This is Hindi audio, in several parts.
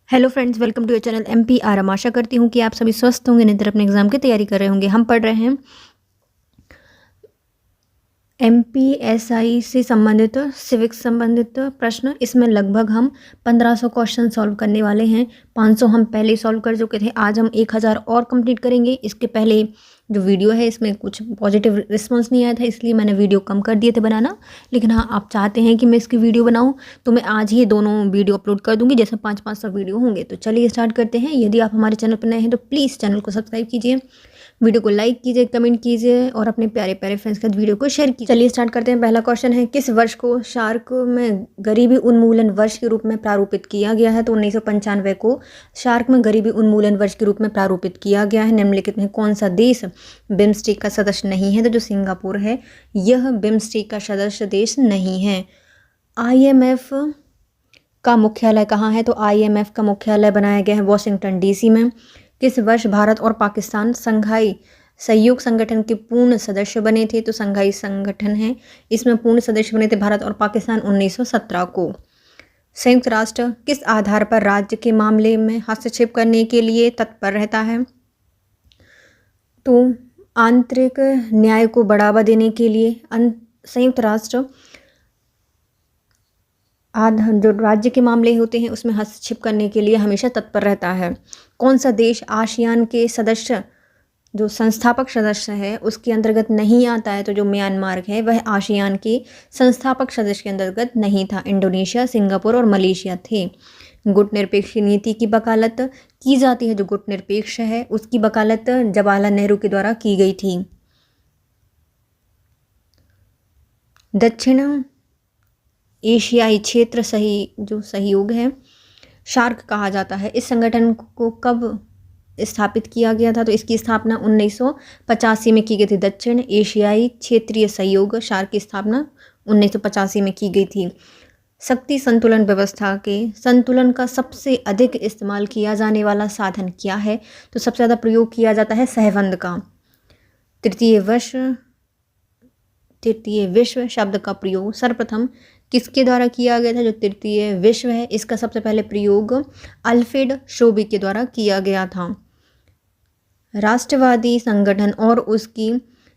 Hello friends, welcome to your channel MPRM। आशा करती हूँ कि आप सभी स्वस्थ होंगे, निरंतर अपने एग्जाम की तैयारी कर रहे होंगे। हम पढ़ रहे हैं MPSI से संबंधित सिविक्स संबंधित प्रश्न। इसमें लगभग हम 1500 क्वेश्चन सॉल्व करने वाले हैं। 500 हम पहले सॉल्व कर चुके थे। आज हम 1000 और कंप्लीट करेंगे। इसके पहले जो वीडियो है इसमें कुछ पॉजिटिव रिस्पॉन्स नहीं आया था, इसलिए मैंने वीडियो कम कर दिए थे बनाना। लेकिन हाँ, आप चाहते हैं कि मैं इसकी वीडियो बनाऊं तो मैं आज ही दोनों वीडियो अपलोड कर दूंगी, जैसे 500 वीडियो होंगे। तो चलिए स्टार्ट करते हैं। यदि आप हमारे चैनल पर नए हैं तो प्लीज़ चैनल को सब्सक्राइब कीजिए, वीडियो को लाइक कीजिए, कमेंट कीजिए और अपने प्यारे प्यारे फ्रेंड्स के साथ वीडियो को शेयर कीजिए। चलिए स्टार्ट करते हैं। पहला क्वेश्चन है, किस वर्ष को शार्क में गरीबी उन्मूलन वर्ष के रूप में प्रारूपित किया गया है? तो 1995 को शार्क में गरीबी उन्मूलन वर्ष के रूप में प्रारूपित किया गया है। निम्नलिखित में कौन सा देश बिम्स्टेक का सदस्य नहीं है? तो जो सिंगापुर है यह बिम्स्टेक का सदस्य देश नहीं है। IMF का मुख्यालय कहाँ है? तो IMF का मुख्यालय बनाया गया है वॉशिंगटन DC में। किस वर्ष भारत और पाकिस्तान संघाई सहयोग संगठन के पूर्ण सदस्य बने थे? तो संघाई संगठन है, इसमें पूर्ण सदस्य बने थे भारत और पाकिस्तान 1917 को। संयुक्त राष्ट्र किस आधार पर राज्य के मामले में हस्तक्षेप करने के लिए तत्पर रहता है? तो आंतरिक न्याय को बढ़ावा देने के लिए संयुक्त राष्ट्र जो राज्य के मामले होते हैं उसमें हस्तक्षेप करने के लिए हमेशा तत्पर रहता है। कौन सा देश आसियान के सदस्य जो संस्थापक सदस्य है उसके अंतर्गत नहीं आता है? तो जो म्यांमार है वह आसियान के संस्थापक सदस्य के अंतर्गत नहीं था। इंडोनेशिया, सिंगापुर और मलेशिया थे। गुट निरपेक्ष नीति की वकालत की जाती है, जो गुट निरपेक्ष है उसकी वकालत जवाहरलाल नेहरू के द्वारा की गई थी। दक्षिण एशियाई क्षेत्र जो सहयोग है शार्क कहा जाता है, इस संगठन को कब स्थापित किया गया था? तो इसकी स्थापना 1985 में की गई थी। दक्षिण एशियाई क्षेत्रीय सहयोग शार्क की स्थापना 1985 में की गई थी। शक्ति संतुलन व्यवस्था के संतुलन का सबसे अधिक इस्तेमाल किया जाने वाला साधन क्या है? तो सबसे ज़्यादा प्रयोग किया जाता है सहबंद का। तृतीय विश्व शब्द का प्रयोग सर्वप्रथम किसके द्वारा किया गया था? जो तृतीय विश्व है इसका सबसे पहले प्रयोग अल्फ्रेड शोबी के द्वारा किया गया था। राष्ट्रवादी संगठन और उसकी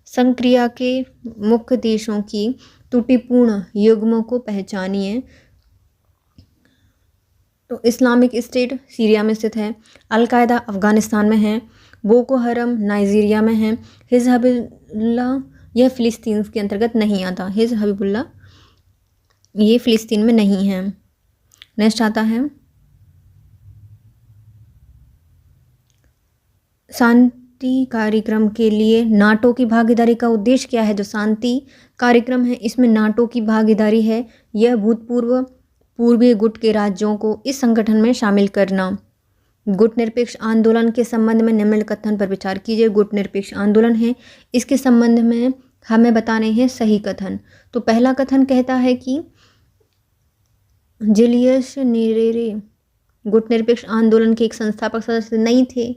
संक्रिया के मुख्य देशों की त्रुटिपूर्ण युग्मों को पहचानिए। तो इस्लामिक स्टेट सीरिया में स्थित है, अलकायदा अफगानिस्तान में है, बोको हरम नाइजीरिया में है, हिजबुल्लाह यह फिलिस्तीन के अंतर्गत नहीं आता। हिजबुल्लाह ये फिलिस्तीन में नहीं है। नेक्स्ट आता है शांति कार्यक्रम के लिए नाटो की भागीदारी का उद्देश्य क्या है? जो शांति कार्यक्रम है इसमें नाटो की भागीदारी है, यह पूर्वीय गुट के राज्यों को इस संगठन में शामिल करना। गुट निरपेक्ष आंदोलन के संबंध में निम्नलिखित कथन पर विचार कीजिए। गुट निरपेक्ष आंदोलन है, इसके संबंध में हमें बताने हैं सही कथन। तो पहला कथन कहता है कि जुलियस न्येरेरे गुट निरपेक्ष आंदोलन के एक संस्थापक सदस्य नहीं थे,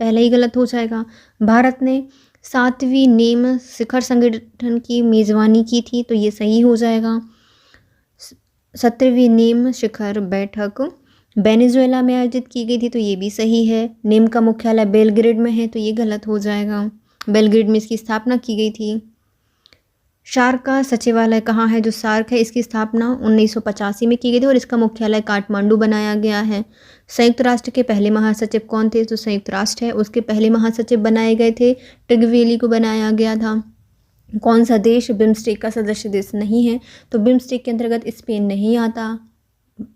पहले ही गलत हो जाएगा। भारत ने 7वीं नेम शिखर संगठन की मेज़बानी की थी, तो ये सही हो जाएगा। 17वीं नेम शिखर बैठक वेनेजुएला में आयोजित की गई थी, तो ये भी सही है। नेम का मुख्यालय बेलग्रेड में है, तो ये गलत हो जाएगा। बेलग्रेड में इसकी स्थापना की गई थी। शार्क का सचिवालय कहाँ है? जो शार्क है इसकी स्थापना 1985 में की गई थी और इसका मुख्यालय काठमांडू बनाया गया है। संयुक्त राष्ट्र के पहले महासचिव कौन थे? तो संयुक्त राष्ट्र है उसके पहले महासचिव बनाए गए थे, ट्रिगवेली को बनाया गया था। कौन सा देश बिम्स्टेक का सदस्य देश नहीं है? तो बिम्स्टेक के अंतर्गत स्पेन नहीं आता,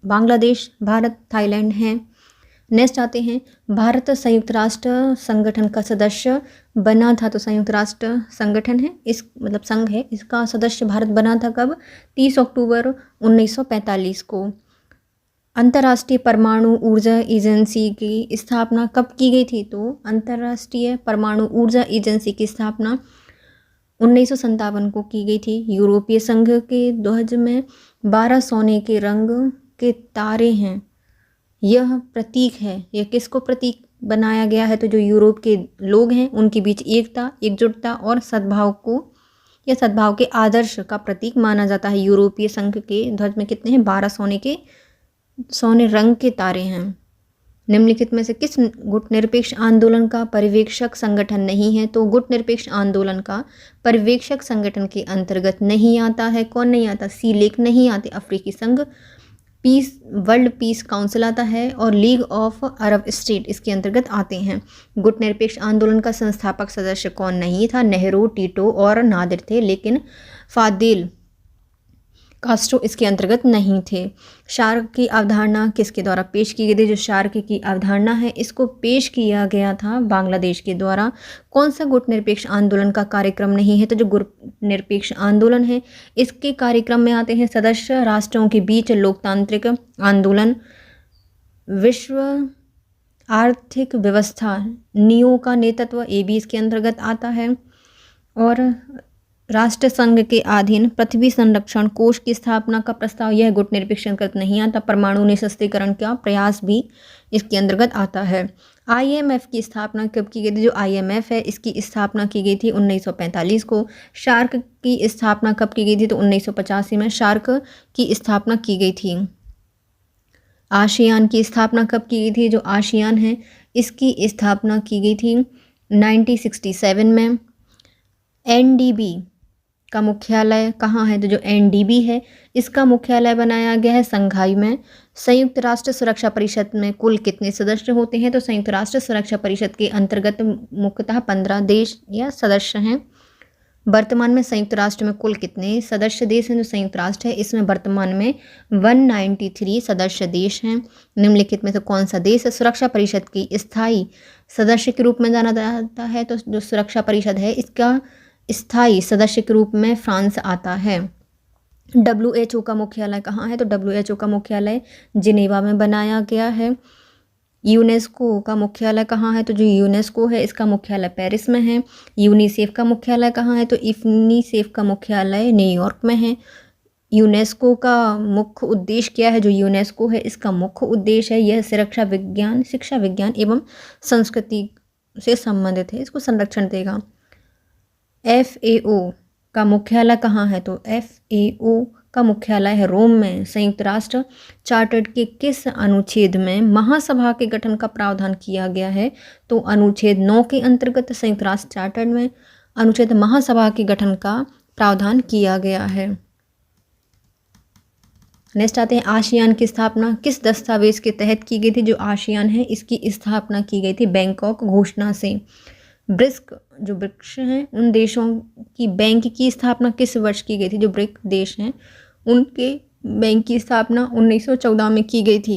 बांग्लादेश, भारत, थाईलैंड है। नेक्स्ट आते हैं, भारत संयुक्त राष्ट्र संगठन का सदस्य बना था। तो संयुक्त राष्ट्र संगठन है इस मतलब संघ है, इसका सदस्य भारत बना था कब? 30 अक्टूबर 1945 को। अंतर्राष्ट्रीय परमाणु ऊर्जा एजेंसी की स्थापना कब की गई थी? तो अंतर्राष्ट्रीय परमाणु ऊर्जा एजेंसी की स्थापना 1957 को की गई थी। यूरोपीय संघ के ध्वज में 12 सोने के रंग के तारे हैं, यह प्रतीक है। यह किसको प्रतीक बनाया गया है? तो जो यूरोप के लोग हैं उनके बीच एकता, एकजुटता और सद्भाव को या सद्भाव के आदर्श का प्रतीक माना जाता है। यूरोपीय संघ के ध्वज में कितने हैं? 12 सोने रंग के तारे हैं। निम्नलिखित में से किस गुट निरपेक्ष आंदोलन का पर्यवेक्षक संगठन नहीं है? तो गुट निरपेक्ष आंदोलन का पर्यवेक्षक संगठन के अंतर्गत नहीं आता है। कौन नहीं आता? सीलेक नहीं आते, अफ्रीकी संघ, पीस वर्ल्ड पीस काउंसिल आता है और लीग ऑफ अरब स्टेट इसके अंतर्गत आते हैं। गुट निरपेक्ष आंदोलन का संस्थापक सदस्य कौन नहीं था? नेहरू, टीटो और नादिर थे, लेकिन फादिल कास्ट्रो इसके अंतर्गत नहीं थे। शार्क की अवधारणा किसके द्वारा पेश की गई थी? जो शार्क की अवधारणा है इसको पेश किया गया था बांग्लादेश के द्वारा। कौन सा गुट निरपेक्ष आंदोलन का कार्यक्रम नहीं है? तो जो गुट निरपेक्ष आंदोलन है इसके कार्यक्रम में आते हैं सदस्य राष्ट्रों के बीच लोकतांत्रिक आंदोलन, विश्व आर्थिक व्यवस्था, नियो का नेतृत्व, ये भी इसके अंतर्गत आता है, और राष्ट्र संघ के अधीन पृथ्वी संरक्षण कोष की स्थापना का प्रस्ताव, यह गुट निरपेक्ष अंतर्गत नहीं आता। परमाणु निःशस्त्रीकरण का प्रयास भी इसके अंतर्गत आता है। IMF की स्थापना कब की गई थी? जो IMF है इसकी स्थापना की गई थी 1945 को। शार्क की स्थापना कब की गई थी? तो 1985 में शार्क की स्थापना की गई थी। आसियान की स्थापना कब की गई थी? जो आसियान है इसकी स्थापना की गई थी 1967 में। NDB का मुख्यालय कहाँ है? तो जो NDB है इसका मुख्यालय बनाया गया है संघाई में। संयुक्त राष्ट्र सुरक्षा परिषद में कुल कितने सदस्य होते हैं? तो संयुक्त राष्ट्र सुरक्षा परिषद के अंतर्गत मुख्यतः 15 देश या सदस्य हैं। वर्तमान में संयुक्त राष्ट्र में कुल कितने सदस्य देश हैं? जो संयुक्त राष्ट्र है इसमें वर्तमान में 193 सदस्य देश हैं। निम्नलिखित में से कौन सा देश सुरक्षा परिषद की स्थायी सदस्य के रूप में जाना जाता है? तो जो सुरक्षा परिषद है इसका स्थायी सदस्य के रूप में फ्रांस आता है। WHO का मुख्यालय कहाँ है? तो WHO का मुख्यालय जिनेवा में बनाया गया है। यूनेस्को का मुख्यालय कहाँ है? तो जो यूनेस्को है इसका मुख्यालय पेरिस में है। यूनिसेफ का मुख्यालय कहाँ है? तो यूनिसेफ का मुख्यालय न्यूयॉर्क में है। यूनेस्को का मुख्य उद्देश्य क्या है? जो यूनेस्को है इसका मुख्य उद्देश्य है यह शिक्षा विज्ञान एवं संस्कृति से संबंधित है, इसको संरक्षण देगा। FAO का मुख्यालय कहाँ है? तो FAO का मुख्यालय है रोम में। संयुक्त राष्ट्र चार्टर के किस अनुच्छेद में महासभा के गठन का प्रावधान किया गया है? तो अनुच्छेद 9 के अंतर्गत संयुक्त राष्ट्र चार्टर में अनुच्छेद महासभा के गठन का प्रावधान किया गया है। नेक्स्ट आते हैं आसियान की स्थापना किस दस्तावेज के तहत की गई थी? जो आसियान है इसकी स्थापना की गई थी बैंकॉक घोषणा से। ब्रिक्स जो वृक्ष हैं उन देशों की बैंक की स्थापना किस वर्ष की गई थी? जो ब्रिक देश हैं उनके बैंक की स्थापना 1914 में की गई थी।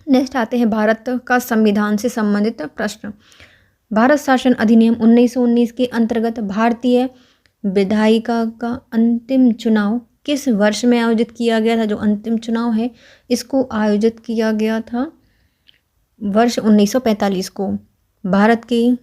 नेक्स्ट आते हैं भारत का संविधान से संबंधित प्रश्न। भारत शासन अधिनियम 1919 के अंतर्गत भारतीय विधायिका का अंतिम चुनाव किस वर्ष में आयोजित किया गया था? जो अंतिम चुनाव है इसको आयोजित किया गया था वर्ष 1945 को। भारत की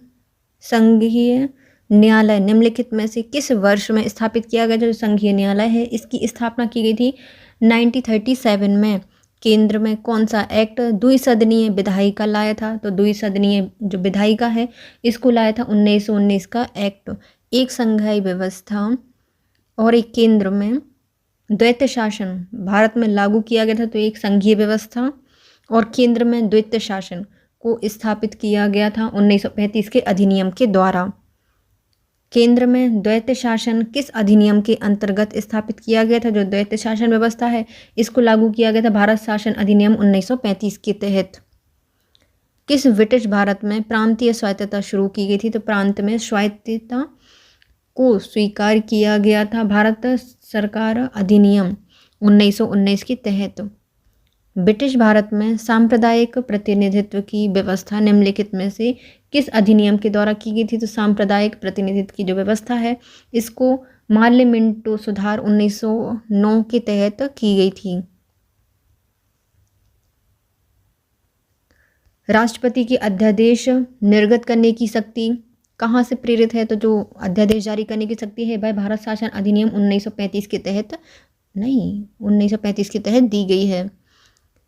संघीय न्यायालय निम्नलिखित में से किस वर्ष में स्थापित किया गया? जो संघीय न्यायालय है इसकी स्थापना की गई थी 1937 में। केंद्र में कौन सा एक्ट द्विसदनीय विधायिका लाया था? तो द्विसदनीय जो विधायिका है इसको लाया था 1919 का एक्ट। एक संघीय व्यवस्था और एक केंद्र में द्वैत शासन भारत में लागू किया गया था, तो एक संघीय व्यवस्था और केंद्र में द्वैत शासन को स्थापित किया गया था 1935 के अधिनियम के द्वारा। केंद्र में द्वैत शासन किस अधिनियम के अंतर्गत स्थापित किया गया था? जो द्वैत शासन व्यवस्था है इसको लागू किया गया था भारत शासन अधिनियम 1935 के तहत। किस ब्रिटिश भारत में प्रांतीय स्वायत्तता शुरू की गई थी? तो प्रांत में स्वायत्तता को स्वीकार किया गया था भारत सरकार अधिनियम 1919 के तहत। ब्रिटिश भारत में सांप्रदायिक प्रतिनिधित्व की व्यवस्था निम्नलिखित में से किस अधिनियम के द्वारा की गई थी? तो सांप्रदायिक प्रतिनिधित्व की जो व्यवस्था है इसको माल्य मिंटो सुधार 1909 के तहत की गई थी। राष्ट्रपति की अध्यादेश निर्गत करने की शक्ति कहाँ से प्रेरित है? तो जो अध्यादेश जारी करने की शक्ति है वह भारत शासन अधिनियम 1935 के तहत नहीं 1935 के तहत दी गई है।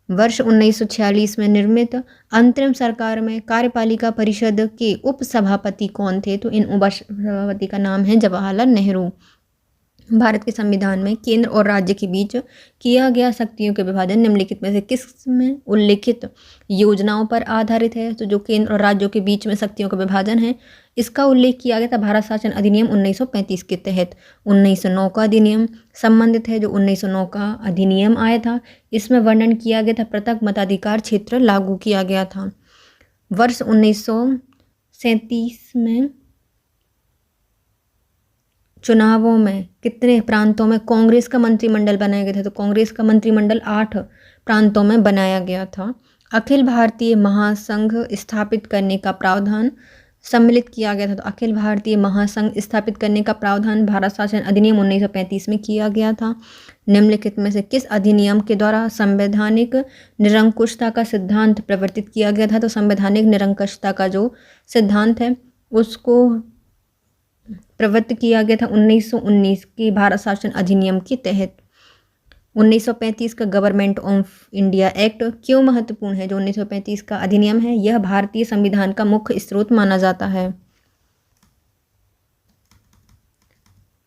वर्ष 1946 में निर्मित अंतरिम सरकार में कार्यपालिका परिषद के उपसभापति कौन थे? तो इन उपसभापति का नाम है जवाहरलाल नेहरू। भारत के संविधान में केंद्र और राज्य के बीच किया गया शक्तियों के विभाजन निम्नलिखित में से किस में उल्लिखित योजनाओं पर आधारित है? तो जो केंद्र और राज्यों के बीच में शक्तियों का विभाजन है, इसका उल्लेख किया गया था भारत शासन अधिनियम 1935 के तहत। 1909 का अधिनियम संबंधित है। जो 1909 का अधिनियम आया था, इसमें वर्णन किया गया था पृथक मताधिकार क्षेत्र लागू किया गया था। वर्ष 1937 में चुनावों में कितने प्रांतों में कांग्रेस का मंत्रिमंडल बनाया गया था? तो कांग्रेस का मंत्रिमंडल 8 प्रांतों में बनाया गया था। अखिल भारतीय महासंघ स्थापित करने का प्रावधान सम्मिलित किया गया था। तो अखिल भारतीय महासंघ स्थापित करने का प्रावधान भारत शासन अधिनियम 1935 में किया गया था। निम्नलिखित में से किस अधिनियम के द्वारा संवैधानिक निरंकुशता का सिद्धांत प्रवर्तित किया गया था? तो संवैधानिक निरंकुशता का जो सिद्धांत है उसको प्रवृत्त किया गया था 1919 के भारत शासन अधिनियम के तहत। 1935 का गवर्नमेंट ऑफ इंडिया एक्ट क्यों महत्वपूर्ण है? जो 1935 का अधिनियम है, यह भारतीय संविधान का मुख्य स्रोत माना जाता है।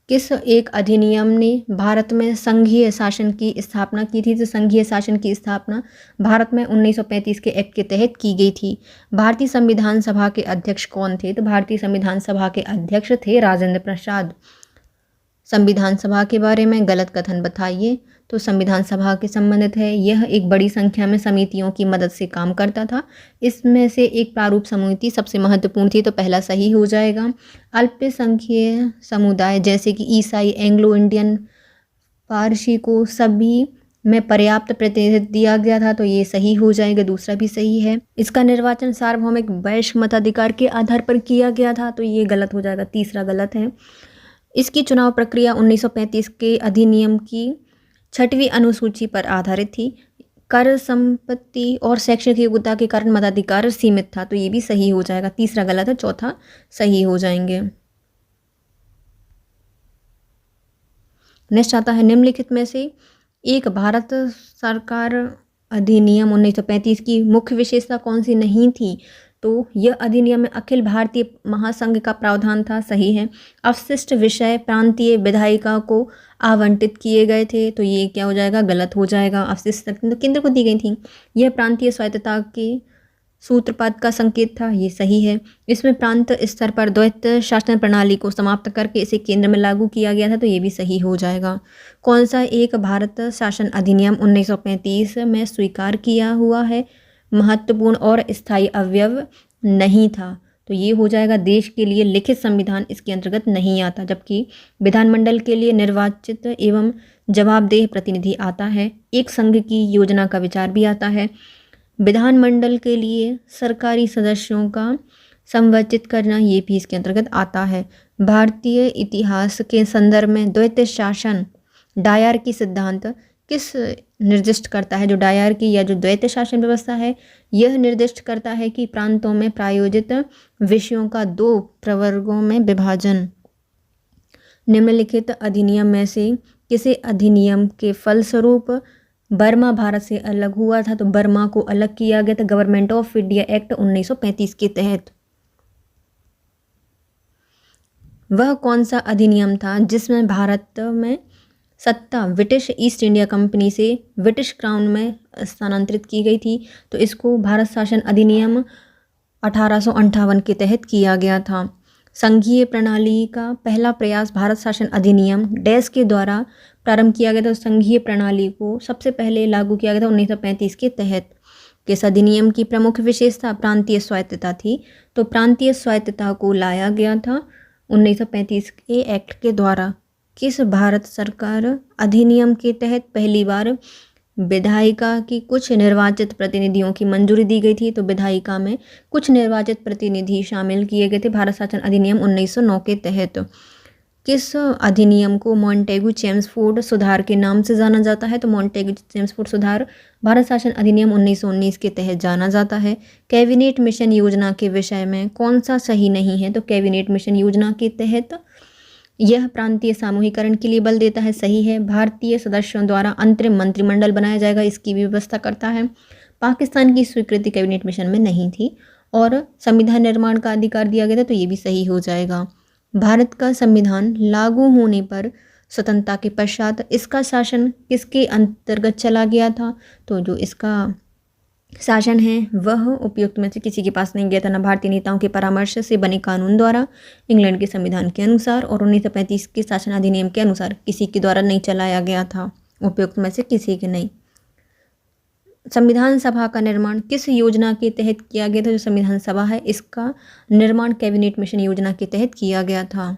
किस एक अधिनियम ने भारत में संघीय शासन की स्थापना की थी? तो संघीय शासन की स्थापना भारत में 1935 के एक्ट के तहत की गई थी। भारतीय संविधान सभा के अध्यक्ष कौन थे? तो भारतीय संविधान सभा के अध्यक्ष थे राजेंद्र प्रसाद। संविधान सभा के बारे में गलत कथन बताइए। तो संविधान सभा के संबंधित है, यह एक बड़ी संख्या में समितियों की मदद से काम करता था। इसमें से एक प्रारूप समिति सबसे महत्वपूर्ण थी, तो पहला सही हो जाएगा। अल्पसंख्यक समुदाय जैसे कि ईसाई, एंग्लो इंडियन, पारसी को सभी में पर्याप्त प्रतिनिधित्व दिया गया था, तो ये सही हो जाएगा। दूसरा भी सही है। इसका निर्वाचन सार्वभौमिक वैश्विक मताधिकार के आधार पर किया गया था, तो ये गलत हो जाएगा। तीसरा गलत है। इसकी चुनाव प्रक्रिया 1935 के अधिनियम की 6वीं अनुसूची पर आधारित थी। कर, संपत्ति और शैक्षिक योग्यता के कारण मताधिकार सीमित था, तो ये भी सही हो जाएगा। तीसरा गलत है, चौथा सही हो जाएंगे। नेक्स्ट आता है, निम्नलिखित में से एक भारत सरकार अधिनियम 1935 की मुख्य विशेषता कौन सी नहीं थी? तो यह अधिनियम में अखिल भारतीय महासंघ का प्रावधान था, सही है। अवशिष्ट विषय प्रांतीय विधायिका को आवंटित किए गए थे, तो ये क्या हो जाएगा? गलत हो जाएगा। अवशिष्ट तो केंद्र को दी गई थी। यह प्रांतीय स्वायत्तता के सूत्रपात का संकेत था, ये सही है। इसमें प्रांत स्तर पर द्वैत शासन प्रणाली को समाप्त करके इसे केंद्र में लागू किया गया था, तो ये भी सही हो जाएगा। कौन सा एक भारत शासन अधिनियम 1935 में स्वीकार किया हुआ है, महत्वपूर्ण और स्थायी अवयव नहीं था? तो ये हो जाएगा देश के लिए लिखित संविधान इसके अंतर्गत नहीं आता, जबकि विधानमंडल के लिए निर्वाचित एवं जवाबदेह प्रतिनिधि आता है। एक संघ की योजना का विचार भी आता है। विधानमंडल के लिए सरकारी सदस्यों का संवचित करना, ये भी इसके अंतर्गत आता है। भारतीय इतिहास के संदर्भ में द्वैत शासन डायर की सिद्धांत किस निर्दिष्ट करता है? जो डायर की या जो द्वैत शासन व्यवस्था है, यह निर्दिष्ट करता है कि प्रांतों में प्रायोजित विषयों का 2 प्रवर्गों में विभाजन। निम्नलिखित अधिनियम में से किसी अधिनियम के फलस्वरूप बर्मा भारत से अलग हुआ था? तो बर्मा को अलग किया गया था गवर्नमेंट ऑफ इंडिया एक्ट 1935 के तहत। वह कौन सा अधिनियम था जिसमें भारत में सत्ता ब्रिटिश ईस्ट इंडिया कंपनी से ब्रिटिश क्राउन में स्थानांतरित की गई थी? तो इसको भारत शासन अधिनियम 1858 के तहत किया गया था। संघीय प्रणाली का पहला प्रयास भारत शासन अधिनियम डैश के द्वारा प्रारंभ किया गया था। संघीय प्रणाली को सबसे पहले लागू किया गया था 1935 के तहत। किस अधिनियम की प्रमुख विशेषता प्रांतीय स्वायत्तता थी? तो प्रांतीय स्वायत्तता को लाया गया था 1935 के एक्ट के द्वारा। किस भारत सरकार अधिनियम के तहत पहली बार विधायिका की कुछ निर्वाचित प्रतिनिधियों की मंजूरी दी गई थी? तो विधायिका में कुछ निर्वाचित प्रतिनिधि शामिल किए गए थे भारत शासन अधिनियम 1909 के तहत। किस अधिनियम को मॉन्टेगू चेम्सफोर्ड सुधार के नाम से जाना जाता है? तो मॉन्टेगू चेम्सफोर्ड सुधार भारत शासन अधिनियम 1919 के तहत जाना जाता है। कैबिनेट मिशन योजना के विषय में कौन सा सही नहीं है? तो कैबिनेट मिशन योजना के तहत यह प्रांतीय सामूहिकरण के लिए बल देता है, सही है। भारतीय सदस्यों द्वारा अंतरिम मंत्रिमंडल बनाया जाएगा, इसकी भी व्यवस्था करता है। पाकिस्तान की स्वीकृति कैबिनेट मिशन में नहीं थी और संविधान निर्माण का अधिकार दिया गया था, तो ये भी सही हो जाएगा। भारत का संविधान लागू होने पर स्वतंत्रता के पश्चात इसका शासन किसके अंतर्गत चला गया था? तो जो इसका शासन है वह उपयुक्त में से किसी के पास नहीं गया था, न भारतीय नेताओं के परामर्श से बने कानून द्वारा, इंग्लैंड के संविधान के अनुसार और 1935 के शासन अधिनियम के अनुसार किसी के द्वारा नहीं चलाया गया था, उपयुक्त में से किसी के नहीं। संविधान सभा का निर्माण किस योजना के तहत किया गया था? जो संविधान सभा है इसका निर्माण कैबिनेट मिशन योजना के तहत किया गया था।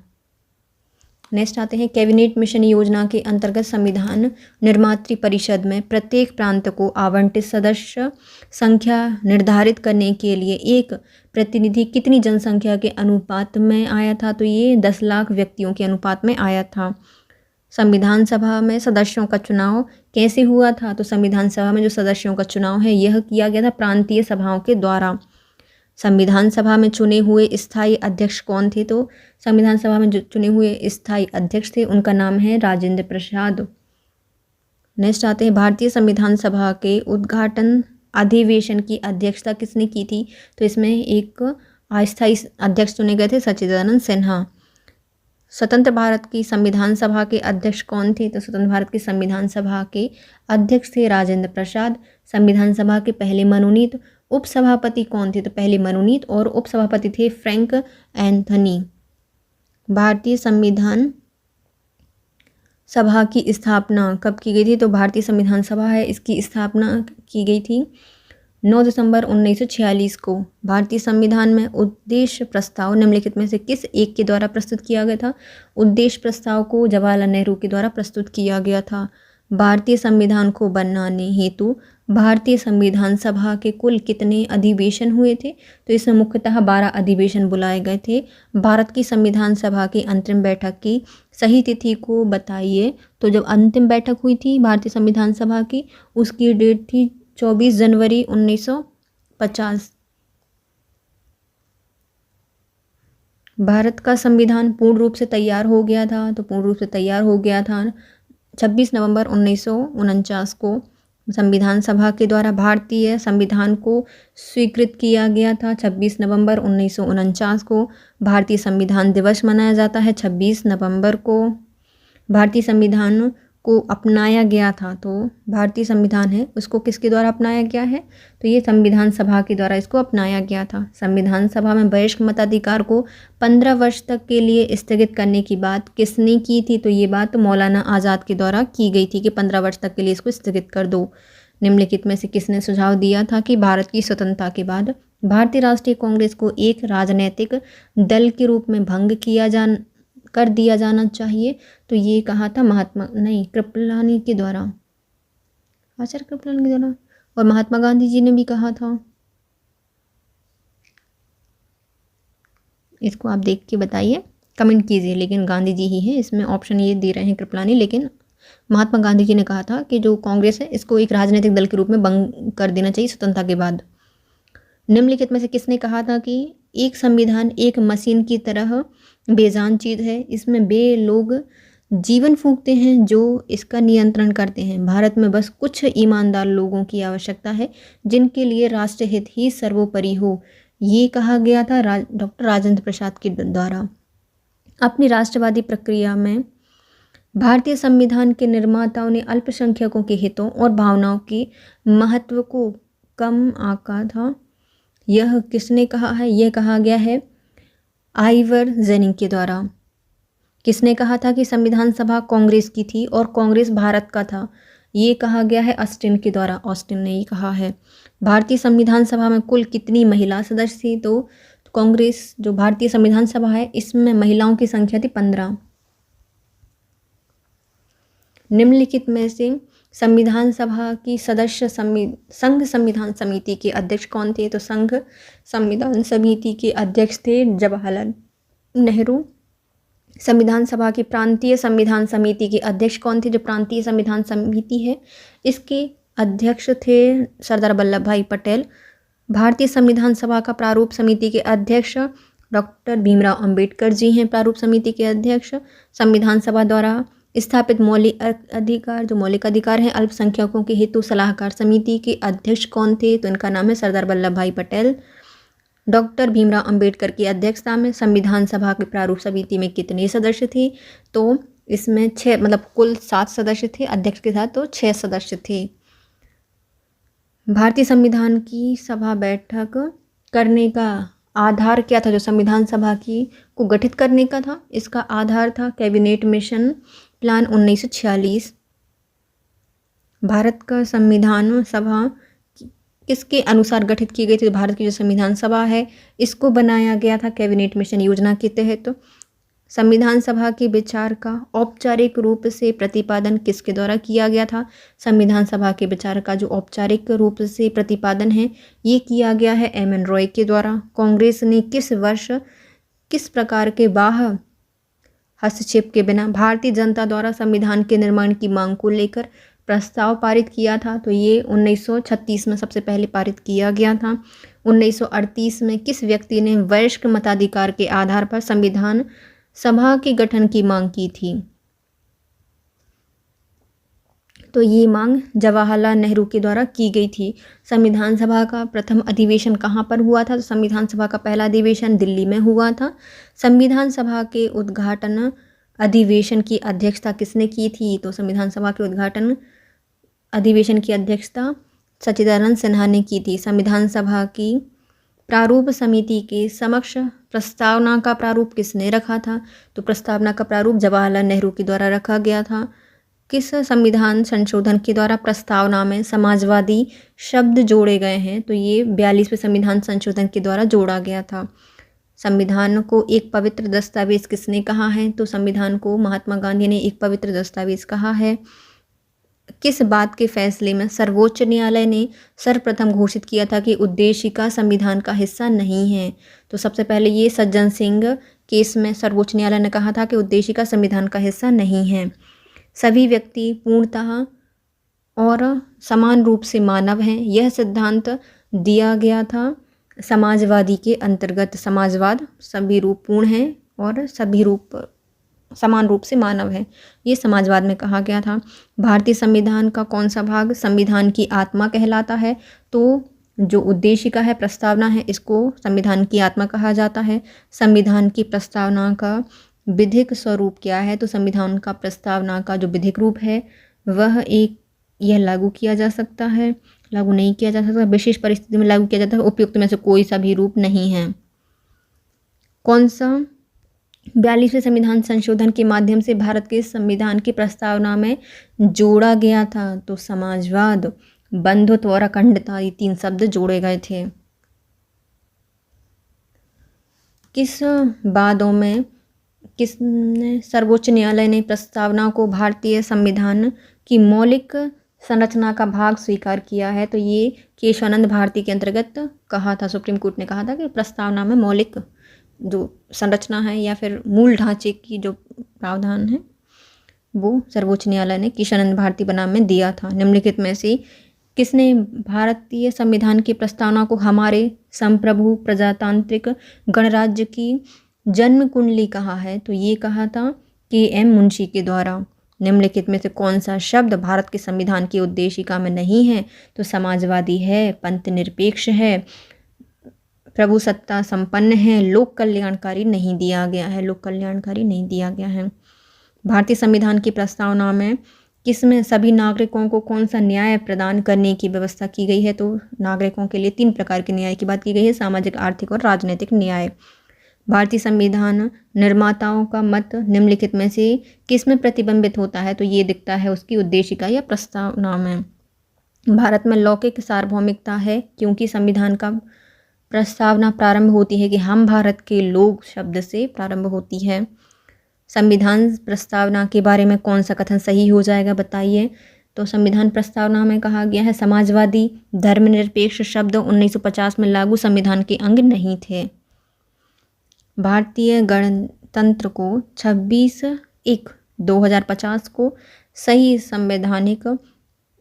नेक्स्ट आते हैं, कैबिनेट मिशन योजना के अंतर्गत संविधान निर्मात्री परिषद में प्रत्येक प्रांत को आवंटित सदस्य संख्या निर्धारित करने के लिए एक प्रतिनिधि कितनी जनसंख्या के अनुपात में आया था? तो ये 10 लाख व्यक्तियों के अनुपात में आया था। संविधान सभा में सदस्यों का चुनाव कैसे हुआ था? तो संविधान सभा में जो सदस्यों का चुनाव है यह किया गया था प्रांतीय सभाओं के द्वारा। संविधान सभा में चुने हुए स्थायी अध्यक्ष कौन थे? तो संविधान सभा में जो चुने हुए स्थायी अध्यक्ष थे उनका नाम है राजेंद्र प्रसाद। नेक्स्ट आते हैं, भारतीय संविधान सभा के उद्घाटन अधिवेशन की अध्यक्षता किसने की थी? तो इसमें एक अस्थायी अध्यक्ष चुने गए थे, सच्चिदानंद सिन्हा। स्वतंत्र भारत की संविधान सभा के अध्यक्ष कौन थे? तो स्वतंत्र भारत की संविधान सभा के अध्यक्ष थे राजेंद्र प्रसाद। संविधान सभा के पहले मनोनीत उपसभापति कौन थे? तो पहले मनोनीत और उपसभापति थे फ्रैंक एंथनी। भारतीय संविधान सभा की स्थापना कब की गई थी? तो भारतीय संविधान सभा है इसकी स्थापना की गई थी 9 दिसंबर 1946 को। भारतीय संविधान में उद्देश्य प्रस्ताव निम्नलिखित में से किस एक के द्वारा प्रस्तुत किया गया था? उद्देश्य प्रस्ताव को जवाहरलाल नेहरू के द्वारा प्रस्तुत किया गया था। भारतीय संविधान को बनाने हेतु भारतीय संविधान सभा के कुल कितने अधिवेशन हुए थे? तो इसमें मुख्यतः 12 अधिवेशन बुलाए गए थे। भारत की संविधान सभा की अंतरिम बैठक की सही तिथि को बताइए। तो जब अंतिम बैठक हुई थी भारतीय संविधान सभा की उसकी डेट थी 24 जनवरी 1950। भारत का संविधान पूर्ण रूप से तैयार हो गया था, तो पूर्ण रूप से तैयार हो गया था 26 नवंबर 1949 को। संविधान सभा के द्वारा भारतीय संविधान को स्वीकृत किया गया था 26 नवंबर 1949 को। भारतीय संविधान दिवस मनाया जाता है 26 नवंबर को। भारतीय संविधान को अपनाया गया था, तो भारतीय संविधान है उसको किसके द्वारा अपनाया गया है? तो ये संविधान सभा के द्वारा इसको अपनाया गया था। संविधान सभा में वयस्क मताधिकार को 15 वर्ष तक के लिए स्थगित करने की बात किसने की थी? तो ये बात मौलाना आज़ाद के द्वारा की गई थी कि 15 वर्ष तक के लिए इसको स्थगित कर दो। निम्नलिखित में से किसने सुझाव दिया था कि भारत की स्वतंत्रता के बाद भारतीय राष्ट्रीय कांग्रेस को एक राजनीतिक दल के रूप में भंग कर दिया जाना चाहिए? तो ये कहा था कृपलानी के द्वारा, आचार्य कृपलानी के द्वारा, और महात्मा गांधी जी ने भी कहा था। इसको आप देख के बताइए, कमेंट कीजिए। लेकिन गांधी जी ही है, इसमें ऑप्शन ये दे रहे हैं कृपलानी, लेकिन महात्मा गांधी जी ने कहा था कि जो कांग्रेस है इसको एक राजनीतिक दल के रूप में भंग कर देना चाहिए स्वतंत्रता के बाद। निम्नलिखित में से किसने कहा था कि एक संविधान एक मशीन की तरह बेजान चीज़ है, इसमें वे लोग जीवन फूंकते हैं जो इसका नियंत्रण करते हैं। भारत में बस कुछ ईमानदार लोगों की आवश्यकता है जिनके लिए राष्ट्रहित ही सर्वोपरि हो। ये कहा गया था डॉक्टर राजेंद्र प्रसाद के द्वारा। अपनी राष्ट्रवादी प्रक्रिया में भारतीय संविधान के निर्माताओं ने अल्पसंख्यकों के हितों और भावनाओं के महत्व को कम आंका था। यह किसने कहा है? यह कहा गया है आइवर जेनिंग के द्वारा। किसने कहा था कि संविधान सभा कांग्रेस की थी और कांग्रेस भारत का था? ये कहा गया है ऑस्टिन के द्वारा, ऑस्टिन ने ये कहा है। भारतीय संविधान सभा में कुल कितनी महिला सदस्य थी? तो कांग्रेस जो भारतीय संविधान सभा है इसमें महिलाओं की संख्या थी 15। निम्नलिखित में से संविधान सभा की सदस्य संघ संविधान समिति के अध्यक्ष कौन थे? तो संघ संविधान समिति के अध्यक्ष थे जवाहरलाल नेहरू। संविधान सभा की प्रांतीय संविधान समिति के अध्यक्ष कौन थे? जो प्रांतीय संविधान समिति है इसके अध्यक्ष थे सरदार वल्लभ भाई पटेल। भारतीय संविधान सभा का प्रारूप समिति के अध्यक्ष डॉक्टर भीमराव अंबेडकर जी हैं। प्रारूप समिति के अध्यक्ष संविधान सभा द्वारा स्थापित मौलिक अधिकार हैं अल्पसंख्यकों के हेतु सलाहकार समिति के अध्यक्ष कौन थे? तो इनका नाम है सरदार वल्लभ भाई पटेल। डॉक्टर भीमराव अंबेडकर की अध्यक्षता में संविधान सभा के प्रारूप समिति में कितने सदस्य थे? तो इसमें 6 मतलब कुल 7 सदस्य थे, अध्यक्ष के साथ तो 6 सदस्य थे। भारतीय संविधान की सभा बैठक करने का आधार क्या था? जो संविधान सभा की को गठित करने का था, इसका आधार था कैबिनेट मिशन प्लान 1946। भारत का संविधान सभा किसके अनुसार गठित की गई थी? भारत की जो संविधान सभा है इसको बनाया गया था कैबिनेट मिशन योजना के तहत। संविधान सभा के विचार का औपचारिक रूप से प्रतिपादन किसके द्वारा किया गया था? संविधान सभा के विचार का जो औपचारिक रूप से प्रतिपादन है ये किया गया है एम.एन. रॉय के द्वारा। कांग्रेस ने किस वर्ष किस प्रकार के बाह्य हस्तक्षेप के बिना भारतीय जनता द्वारा संविधान के निर्माण की मांग को लेकर प्रस्ताव पारित किया था? तो ये 1936 में सबसे पहले पारित किया गया था। 1938 में किस व्यक्ति ने वयस्क मताधिकार के आधार पर संविधान सभा के गठन की मांग की थी? तो ये मांग जवाहरलाल नेहरू के द्वारा की गई थी। संविधान सभा का प्रथम अधिवेशन कहाँ पर हुआ था? तो संविधान सभा का पहला अधिवेशन दिल्ली में हुआ था। संविधान सभा के उद्घाटन अधिवेशन की अध्यक्षता किसने की थी? तो संविधान सभा के उद्घाटन अधिवेशन की अध्यक्षता सच्चिदानंद सिन्हा ने की थी। संविधान सभा की प्रारूप समिति के समक्ष प्रस्तावना का प्रारूप किसने रखा था? तो प्रस्तावना का प्रारूप जवाहरलाल नेहरू के द्वारा रखा गया था। किस संविधान संशोधन के द्वारा प्रस्तावना में समाजवादी शब्द जोड़े गए हैं? तो ये 42वें संविधान संशोधन के द्वारा जोड़ा गया था। संविधान को एक पवित्र दस्तावेज किसने कहा है? तो संविधान को महात्मा गांधी ने एक पवित्र दस्तावेज कहा है। किस बात के फैसले में सर्वोच्च न्यायालय ने सर्वप्रथम घोषित किया था कि उद्देशिका संविधान का हिस्सा नहीं है? तो सबसे पहले ये सज्जन सिंह केस में सर्वोच्च न्यायालय ने कहा था कि उद्देशिका संविधान का हिस्सा नहीं है। सभी व्यक्ति पूर्णतः और समान रूप से मानव हैं, यह सिद्धांत दिया गया था समाजवादी के अंतर्गत। समाजवाद सभी रूप पूर्ण है और सभी रूप समान रूप से मानव है, ये समाजवाद में कहा गया था। भारतीय संविधान का कौन सा भाग संविधान की आत्मा कहलाता है? तो जो उद्देशिका है, प्रस्तावना है, इसको संविधान की आत्मा कहा जाता है। संविधान की प्रस्तावना का विधिक स्वरूप क्या है? तो संविधान का प्रस्तावना का जो विधिक रूप है वह यह लागू किया जा सकता है, लागू नहीं किया जा सकता, विशेष परिस्थिति में लागू किया जाता है, उपयुक्त में से कोई सा भी रूप नहीं है। कौन सा 42वें संविधान संशोधन के माध्यम से भारत के संविधान की प्रस्तावना में जोड़ा गया था? तो समाजवाद, बंधुत्व और अखंडता, ये 3 शब्द जोड़े गए थे। किस वादों में किसने सर्वोच्च न्यायालय ने प्रस्तावना को भारतीय संविधान की मौलिक संरचना का भाग स्वीकार किया है? तो ये केशवानंद भारती के अंतर्गत कहा था। सुप्रीम कोर्ट ने कहा था कि प्रस्तावना में मौलिक जो संरचना है या फिर मूल ढांचे की जो प्रावधान है वो सर्वोच्च न्यायालय ने केशवानंद भारती बनाम में दिया था। निम्नलिखित में से किसने भारतीय संविधान की प्रस्तावना को हमारे संप्रभु प्रजातांत्रिक गणराज्य की जन्म कुंडली कहा है? तो ये कहा था के.एम. मुंशी के द्वारा। निम्नलिखित में से कौन सा शब्द भारत के संविधान की उद्देशिका में नहीं है? तो समाजवादी है, पंथ निरपेक्ष है, प्रभु सत्ता संपन्न है, लोक कल्याणकारी नहीं दिया गया है, लोक कल्याणकारी नहीं दिया गया है। भारतीय संविधान की प्रस्तावना में किसमें सभी नागरिकों को कौन सा न्याय प्रदान करने की व्यवस्था की गई है? तो नागरिकों के लिए 3 प्रकार के न्याय की बात की गई है, सामाजिक, आर्थिक और राजनीतिक न्याय। भारतीय संविधान निर्माताओं का मत निम्नलिखित में से किसमें प्रतिबिंबित होता है? तो ये दिखता है उसकी उद्देशिका या प्रस्तावना में। भारत में लौकिक सार्वभौमिकता है क्योंकि संविधान का प्रस्तावना प्रारंभ होती है कि हम भारत के लोग शब्द से प्रारंभ होती है। संविधान प्रस्तावना के बारे में कौन सा कथन सही हो जाएगा बताइए? तो संविधान प्रस्तावना में कहा गया है समाजवादी धर्मनिरपेक्ष शब्द 1950 में लागू संविधान के अंग नहीं थे। भारतीय गणतंत्र को 26/1/2050 को सही संवैधानिक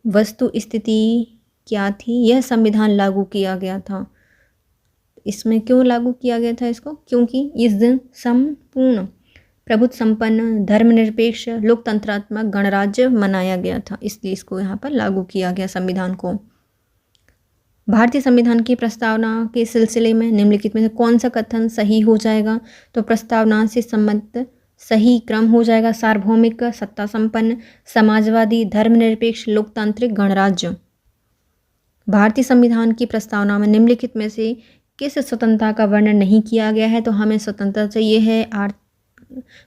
वस्तु स्थिति क्या थी? यह संविधान लागू किया गया था। इसमें क्यों लागू किया गया था इसको? क्योंकि इस दिन संपूर्ण प्रभुत्व संपन्न धर्मनिरपेक्ष लोकतंत्रात्मक गणराज्य मनाया गया था, इसलिए इसको यहाँ पर लागू किया गया संविधान को। भारतीय संविधान की प्रस्तावना के सिलसिले में निम्नलिखित में से कौन सा कथन सही हो जाएगा? तो प्रस्तावना से संबंधित सही क्रम हो जाएगा सार्वभौमिक, सत्ता संपन्न, समाजवादी, धर्मनिरपेक्ष, लोकतांत्रिक, गणराज्य। भारतीय संविधान की प्रस्तावना में निम्नलिखित में से किस स्वतंत्रता का वर्णन नहीं किया गया है? तो हमें स्वतंत्रता चाहिए है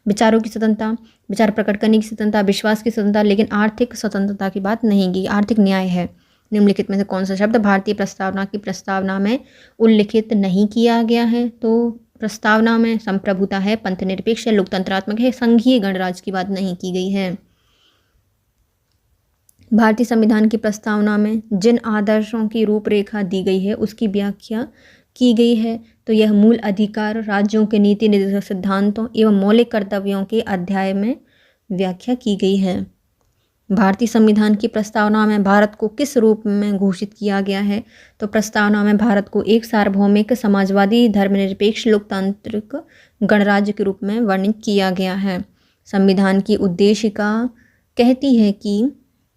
विचारों की स्वतंत्रता, विचार प्रकट करने की स्वतंत्रता, विश्वास की स्वतंत्रता, लेकिन आर्थिक स्वतंत्रता की बात नहीं की। आर्थिक न्याय है। निम्नलिखित में से कौन सा शब्द भारतीय प्रस्तावना की प्रस्तावना में उल्लिखित नहीं किया गया है? तो प्रस्तावना में संप्रभुता है, पंथनिरपेक्ष है, लोकतंत्रात्मक है, संघीय गणराज्य की बात नहीं की गई है। भारतीय संविधान की प्रस्तावना में जिन आदर्शों की रूपरेखा दी गई है उसकी व्याख्या की गई है। तो यह मूल अधिकार, राज्यों के नीति निर्देशक सिद्धांतों एवं मौलिक कर्तव्यों के अध्याय में व्याख्या की गई है। भारतीय संविधान की प्रस्तावना में भारत को किस रूप में घोषित किया गया है? तो प्रस्तावना में भारत को एक सार्वभौमिक, समाजवादी, धर्मनिरपेक्ष, लोकतांत्रिक गणराज्य के रूप में वर्णित किया गया है। संविधान की उद्देशिका कहती है कि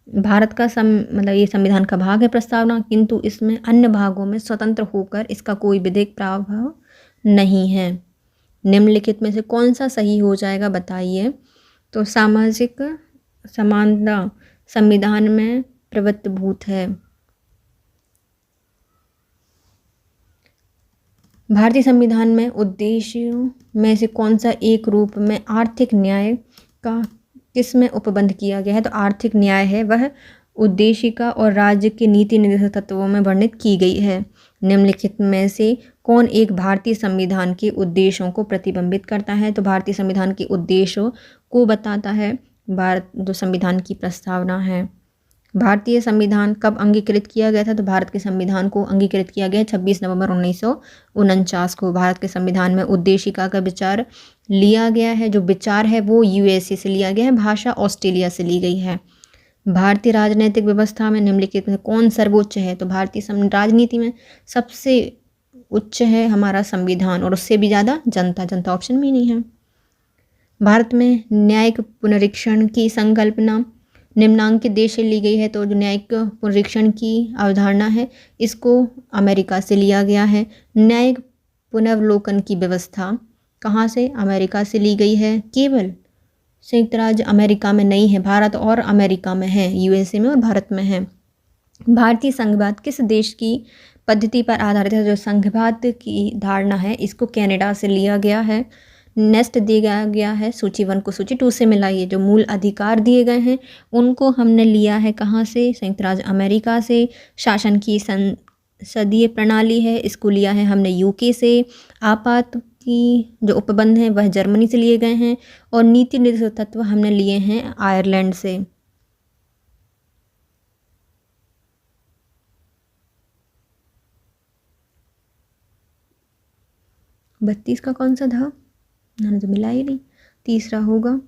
भारत का मतलब ये संविधान का भाग है प्रस्तावना, किंतु इसमें अन्य भागों में स्वतंत्र होकर इसका कोई विधिक प्रभाव नहीं है। निम्नलिखित में से कौन सा सही हो जाएगा बताइए? तो सामाजिक समानता संविधान में प्रवृत्तभूत है। भारतीय संविधान में उद्देश्यों में से कौन सा एक रूप में आर्थिक न्याय का किसमें उपबंध किया गया है? तो आर्थिक न्याय है वह उद्देशिका और राज्य के नीति निर्देशक तत्वों में वर्णित की गई है। निम्नलिखित में से कौन एक भारतीय संविधान के उद्देश्यों को प्रतिबिंबित करता है? तो भारतीय संविधान के उद्देश्यों को बताता है भारत जो संविधान की प्रस्तावना है। भारतीय संविधान कब अंगीकृत किया गया था? तो भारत के संविधान को अंगीकृत किया गया 26 नवंबर 1949 को। भारत के संविधान में उद्देशिका का विचार लिया गया है। जो विचार है वो यूएसए से लिया गया है, भाषा ऑस्ट्रेलिया से ली गई है। भारतीय राजनीतिक व्यवस्था में निम्नलिखित में कौन सर्वोच्च है? तो भारतीय राजनीति में सबसे उच्च है हमारा संविधान और उससे भी ज़्यादा जनता। जनता ऑप्शन में ही नहीं है। भारत में न्यायिक पुनरीक्षण की संकल्पना निम्नांकित देश से ली गई है। तो जो न्यायिक पुनरीक्षण की अवधारणा है इसको अमेरिका से लिया गया है। न्यायिक पुनर्वलोकन की व्यवस्था कहाँ से? अमेरिका से ली गई है। केवल संयुक्त राज्य अमेरिका में नहीं है, भारत और अमेरिका में है, यूएसए में और भारत में है। भारतीय संघवाद किस देश की पद्धति पर आधारित है? जो संघवाद की धारणा है इसको कनाडा से लिया गया है। नेक्स्ट दिया गया है सूची 1 को सूची 2 से मिलाइए। जो मूल अधिकार दिए गए हैं उनको हमने लिया है कहाँ से? संयुक्त राज्य अमेरिका से। शासन की संसदीय प्रणाली है इसको लिया है हमने यूके से। आपात की जो उपबंध हैं वह जर्मनी से लिए गए हैं और नीति निर्देशक तत्व हमने लिए हैं आयरलैंड से। बत्तीस का कौन सा था? मैंने तो मिला ही नहीं। तीसरा होगा।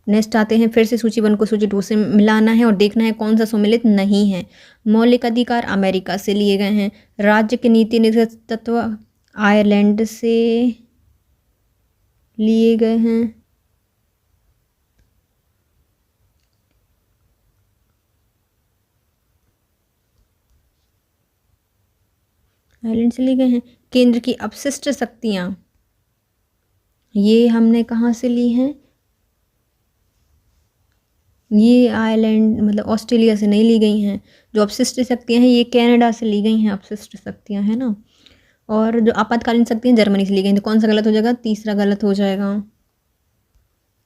नेक्स्ट आते हैं फिर से सूची 1 को सूची 2 से मिलाना है और देखना है कौन सा सम्मिलित नहीं है। मौलिक अधिकार अमेरिका से लिए गए हैं। राज्य के नीति निर्देशक तत्व आयरलैंड से लिए गए हैं। आयरलैंड से लिए गए हैं। केंद्र की अपशिष्ट शक्तियाँ ये हमने कहाँ से ली हैं? ये आयरलैंड मतलब ऑस्ट्रेलिया से नहीं ली गई हैं। जो अपशिष्ट शक्तियाँ हैं ये कनाडा से ली गई हैं अपशिष्ट शक्तियाँ है ना। और जो आपातकालीन शक्तियाँ जर्मनी से ली गई हैं। तो कौन सा गलत हो जाएगा? तीसरा गलत हो जाएगा।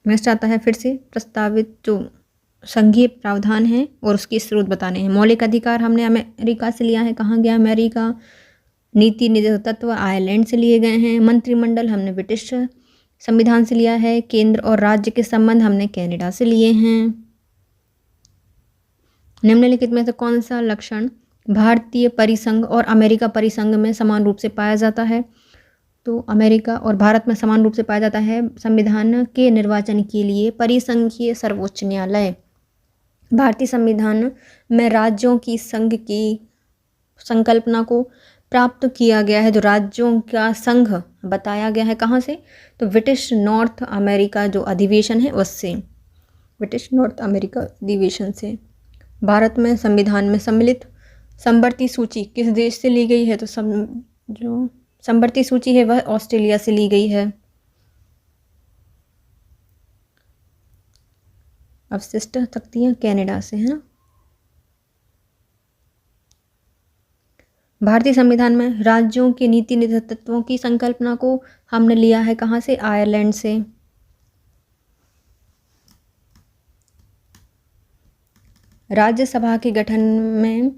नेक्स्ट आता है फिर से प्रस्तावित जो संघीय प्रावधान है और उसके स्रोत बताने हैं। मौलिक अधिकार हमने अमेरिका से लिया है। कहाँ गया अमेरिका? नीति निर्देशक तत्व आयरलैंड से लिए गए हैं। मंत्रिमंडल हमने ब्रिटिश संविधान से लिया है। केंद्र और राज्य के संबंध हमने कनाडा से लिए हैं। निम्नलिखित में से कौन सा लक्षण भारतीय परिसंघ और अमेरिका परिसंघ में समान रूप से पाया जाता है? तो अमेरिका और भारत में समान रूप से पाया जाता है संविधान के निर्वाचन के लिए परिसंघीय सर्वोच्च न्यायालय। भारतीय संविधान में राज्यों की संघ की संकल्पना को प्राप्त किया गया है। जो राज्यों का संघ बताया गया है कहाँ से? तो ब्रिटिश नॉर्थ अमेरिका जो अधिवेशन है उससे, ब्रिटिश नॉर्थ अमेरिका अधिवेशन से। भारत में संविधान में सम्मिलित समवर्ती सूची किस देश से ली गई है? तो जो समवर्ती सूची है वह ऑस्ट्रेलिया से ली गई है। अवशिष्ट शक्तियाँ कनाडा से, है ना। भारतीय संविधान में राज्यों के नीति नेतृत्वों की संकल्पना को हमने लिया है कहाँ से? आयरलैंड से। राज्यसभा के गठन में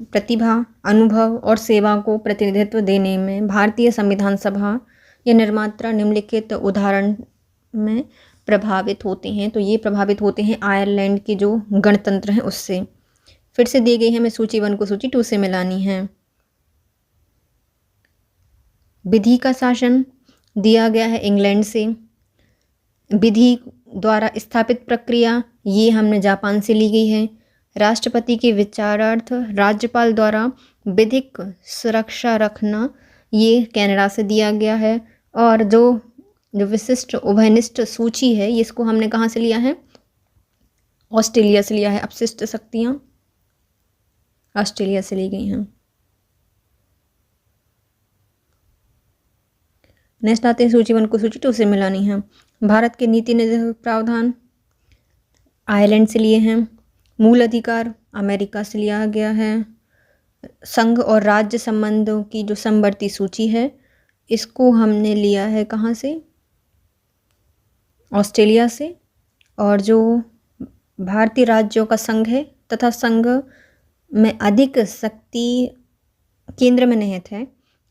प्रतिभा, अनुभव और सेवा को प्रतिनिधित्व देने में भारतीय संविधान सभा या निर्माता निम्नलिखित उदाहरण में प्रभावित होते हैं। तो ये प्रभावित होते हैं आयरलैंड के जो गणतंत्र हैं उससे। फिर से दी गई है, हमें सूची 1 को सूची 2 से मिलानी है। विधि का शासन दिया गया है इंग्लैंड से। विधि द्वारा स्थापित प्रक्रिया ये हमने जापान से ली गई है। राष्ट्रपति के विचारार्थ राज्यपाल द्वारा विधिक सुरक्षा रखना ये कनाडा से दिया गया है। और जो विशिष्ट उभयनिष्ठ सूची है इसको हमने कहाँ से लिया है? ऑस्ट्रेलिया से लिया है। अपशिष्ट शक्तियाँ ऑस्ट्रेलिया से ली गई हैं। नेक्स्ट आते हैं सूची 1 को सूची 2 से मिलानी है। भारत के नीति निर्देशक प्रावधान आयरलैंड से लिए हैं। मूल अधिकार अमेरिका से लिया गया है। संघ और राज्य संबंधों की जो समवर्ती सूची है इसको हमने लिया है कहाँ से? ऑस्ट्रेलिया से। और जो भारतीय राज्यों का संघ है तथा संघ में अधिक शक्ति केंद्र में निहित है,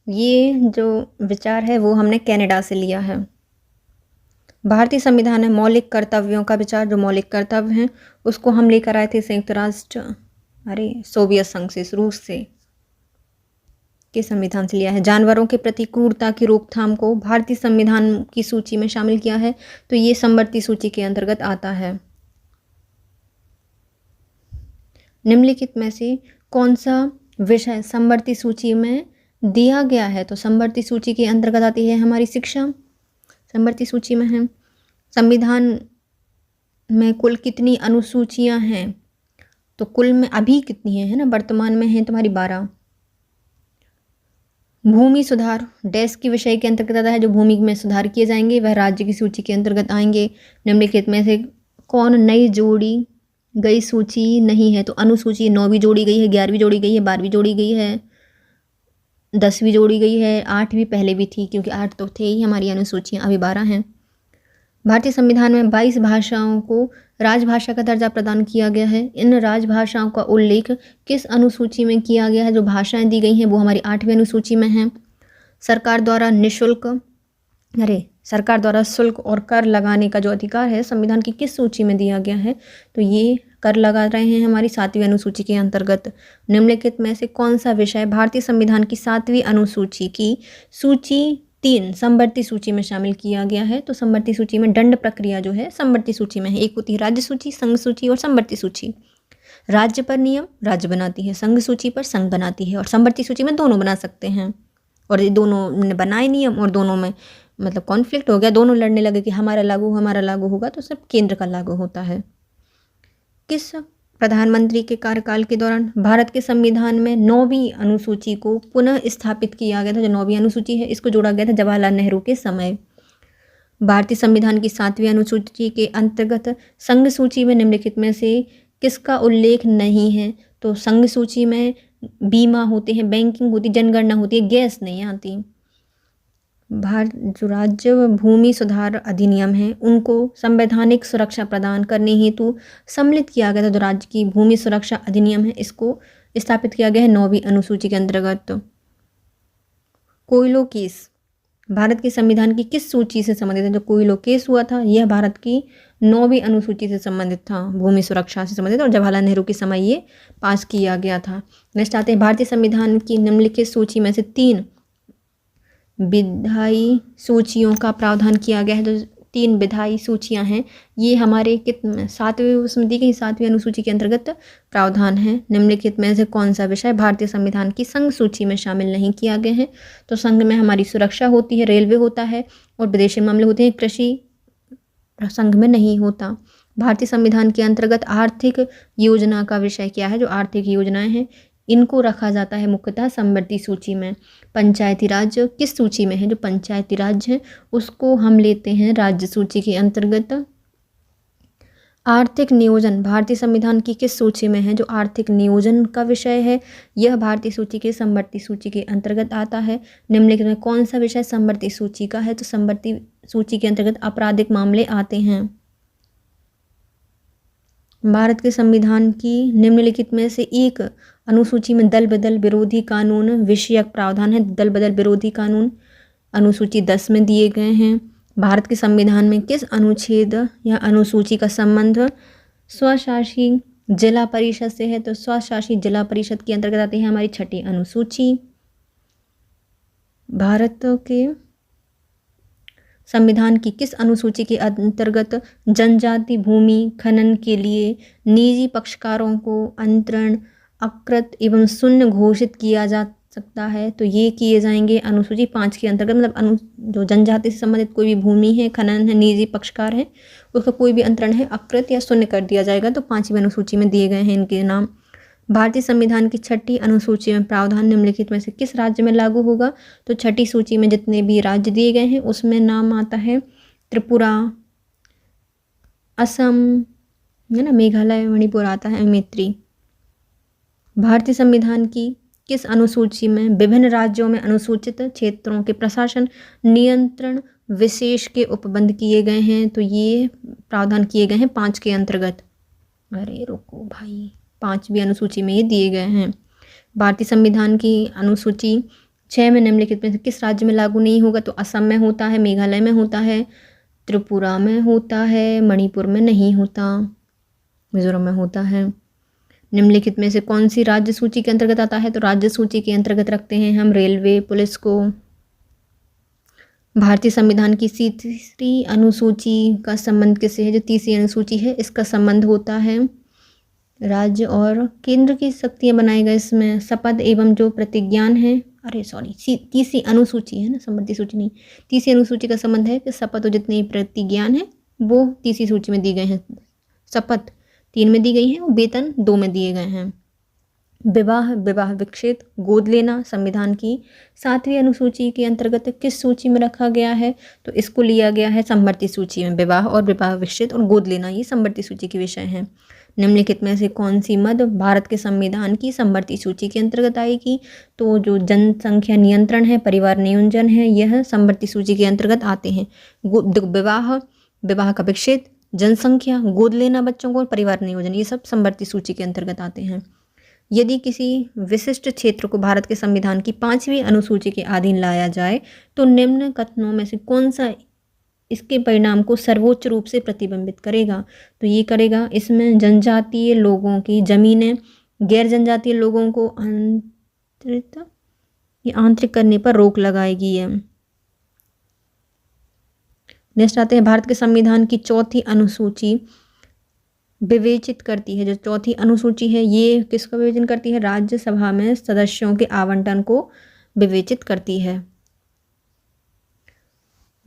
ये जो विचार है वो हमने कनाडा से लिया है। भारतीय संविधान में मौलिक कर्तव्यों का विचार, जो मौलिक कर्तव्य हैं उसको हम लेकर आए थे संयुक्त राष्ट्र सोवियत संघ से, रूस से के संविधान से लिया है। जानवरों के प्रति क्रूरता की रोकथाम को भारतीय संविधान की सूची में शामिल किया है, तो ये समवर्ती सूची के अंतर्गत आता है। निम्नलिखित में से कौन सा विषय समवर्ती सूची में दिया गया है? तो समवर्ती सूची के अंतर्गत आती है हमारी शिक्षा, समवर्ती सूची में है। संविधान में कुल कितनी अनुसूचियां हैं? तो कुल में अभी कितनी है ना, वर्तमान में है तुम्हारी 12। भूमि सुधार डैश की विषय के अंतर्गत आता है। जो भूमि में सुधार किए जाएंगे वह राज्य की सूची के अंतर्गत आएंगे। निम्नलिखित में से कौन नई जोड़ी गई सूची नहीं है? तो अनुसूची 9वीं जोड़ी गई है, 11वीं जोड़ी गई है, 12वीं जोड़ी गई है, 10वीं जोड़ी गई है, 8वीं पहले भी थी क्योंकि 8 तो थे ही हमारी अनुसूचियाँ, अभी 12 हैं। भारतीय संविधान में 22 भाषाओं को राजभाषा का दर्जा प्रदान किया गया है। इन राजभाषाओं का उल्लेख किस अनुसूची में किया गया है? जो भाषाएं दी गई हैं वो हमारी 8वीं अनुसूची में हैं। सरकार द्वारा शुल्क और कर लगाने का जो अधिकार है संविधान की किस सूची में दिया गया है? तो ये कर लगा रहे हैं हमारी 7वीं अनुसूची के अंतर्गत। निम्नलिखित में से कौन सा विषय भारतीय संविधान की 7वीं अनुसूची की सूची 3 समवर्ती सूची में शामिल किया गया है? तो समवर्ती सूची में दंड प्रक्रिया जो है समवर्ती सूची में है। एक होती है राज्य सूची, संघ सूची और समवर्ती सूची। राज्य पर नियम राज्य बनाती है, संघ सूची पर संघ बनाती है, और समवर्ती सूची में दोनों बना सकते हैं। और ये दोनों ने बनाए नियम और दोनों में मतलब कॉन्फ्लिक्ट हो गया, दोनों लड़ने लगे कि हमारा लागू होगा, तो सब केंद्र का लागू होता है। किस प्रधानमंत्री के कार्यकाल के दौरान भारत के संविधान में 9वीं अनुसूची को पुनः स्थापित किया गया था? जो 9वीं अनुसूची है इसको जोड़ा गया था जवाहरलाल नेहरू के समय। भारतीय संविधान की 7वीं अनुसूची के अंतर्गत संघ सूची में निम्नलिखित में से किसका उल्लेख नहीं है? तो संघ सूची में बीमा होते हैं, बैंकिंग होती, जनगणना होती है, गैस नहीं आती। जो राज्य भूमि सुधार अधिनियम है उनको संवैधानिक सुरक्षा प्रदान करने हेतु सम्मिलित किया गया था। जो राज्य की भूमि सुरक्षा अधिनियम है इसको स्थापित किया गया है 9वीं अनुसूची के अंतर्गत। कोयलो केस भारत के संविधान की किस सूची से संबंधित है? जो कोयलो केस हुआ था यह भारत की 9वीं अनुसूची से संबंधित था, भूमि सुरक्षा से संबंधित, और जवाहरलाल नेहरू के समय ये पास किया गया था। नेक्स्ट आते हैं भारतीय संविधान की निम्नलिखित सूची में से 3 विधायी सूचियों का प्रावधान किया गया है। तो 3 विधायी सूचियां हैं, ये हमारे 7वीं उसमें दी गई 7वीं अनुसूची के अंतर्गत प्रावधान है। निम्नलिखित में से कौन सा विषय भारतीय संविधान की संघ सूची में शामिल नहीं किया गया है? तो संघ में हमारी सुरक्षा होती है, रेलवे होता है और विदेशी मामले होते हैं। कृषि संघ में नहीं होता। भारतीय संविधान के अंतर्गत आर्थिक योजना का विषय क्या है? जो आर्थिक योजनाएं हैं इनको रखा जाता है मुख्यतः समवर्ती सूची में। पंचायती राज किस सूची में है? जो पंचायती राज है उसको हम लेते हैं राज्य सूची के अंतर्गत। आर्थिक नियोजन भारतीय संविधान की किस सूची में है? जो आर्थिक नियोजन का विषय है यह भारतीय सूची के समवर्ती सूची के अंतर्गत आता है। निम्नलिखित में कौन सा विषय समवर्ती सूची का है? तो समवर्ती सूची के अंतर्गत आपराधिक मामले आते हैं। भारत के संविधान की निम्नलिखित में से एक अनुसूची में दल बदल विरोधी कानून विषयक प्रावधान है। दल बदल विरोधी कानून अनुसूची 10 में दिए गए हैं। भारत के संविधान में किस अनुच्छेद या अनुसूची का संबंध स्वशासी जिला परिषद से है? तो स्वशासी जिला परिषद के अंतर्गत आती है हमारी 6ठी अनुसूची। भारत के संविधान की किस अनुसूची के अंतर्गत जनजाति भूमि खनन के लिए निजी पक्षकारों को अंतरण अकृत एवं शून्य घोषित किया जा सकता है? तो ये किए जाएंगे अनुसूची 5 के अंतर्गत। मतलब जो जनजाति से संबंधित कोई भी भूमि है, खनन है, निजी पक्षकार है, उसका कोई भी अंतरण है अकृत या शून्य कर दिया जाएगा। तो 5वीं अनुसूची में दिए गए हैं इनके नाम। भारतीय संविधान की 6ठी अनुसूची में प्रावधान निम्नलिखित में से किस राज्य में लागू होगा? तो 6ठी सूची में जितने भी राज्य दिए गए हैं उसमें नाम आता है त्रिपुरा, असम है ना, मेघालय, मणिपुर आता है, मैत्री। भारतीय संविधान की किस अनुसूची में विभिन्न राज्यों में अनुसूचित क्षेत्रों के प्रशासन नियंत्रण विशेष के उपबंध किए गए हैं? तो ये प्रावधान किए गए हैं 5 के अंतर्गत। अरे रुको भाई, 5वीं अनुसूची में ये दिए गए हैं। भारतीय संविधान की अनुसूची 6 में निम्नलिखित में से किस राज्य में लागू नहीं होगा? तो असम में होता है, मेघालय में होता है, त्रिपुरा में होता है, मणिपुर में नहीं होता, मिजोरम में होता है। निम्नलिखित में से कौन सी राज्य सूची के अंतर्गत आता है? तो राज्य सूची के अंतर्गत रखते हैं हम रेलवे, पुलिस को। भारतीय संविधान की 3री अनुसूची का संबंध किससे है? जो 3री अनुसूची है इसका संबंध होता है राज्य और केंद्र की शक्तियां बनाए गए इसमें शपथ एवं जो प्रतिज्ञान है। अरे सॉरी, 3री अनुसूची है ना, समवर्ती सूची नहीं। 3री अनुसूची का संबंध है कि शपथ और जितने प्रतिज्ञान है वो 3री सूची में दी गए हैं। शपथ 3 में दी गई है और वेतन 2 में दिए गए हैं। विवाह विच्छेद गोद लेना संविधान की 7वीं अनुसूची के अंतर्गत किस सूची में रखा गया है? तो इसको लिया गया है समवर्ती सूची में। विवाह और विवाह विच्छेद और गोद लेना ये समवर्ती सूची के विषय हैं। निम्नलिखित में से कौन सी मद भारत के संविधान की समवर्ती सूची के अंतर्गत आएगी? तो जो जनसंख्या नियंत्रण है, परिवार नियोजन है, यह समवर्ती सूची के अंतर्गत आते हैं। विवाह का विच्छेद, जनसंख्या, गोद लेना बच्चों को और परिवार नियोजन ये सब समवर्ती सूची के अंतर्गत आते हैं। यदि किसी विशिष्ट क्षेत्र को भारत के संविधान की 5वीं अनुसूची के अधीन लाया जाए तो निम्न कथनों में से कौन सा इसके परिणाम को सर्वोच्च रूप से प्रतिबिंबित करेगा? तो ये करेगा, इसमें जनजातीय लोगों की जमीनें गैर जनजातीय लोगों को आंतरिक करने पर रोक लगाएगी है। नेक्स्ट आते हैं भारत के संविधान की 4थी अनुसूची विवेचित करती है। जो 4थी अनुसूची है ये किसका विवेचन करती है? राज्यसभा में सदस्यों के आवंटन को विवेचित करती है।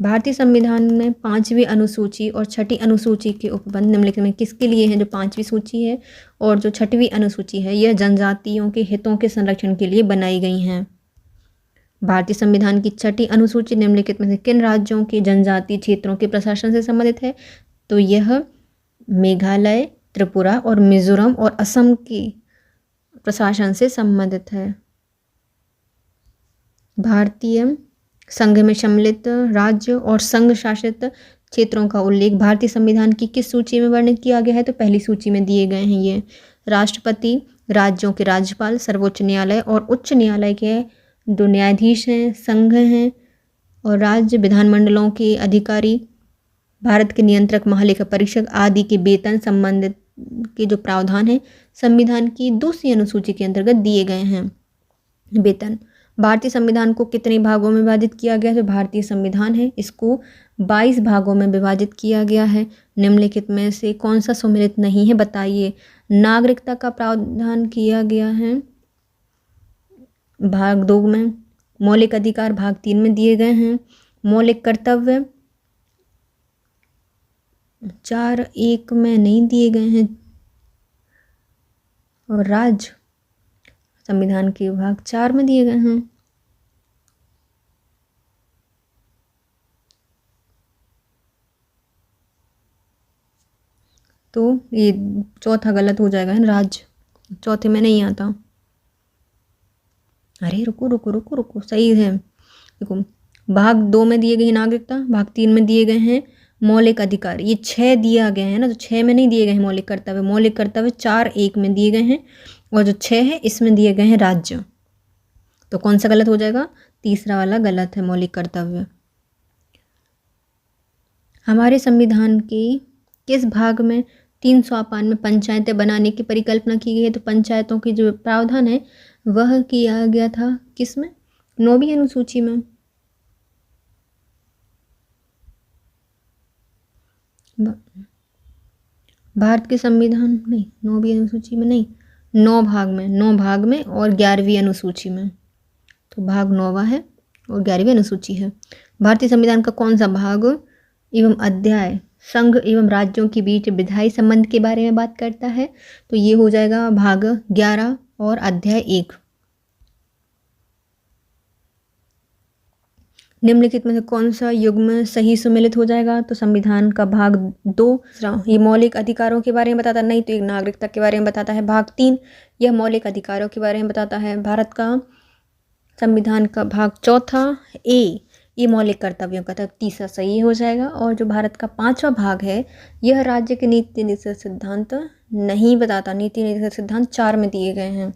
भारतीय संविधान में 5वीं अनुसूची और 6ठी अनुसूची के उपबंध निम्नलिखित में किसके लिए हैं? जो 5वीं सूची है और जो 6वीं अनुसूची है यह जनजातियों के हितों के संरक्षण के लिए बनाई गई हैं। भारतीय संविधान की 6ठी अनुसूची निम्नलिखित में से किन राज्यों के जनजातीय क्षेत्रों के प्रशासन से संबंधित है? तो यह मेघालय, त्रिपुरा और मिजोरम और असम के प्रशासन से संबंधित है। भारतीय संघ में सम्मिलित राज्य और संघ शासित क्षेत्रों का उल्लेख भारतीय संविधान की किस सूची में वर्णित किया गया है? तो पहली सूची में दिए गए हैं ये। राष्ट्रपति, राज्यों के राज्यपाल, सर्वोच्च न्यायालय और उच्च न्यायालय के जो न्यायाधीश हैं, संघ हैं और राज्य विधानमंडलों के अधिकारी, भारत के नियंत्रक, महालेखा परीक्षक आदि के वेतन संबंधित के जो प्रावधान है संविधान की 2री अनुसूची के अंतर्गत दिए गए हैं। वेतन भारतीय संविधान को कितने भागों में विभाजित किया गया है? जो भारतीय संविधान है इसको 22 भागों में विभाजित किया गया है। निम्नलिखित में से कौन सा सम्मिलित नहीं है बताइए? नागरिकता का प्रावधान किया गया है भाग 2 में, मौलिक अधिकार भाग 3 में दिए गए हैं, मौलिक कर्तव्य 4(1) में नहीं दिए गए हैं और राज्य संविधान के भाग 4 में दिए गए हैं। तो ये चौथा गलत हो जाएगा है, राज्य चौथे में नहीं आता। अरे रुको रुको रुको रुको, सही है। देखो भाग 2 में दिए गए हैं नागरिकता, भाग 3 में दिए गए हैं मौलिक अधिकार। ये 6 दिया गया है ना, तो 6 में नहीं दिए गए हैं मौलिक कर्तव्य। मौलिक कर्तव्य 4(1) में दिए गए हैं, और जो 6 है इसमें दिए गए हैं राज्य। तो कौन सा गलत हो जाएगा? तीसरा वाला गलत है, मौलिक कर्तव्य। हमारे संविधान के किस भाग में 305 में पंचायतें बनाने की परिकल्पना की गई है? तो पंचायतों की जो प्रावधान है वह किया गया था किस में? 9वीं अनुसूची में। भारत के संविधान नहीं, 9वीं अनुसूची में नहीं, 9 भाग में और 11वीं अनुसूची में। तो भाग 9वां है और 11वीं अनुसूची है। भारतीय संविधान का कौन सा भाग एवं अध्याय संघ एवं राज्यों के बीच विधायी संबंध के बारे में बात करता है? तो ये हो जाएगा भाग 11 और अध्याय 1। निम्नलिखित में से कौन सा युग्म सही सुमेलित हो जाएगा? तो संविधान का भाग 2 ये मौलिक अधिकारों के बारे में बताता नहीं, तो एक नागरिकता के बारे में बताता है। भाग 3 यह मौलिक अधिकारों के बारे में बताता है। भारत का संविधान का भाग 4 ये मौलिक कर्तव्यों का था। तीसरा सही हो जाएगा। और जो भारत का 5वां भाग है यह राज्य के नीति निर्देशक सिद्धांत नहीं बताता। नीति निर्देशक सिद्धांत 4 में दिए गए हैं।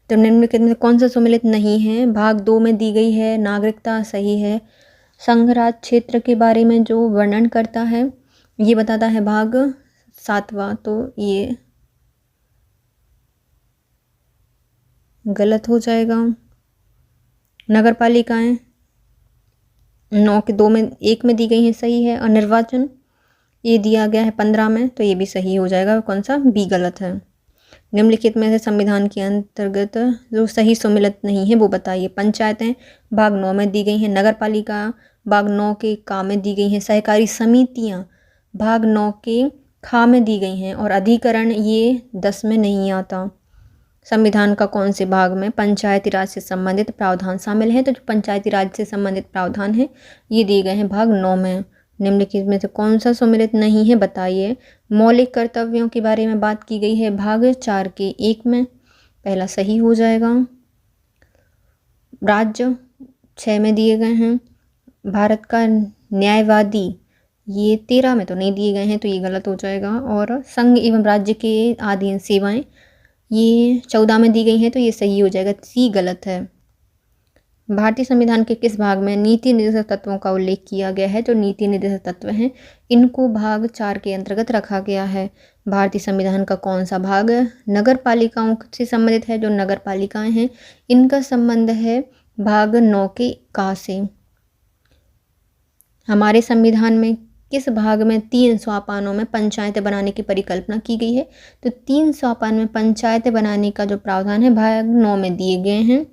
तो निम्नलिखित में कौन सा सुमेलित नहीं है? भाग 2 में दी गई है नागरिकता, सही है। संघ राज क्षेत्र के बारे में जो वर्णन करता है ये बताता है भाग 7वां, तो ये गलत हो जाएगा। नगर पालिकाएं 9 के 2 में 1 में दी गई हैं, सही है। और निर्वाचन ये दिया गया है 15 में, तो ये भी सही हो जाएगा। कौन सा? बी गलत है। निम्नलिखित में से संविधान के अंतर्गत जो सही सुमेलित नहीं है वो बताइए। पंचायतें भाग 9 में दी गई हैं। नगर पालिका भाग 9 के का में दी गई हैं। सहकारी समितियां भाग 9 के खा में दी गई हैं। और अधिकरण ये 10 में नहीं आता। संविधान का कौन से भाग में पंचायती राज से संबंधित प्रावधान शामिल हैं? तो जो पंचायती राज से संबंधित प्रावधान है ये दिए गए हैं भाग 9 में। निम्नलिखित में से कौन सा सुमेलित नहीं है बताइए। मौलिक कर्तव्यों के बारे में बात की गई है भाग 4 के 1 में, पहला सही हो जाएगा। राज्य 6 में दिए गए हैं। भारत का न्यायवादी ये 13 में तो नहीं दिए गए हैं, तो ये गलत हो जाएगा। और संघ एवं राज्य के अधीन सेवाएं ये 14 में दी गई हैं, तो ये सही हो जाएगा। सी गलत है। भारतीय संविधान के किस भाग में नीति निर्देशक तत्वों का उल्लेख किया गया है? जो नीति निर्देशक तत्व हैं इनको भाग 4 के अंतर्गत रखा गया है। भारतीय संविधान का कौन सा भाग नगर पालिकाओं से संबंधित है? जो नगर पालिकाएं हैं इनका संबंध है भाग 9 के का से। हमारे संविधान में किस भाग में 3 सोपानों में पंचायतें बनाने की परिकल्पना की गई है? तो 3 सोपान में पंचायतें बनाने का जो प्रावधान है भाग 9 में दिए गए हैं।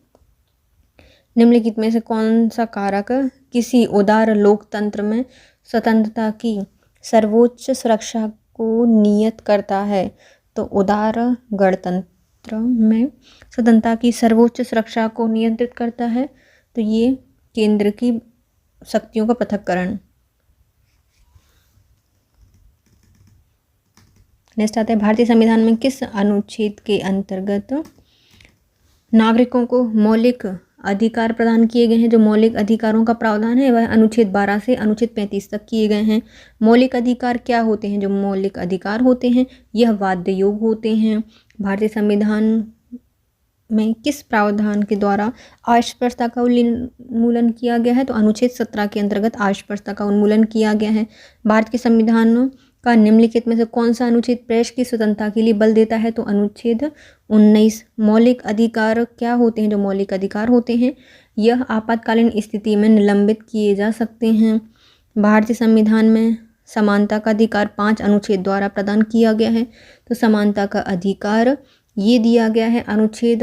निम्नलिखित में से कौन सा कारक किसी उदार लोकतंत्र में स्वतंत्रता की सर्वोच्च सुरक्षा को नियत करता है? तो उदार गणतंत्र में स्वतंत्रता की सर्वोच्च सुरक्षा को नियंत्रित करता है, तो ये केंद्र की शक्तियों का पृथक्करण। नेक्स्ट आता है भारतीय संविधान में किस अनुच्छेद के अंतर्गत नागरिकों को मौलिक अधिकार प्रदान किए गए हैं? जो मौलिक अधिकारों का प्रावधान है वह अनुच्छेद 12 से अनुच्छेद 35 तक किए गए हैं। मौलिक अधिकार क्या होते हैं? जो मौलिक अधिकार होते हैं यह वाद्य योग होते हैं। भारतीय संविधान में किस प्रावधान के द्वारा अस्पृश्यता का उन्मूलन किया गया है? तो अनुच्छेद 17 के अंतर्गत अस्पृश्यता का उन्मूलन किया गया है। भारत के संविधान का निम्नलिखित में से कौन सा अनुच्छेद प्रेस की स्वतंत्रता के लिए बल देता है? तो अनुच्छेद 19। मौलिक अधिकार क्या होते हैं? जो मौलिक अधिकार होते हैं यह आपातकालीन स्थिति में निलंबित किए जा सकते हैं। भारतीय संविधान में समानता का अधिकार 5 अनुच्छेद द्वारा प्रदान किया गया है। तो समानता का अधिकार ये दिया गया है अनुच्छेद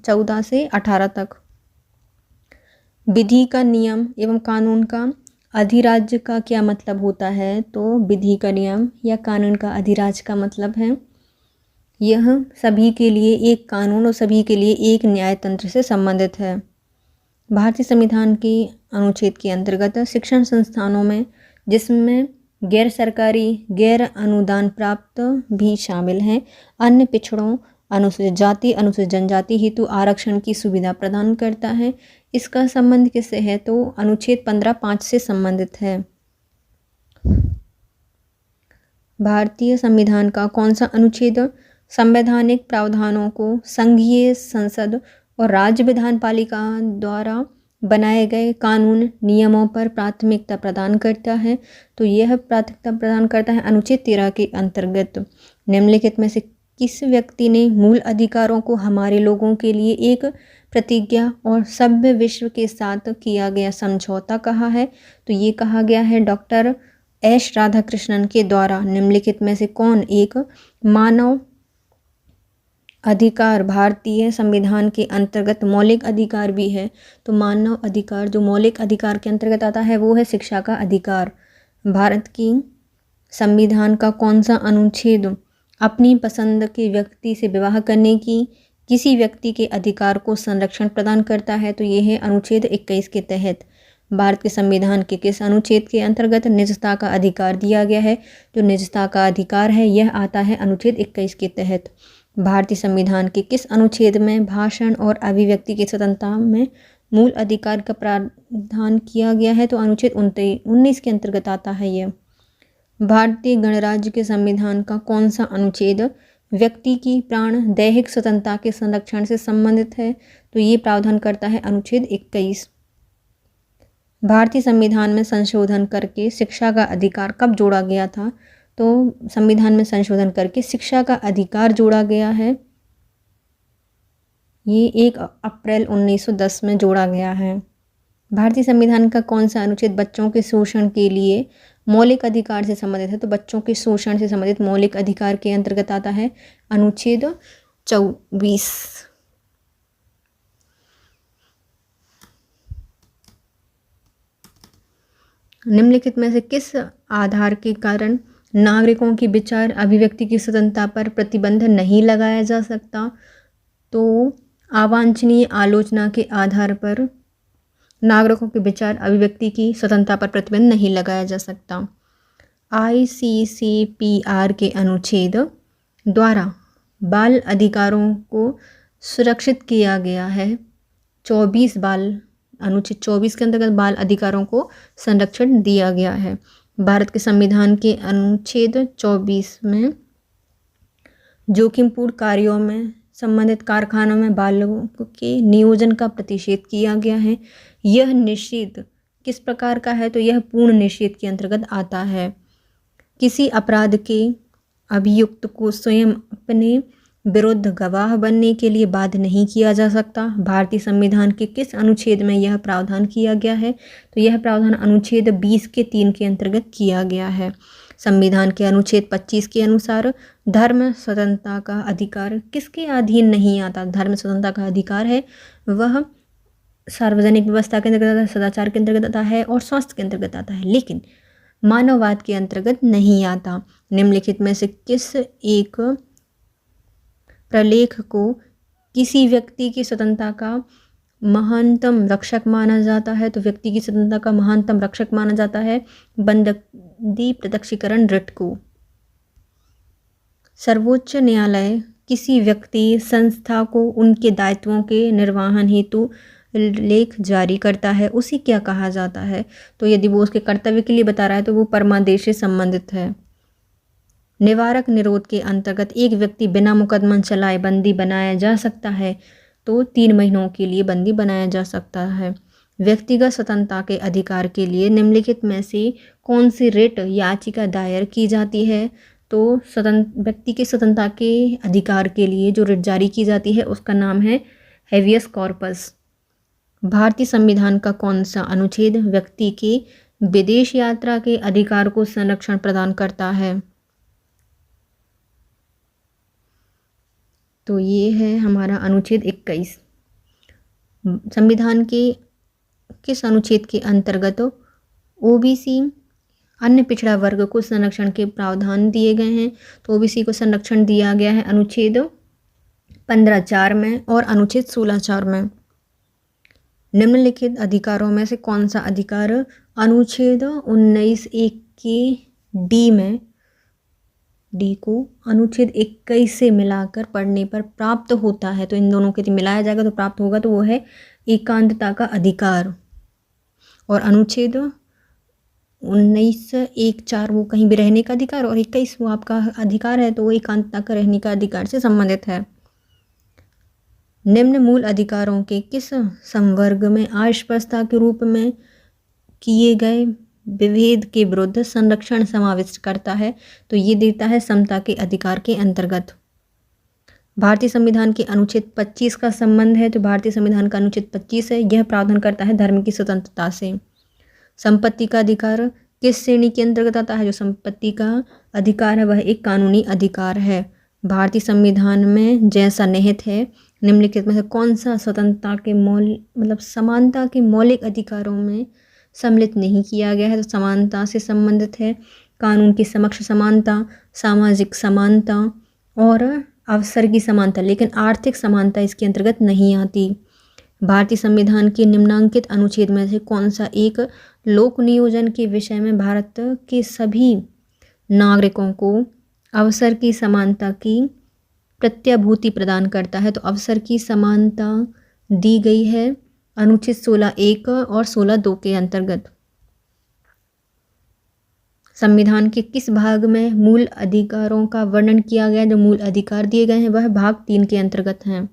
14 से 18 तक। विधि का नियम एवं कानून का अधिराज्य का क्या मतलब होता है? तो विधि का नियम या कानून का अधिराज्य का मतलब है यह सभी के लिए एक कानून और सभी के लिए एक न्याय तंत्र से संबंधित है। भारतीय संविधान के अनुच्छेद के अंतर्गत शिक्षण संस्थानों में, जिसमें गैर सरकारी, गैर अनुदान प्राप्त भी शामिल हैं, अन्य पिछड़ों, अनुसूचित जाति, अनुसूचित जनजाति हेतु आरक्षण की सुविधा प्रदान करता है। इसका संबंध किससे है? तो अनुच्छेद 15(5) से संबंधित है। भारतीय संविधान का कौन सा अनुच्छेद संवैधानिक प्रावधानों को संघीय संसद और राज्य विधानपालिका द्वारा बनाए गए कानून नियमों पर प्राथमिकता प्रदान करता है? तो यह प्राथमिकता प्रदान करता है अनुच्छेद 13 के अंतर्गत। निम्नलिखित में से किस व्यक्ति ने मूल अधिकारों को हमारे लोगों के लिए एक प्रतिज्ञा और सभ्य विश्व के साथ किया गया समझौता कहा है? तो ये कहा गया है डॉक्टर एस राधाकृष्णन के द्वारा। निम्नलिखित में से कौन एक मानव अधिकार भारतीय संविधान के अंतर्गत मौलिक अधिकार भी है? तो मानव अधिकार जो मौलिक अधिकार के अंतर्गत आता है वो है शिक्षा का अधिकार। भारत की संविधान का कौन सा अनुच्छेद अपनी पसंद के व्यक्ति से विवाह करने की किसी व्यक्ति के अधिकार को संरक्षण प्रदान करता है? तो ये है अनुच्छेद 21 के तहत। भारत के संविधान के किस अनुच्छेद के अंतर्गत निजता का अधिकार दिया गया है? जो निजता का अधिकार है यह आता है अनुच्छेद 21 के तहत। भारतीय संविधान के किस अनुच्छेद में भाषण और अभिव्यक्ति की स्वतंत्रता में मूल अधिकार का प्रावधान किया गया है? तो अनुच्छेद 19 के अंतर्गत आता है यह। भारतीय गणराज्य के संविधान का कौन सा अनुच्छेद व्यक्ति की प्राण दैहिक स्वतंत्रता के संरक्षण से संबंधित है? तो ये प्रावधान करता है अनुच्छेद 21। भारतीय संविधान में संशोधन करके शिक्षा का अधिकार कब जोड़ा गया था? तो संविधान में संशोधन करके शिक्षा का अधिकार जोड़ा गया है, ये 1 अप्रैल 1910 में जोड़ा गया है। भारतीय संविधान का कौन सा अनुच्छेद बच्चों के शोषण के लिए मौलिक अधिकार से संबंधित है? तो बच्चों के शोषण से संबंधित मौलिक अधिकार के अंतर्गत आता है अनुच्छेद 24। निम्नलिखित में से किस आधार के कारण नागरिकों की विचार अभिव्यक्ति की स्वतंत्रता पर प्रतिबंध नहीं लगाया जा सकता? तो अवांछनीय आलोचना के आधार पर नागरिकों के विचार अभिव्यक्ति की स्वतंत्रता पर प्रतिबंध नहीं लगाया जा सकता। ICCPR के अनुच्छेद द्वारा बाल अधिकारों को सुरक्षित किया गया है। अनुच्छेद 24 के अंतर्गत बाल अधिकारों को संरक्षण दिया गया है। भारत के संविधान के अनुच्छेद 24 में जोखिमपूर्ण कार्यों में संबंधित कारखानों में बालों के नियोजन का प्रतिषेध किया गया है। यह निषेध किस प्रकार का है? तो यह पूर्ण निषेध के अंतर्गत आता है। किसी अपराध के अभियुक्त को स्वयं अपने विरुद्ध गवाह बनने के लिए बाध्य नहीं किया जा सकता। भारतीय संविधान के किस अनुच्छेद में यह प्रावधान किया गया है? तो यह प्रावधान अनुच्छेद 20 के 3 के अंतर्गत किया गया है। संविधान के अनुच्छेद 25 के अनुसार धर्म स्वतंत्रता का अधिकार किसके अधीन नहीं आता? धर्म स्वतंत्रता का अधिकार है वह सार्वजनिक व्यवस्था के अंतर्गत आता है, सदाचार के अंतर्गत आता है और स्वास्थ्य के अंतर्गत आता है, लेकिन मानववाद के अंतर्गत नहीं आता। निम्नलिखित में से किस एक प्रलेख को किसी व्यक्ति की स्वतंत्रता का महानतम रक्षक माना जाता है? तो व्यक्ति की स्वतंत्रता का महानतम रक्षक माना जाता है बंदी प्रत्यक्षीकरण रिट को। सर्वोच्च न्यायालय किसी व्यक्ति संस्था को उनके दायित्वों के निर्वहन हेतु लेख जारी करता है, उसे क्या कहा जाता है? तो यदि वो उसके कर्तव्य के लिए बता रहा है तो वो परमादेश से संबंधित है। निवारक निरोध के अंतर्गत एक व्यक्ति बिना मुकदमा चलाए बंदी बनाया जा सकता है, तो 3 महीनों के लिए बंदी बनाया जा सकता है। व्यक्तिगत स्वतंत्रता के अधिकार के लिए निम्नलिखित में से कौन सी रिट याचिका दायर की जाती है? तो व्यक्ति के स्वतंत्रता के अधिकार के लिए जो रिट जारी की जाती है उसका नाम है हेवियस कॉर्पस। भारतीय संविधान का कौन सा अनुच्छेद व्यक्ति के विदेश यात्रा के अधिकार को संरक्षण प्रदान करता है? तो ये है हमारा अनुच्छेद 21। संविधान के किस अनुच्छेद के अंतर्गत OBC अन्य पिछड़ा वर्ग को संरक्षण के प्रावधान दिए गए हैं, तो ओबीसी को संरक्षण दिया गया है अनुच्छेद 15(4) में और अनुच्छेद 16(4) में। निम्नलिखित अधिकारों में से कौन सा अधिकार अनुच्छेद 19(1) के डी में, डी को अनुच्छेद 21 से मिलाकर पढ़ने पर प्राप्त होता है? तो इन दोनों के मिलाया जाएगा तो प्राप्त होगा, तो वो है एकांतता का अधिकार। और अनुच्छेद 19(1)(4) वो कहीं भी रहने का अधिकार, और 21 वो आपका अधिकार है, तो वो एकांतता का रहने का अधिकार से संबंधित है। निम्न मूल अधिकारों के किस संवर्ग में अस्पष्टता के रूप में किए गए विभेद के विरुद्ध संरक्षण समाविष्ट करता है? तो ये देता है समता के अधिकार के अंतर्गत। भारतीय संविधान के अनुच्छेद 25 का संबंध है, तो भारतीय संविधान का अनुच्छेद 25 है, यह प्रावधान करता है धर्म की स्वतंत्रता से। संपत्ति का अधिकार किस श्रेणी के अंतर्गत आता है? जो संपत्ति का अधिकार है वह एक कानूनी अधिकार है। भारतीय संविधान में जैसा निहित है निम्नलिखित में से कौन सा स्वतंत्रता के समानता के मौलिक अधिकारों में सम्मिलित नहीं किया गया है? तो समानता से संबंधित है कानून के समक्ष समानता, सामाजिक समानता और अवसर की समानता, लेकिन आर्थिक समानता इसके अंतर्गत नहीं आती। भारतीय संविधान के निम्नांकित अनुच्छेद में से कौन सा एक लोक नियोजन के विषय में भारत के सभी नागरिकों को अवसर की समानता की प्रत्याभूति प्रदान करता है? तो अवसर की समानता दी गई है अनुच्छेद 16(1) और 16(2) के अंतर्गत। संविधान के किस भाग में मूल अधिकारों का वर्णन किया गया? जो मूल अधिकार दिए गए हैं वह भाग 3 के अंतर्गत हैं।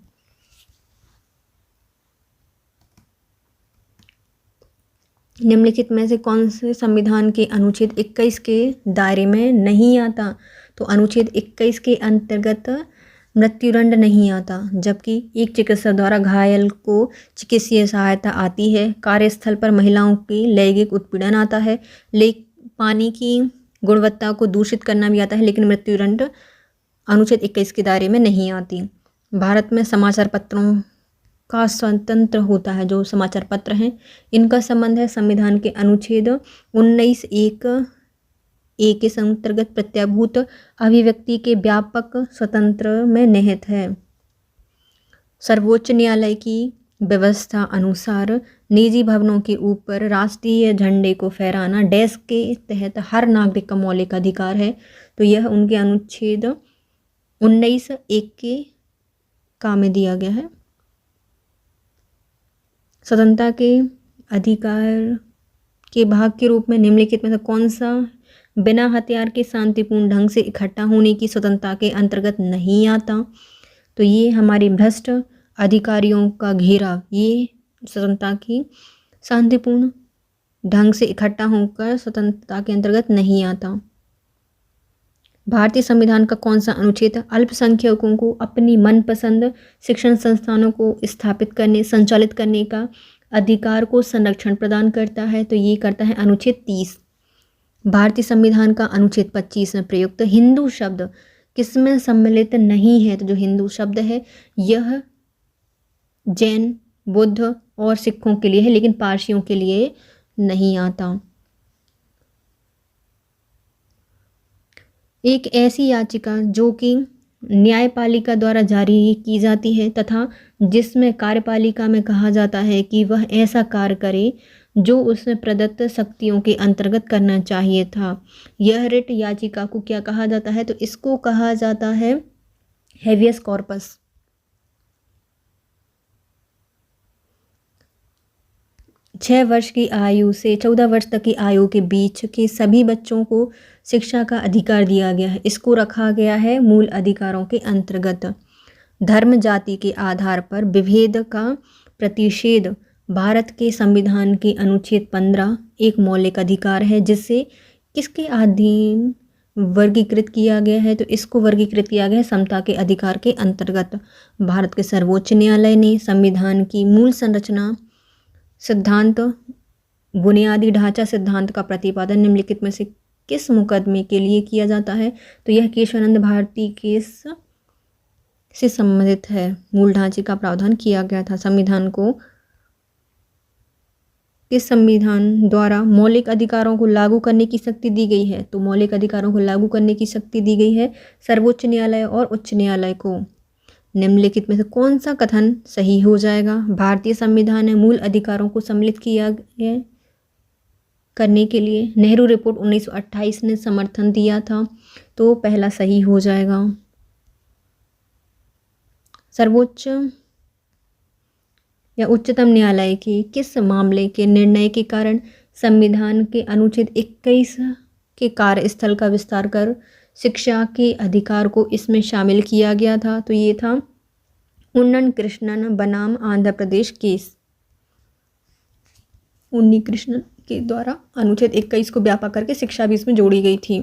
निम्नलिखित में से कौन से संविधान के अनुच्छेद 21 के दायरे में नहीं आता? तो अनुच्छेद 21 के अंतर्गत मृत्युदंड नहीं आता, जबकि एक चिकित्सक द्वारा घायल को चिकित्सीय सहायता आती है। कार्यस्थल पर महिलाओं की लैंगिक उत्पीड़न आता है, पानी की गुणवत्ता को दूषित करना भी आता है, लेकिन मृत्युदंड अनुच्छेद 21 के दायरे में नहीं आती। भारत में समाचार पत्रों का स्वतंत्र होता है, जो समाचार पत्र हैं इनका संबंध है संविधान के अनुच्छेद 19(1)(a) के अंतर्गत प्रत्याभूत अभिव्यक्ति के व्यापक स्वतंत्र में निहित है। सर्वोच्च न्यायालय की व्यवस्था अनुसार निजी भवनों के ऊपर राष्ट्रीय झंडे को फहराना डैश के तहत हर नागरिक का मौलिक अधिकार है। तो यह उनके अनुच्छेद 19(1) के का में दिया गया है। स्वतंत्रता के अधिकार के भाग के रूप में निम्नलिखित में से कौन सा बिना हथियार के शांतिपूर्ण ढंग से इकट्ठा होने की स्वतंत्रता के अंतर्गत नहीं आता? तो ये हमारी भ्रष्ट अधिकारियों का घेरा, ये स्वतंत्रता की शांतिपूर्ण ढंग से इकट्ठा होकर स्वतंत्रता के अंतर्गत नहीं आता। भारतीय संविधान का कौन सा अनुच्छेद अल्पसंख्यकों को अपनी मनपसंद शिक्षण संस्थानों को स्थापित करने संचालित करने का अधिकार को संरक्षण प्रदान करता है? तो ये करता है अनुच्छेद 30। भारतीय संविधान का अनुच्छेद 25 में प्रयुक्त हिंदू शब्द किसमें सम्मिलित नहीं है? तो जो हिंदू शब्द है यह जैन, बुद्ध और सिखों के लिए है, लेकिन पारसियों के लिए नहीं आता। एक ऐसी याचिका जो कि न्यायपालिका द्वारा जारी की जाती है तथा जिसमें कार्यपालिका में कहा जाता है कि वह ऐसा कार्य करे जो उसने प्रदत्त शक्तियों के अंतर्गत करना चाहिए था, यह रिट याचिका को क्या कहा जाता है? तो इसको कहा जाता है हेवियस कॉर्पस। छः वर्ष की आयु से 14 वर्ष तक की आयु के बीच के सभी बच्चों को शिक्षा का अधिकार दिया गया है। इसको रखा गया है मूल अधिकारों के अंतर्गत। धर्म जाति के आधार पर विभेद का प्रतिषेध भारत के संविधान के अनुच्छेद 15 एक मौलिक अधिकार है, जिससे किसके अधीन वर्गीकृत किया गया है? तो इसको वर्गीकृत किया गया है समता के अधिकार के अंतर्गत। भारत के सर्वोच्च न्यायालय ने संविधान की मूल संरचना सिद्धांत बुनियादी ढांचा सिद्धांत का प्रतिपादन निम्नलिखित में से किस मुकदमे के लिए किया जाता है? तो यह केशवानंद भारती केस से संबंधित है। मूल ढांचे का प्रावधान किया गया था। संविधान को किस संविधान द्वारा मौलिक अधिकारों को लागू करने की शक्ति दी गई है? तो मौलिक अधिकारों को लागू करने की शक्ति दी गई है सर्वोच्च न्यायालय और उच्च न्यायालय को। निम्नलिखित में से कौन सा कथन सही हो जाएगा? भारतीय संविधान ने मूल अधिकारों को सम्मिलित किया है करने के लिए नेहरू रिपोर्ट 1928 ने समर्थन दिया था, तो पहला सही हो जाएगा। सर्वोच्च या उच्चतम न्यायालय के किस मामले के निर्णय के कारण संविधान के अनुच्छेद 21 के कार्यस्थल का विस्तार कर शिक्षा के अधिकार को इसमें शामिल किया गया था? तो ये था उन्नन कृष्णन बनाम आंध्र प्रदेश केस। उन्नी कृष्णन के द्वारा अनुच्छेद 21 को व्यापक करके शिक्षा भी इसमें जोड़ी गई थी।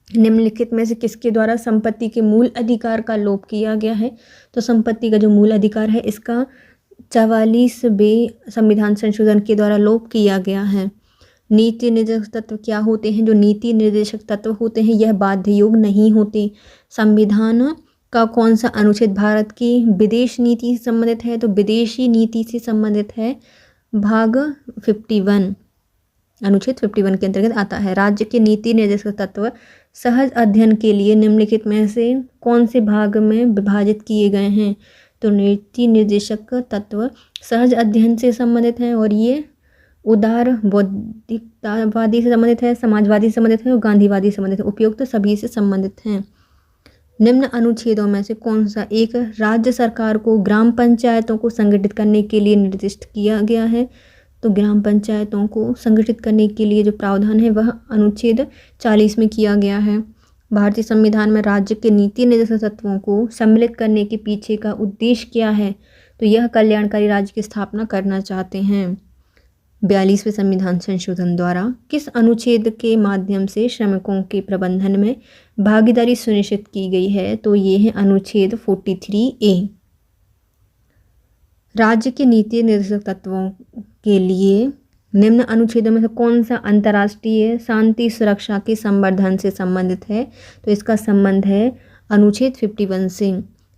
निम्नलिखित में से किसके द्वारा संपत्ति के मूल अधिकार का लोप किया गया है? तो संपत्ति का जो मूल अधिकार है इसका 44वें संविधान संशोधन के द्वारा लोप किया गया है। नीति निर्देशक तत्व क्या होते हैं? जो नीति निर्देशक तत्व होते हैं यह बाध्य योग नहीं होते। संविधान का कौन सा अनुच्छेद भारत की विदेश नीति से संबंधित है? तो विदेशी नीति से संबंधित है, भाग 51, अनुच्छेद 51 के अंतर्गत आता है। राज्य के नीति निर्देशक तत्व सहज अध्ययन के लिए निम्नलिखित में से कौन से भाग में विभाजित किए गए हैं? तो नीति निर्देशक तत्व सहज अध्ययन से संबंधित हैं और ये उदार बौद्धिकतावादी से संबंधित है, समाजवादी से संबंधित है और गांधीवादी से संबंधित है। उपयुक्त सभी से संबंधित हैं। निम्न अनुच्छेदों में से कौन सा एक राज्य सरकार को ग्राम पंचायतों को संगठित करने के लिए निर्दिष्ट किया गया है? तो ग्राम पंचायतों को संगठित करने के लिए जो प्रावधान है वह अनुच्छेद 40 में किया गया है। भारतीय संविधान में राज्य के नीति निर्देशक तत्वों को सम्मिलित करने के पीछे का उद्देश्य क्या है? तो यह कल्याणकारी राज्य की स्थापना करना चाहते हैं। 42वें संविधान संशोधन द्वारा किस अनुच्छेद के माध्यम से श्रमिकों के प्रबंधन में भागीदारी सुनिश्चित की गई है? तो ये है अनुच्छेद 43A। राज्य के नीति निर्देशक तत्वों के लिए निम्न अनुच्छेदों में से कौन सा अंतर्राष्ट्रीय शांति सुरक्षा के संवर्धन से संबंधित है? तो इसका संबंध है अनुच्छेद 51 से।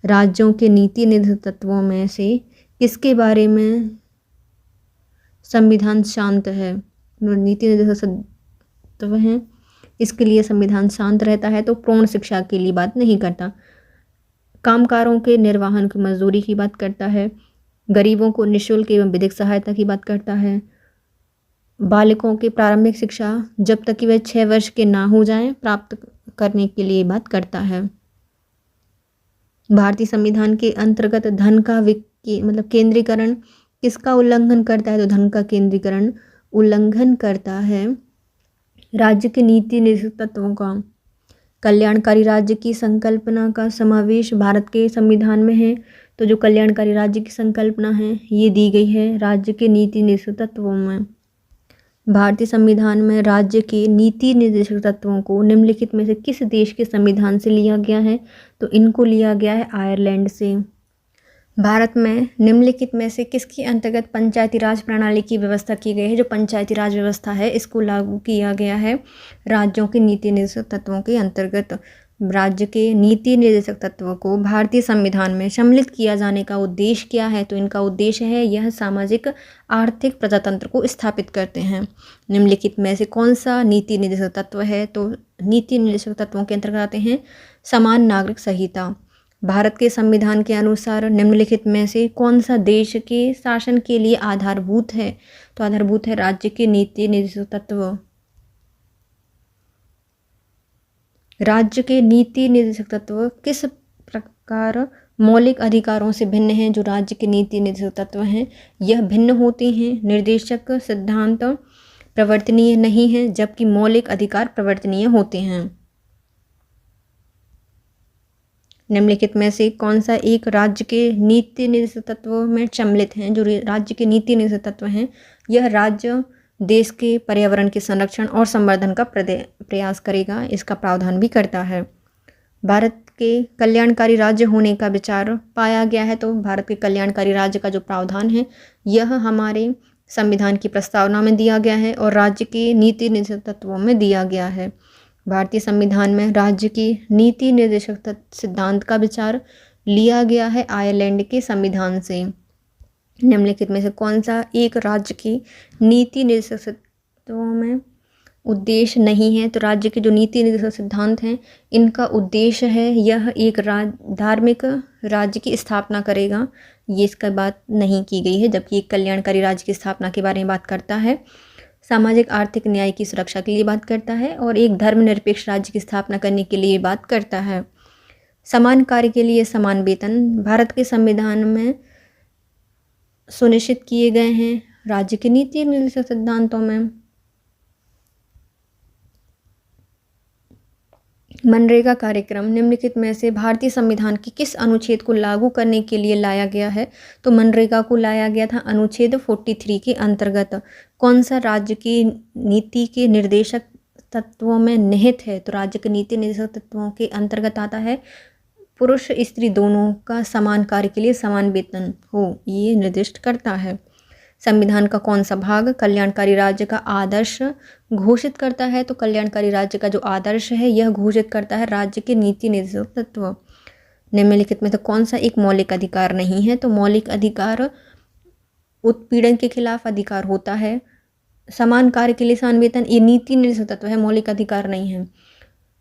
राज्यों के नीति निर्देशक तत्वों में से किसके बारे में संविधान शांत है? नीति निर्देशक तत्व हैं, इसके लिए संविधान शांत रहता है, तो पूर्ण शिक्षा के लिए बात नहीं करता। कामगारों के निर्वाहन की मजदूरी की बात करता है, गरीबों को निःशुल्क एवं विधिक सहायता की बात करता है, बालकों की प्रारंभिक शिक्षा जब तक कि वह 6 वर्ष के ना हो जाएं प्राप्त करने के लिए बात करता है। भारतीय संविधान के अंतर्गत धन का मतलब केंद्रीकरण किसका उल्लंघन करता है? तो धन का केंद्रीकरण उल्लंघन करता है राज्य के नीति निर्देशक तत्वों का। कल्याणकारी राज्य की संकल्पना का समावेश भारत के संविधान में है, तो जो कल्याणकारी राज्य की संकल्पना है ये दी गई है राज्य के नीति निर्देशक तत्वों में। भारतीय संविधान में राज्य के नीति निर्देशक तत्वों को निम्नलिखित में से किस देश के संविधान से लिया गया है? तो इनको लिया गया है आयरलैंड से। भारत में निम्नलिखित में से किसके अंतर्गत पंचायती राज प्रणाली की व्यवस्था की गई है? जो पंचायती राज व्यवस्था है इसको लागू किया गया है राज्यों के नीति निर्देशक तत्वों के अंतर्गत। राज्य के नीति निर्देशक तत्वों को भारतीय संविधान में सम्मिलित किया जाने का उद्देश्य क्या है? तो इनका उद्देश्य है यह सामाजिक आर्थिक प्रजातंत्र को स्थापित करते हैं। निम्नलिखित में से कौन सा नीति निर्देशक तत्व है? तो नीति निर्देशक तत्वों के अंतर्गत आते हैं समान नागरिक संहिता। भारत के संविधान के अनुसार निम्नलिखित में से कौन सा देश के शासन के लिए आधारभूत है? तो आधारभूत है राज्य के नीति निर्देशक तत्व। राज्य के नीति निर्देशक तत्व किस प्रकार मौलिक अधिकारों से भिन्न हैं? जो राज्य के नीति निर्देशक तत्व हैं यह भिन्न होते हैं। निर्देशक सिद्धांत प्रवर्तनीय नहीं है जबकि मौलिक अधिकार प्रवर्तनीय होते हैं। निम्नलिखित में से कौन सा एक राज्य के नीति निर्देशक तत्वों में सम्मिलित हैं? जो राज्य के नीति निर्देशक तत्व हैं यह राज्य देश के पर्यावरण के संरक्षण और संवर्धन का प्रयास करेगा, इसका प्रावधान भी करता है। भारत के कल्याणकारी राज्य होने का विचार पाया गया है, तो भारत के कल्याणकारी राज्य का जो प्रावधान है यह हमारे संविधान की प्रस्तावना में दिया गया है और राज्य के नीति निर्देशक तत्वों में दिया गया है। भारतीय संविधान में राज्य की नीति निर्देशक सिद्धांत का विचार लिया गया है आयरलैंड के संविधान से। निम्नलिखित में से कौन सा एक राज्य की नीति निर्देशक सिद्धांतों में उद्देश्य नहीं है? तो राज्य के जो नीति निर्देशक सिद्धांत हैं, इनका उद्देश्य है यह एक धार्मिक राज्य की स्थापना करेगा, ये इसका बात नहीं की गई है, जबकि एक कल्याणकारी राज्य की स्थापना के बारे में बात करता है, सामाजिक आर्थिक न्याय की सुरक्षा के लिए बात करता है, और एक धर्मनिरपेक्ष राज्य की स्थापना करने के लिए बात करता है। समान कार्य के लिए समान वेतन भारत के संविधान में सुनिश्चित किए गए हैं। राज्य की नीति निर्देशक सिद्धांतों में मनरेगा कार्यक्रम निम्नलिखित में से भारतीय संविधान के किस अनुच्छेद को लागू करने के लिए लाया गया है? तो मनरेगा को लाया गया था अनुच्छेद 43 के अंतर्गत। कौन सा राज्य की नीति के निर्देशक तत्वों में निहित है? तो राज्य के नीति निर्देशक तत्वों के अंतर्गत आता है पुरुष स्त्री दोनों का समान कार्य के लिए समान वेतन हो, ये निर्दिष्ट करता है। संविधान का कौन सा भाग कल्याणकारी राज्य का आदर्श घोषित करता है? तो कल्याणकारी राज्य का जो आदर्श है यह घोषित करता है राज्य के नीति निर्देशक तत्व। निम्नलिखित में से कौन सा एक मौलिक अधिकार नहीं है? तो मौलिक अधिकार उत्पीड़न के खिलाफ अधिकार होता है, समान कार्य के लिए समान वेतन ये नीति निर्देशक तत्व है, मौलिक अधिकार नहीं है।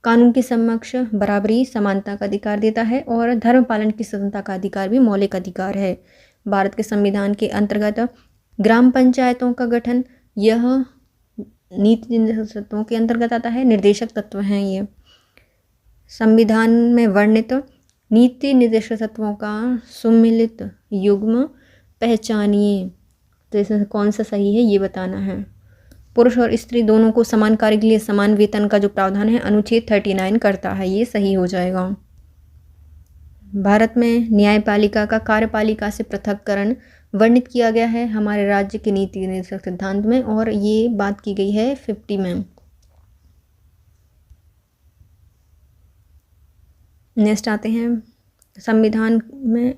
कानून के समक्ष बराबरी समानता का अधिकार देता है, और धर्म पालन की स्वतंत्रता का अधिकार भी मौलिक अधिकार है। भारत के संविधान के अंतर्गत ग्राम पंचायतों का गठन यह नीति निर्देशक तत्वों के अंतर्गत आता है, निर्देशक तत्व हैं ये। संविधान में वर्णित नीति निर्देशक तत्वों का सुमिलित युग्म पहचानिए, तो इसमें कौन सा सही है ये बताना है। पुरुष और स्त्री दोनों को समान कार्य के लिए समान वेतन का जो प्रावधान है अनुच्छेद 39 करता है, ये सही हो जाएगा। भारत में न्यायपालिका का कार्यपालिका से पृथक्करण वर्णित किया गया है हमारे राज्य के नीति निर्देशक सिद्धांत में, और ये बात की गई है 50 में। नेक्स्ट आते हैं संविधान में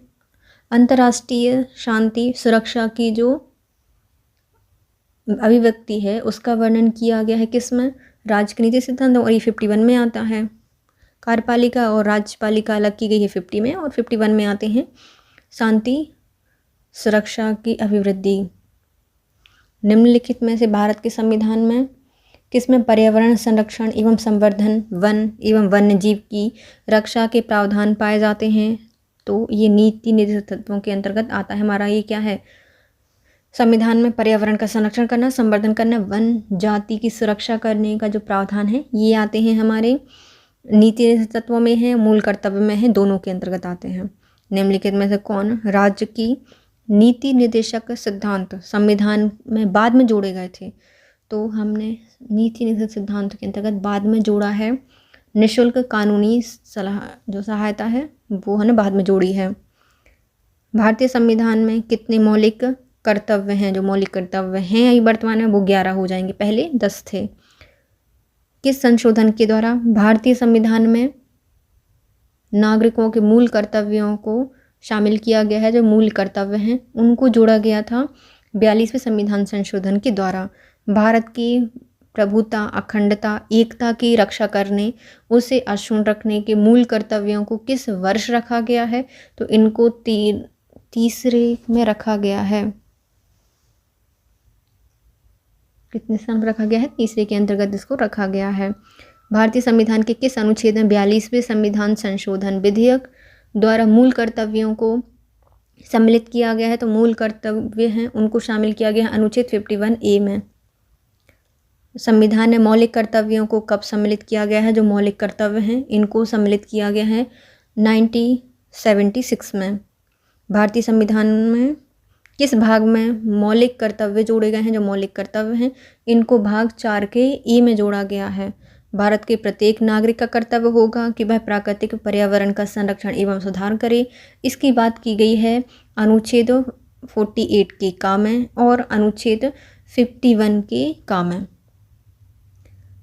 अंतर्राष्ट्रीय शांति सुरक्षा की जो अभिव्यक्ति है उसका वर्णन किया गया है किसमें? राज्य के नीति सिद्धांत, और ये 51 में आता है। कार्यपालिका और राज्यपालिका अलग की गई है 50 में, और 51 में आते हैं शांति सुरक्षा की अभिवृद्धि। निम्नलिखित में से भारत के संविधान में किसमें पर्यावरण संरक्षण एवं संवर्धन, वन एवं वन्य जीव की रक्षा के प्रावधान पाए जाते हैं? तो ये नीति निर्देशक तत्वों के अंतर्गत आता है हमारा। ये क्या है? संविधान में पर्यावरण का संरक्षण करना, संवर्धन करना, वन जाति की सुरक्षा करने का जो प्रावधान है ये आते हैं हमारे नीति निर्देशक तत्वों में है, मूल कर्तव्य में है, दोनों के अंतर्गत आते हैं। निम्नलिखित में से कौन राज्य की नीति निर्देशक सिद्धांत संविधान में बाद में जोड़े गए थे? तो हमने नीति निर्देशक सिद्धांत के अंतर्गत बाद में जोड़ा है निःशुल्क कानूनी सलाह जो सहायता है वो हमने बाद में जोड़ी है। भारतीय संविधान में कितने मौलिक कर्तव्य हैं? जो मौलिक कर्तव्य हैं अभी वर्तमान में वो 11 हो जाएंगे, पहले 10 थे। किस संशोधन के द्वारा भारतीय संविधान में नागरिकों के मूल कर्तव्यों को शामिल किया गया है? जो मूल कर्तव्य हैं उनको जोड़ा गया था 42वें संविधान संशोधन के द्वारा। भारत की प्रभुता, अखंडता, एकता की रक्षा करने, उसे अक्षुण्ण रखने के मूल कर्तव्यों को किस वर्ष रखा गया है? तो इनको तीसरे में रखा गया है। कितने स्थान पर रखा गया है? तीसरे के अंतर्गत इसको रखा गया है। भारतीय संविधान के किस अनुच्छेद में 42वें संविधान संशोधन विधेयक द्वारा मूल कर्तव्यों को सम्मिलित किया गया है? तो मूल कर्तव्य हैं उनको शामिल किया गया है अनुच्छेद 51A में। संविधान में मौलिक कर्तव्यों को कब सम्मिलित किया गया है? जो मौलिक कर्तव्य हैं इनको सम्मिलित किया गया है 1976 में। भारतीय संविधान में किस भाग में मौलिक कर्तव्य जोड़े गए हैं? जो मौलिक कर्तव्य हैं इनको भाग 4 के ए में जोड़ा गया है। भारत के प्रत्येक नागरिक का कर्तव्य होगा कि वह प्राकृतिक पर्यावरण का संरक्षण एवं सुधार करे। इसकी बात की गई है अनुच्छेद 48 के का में और अनुच्छेद 51 के का में।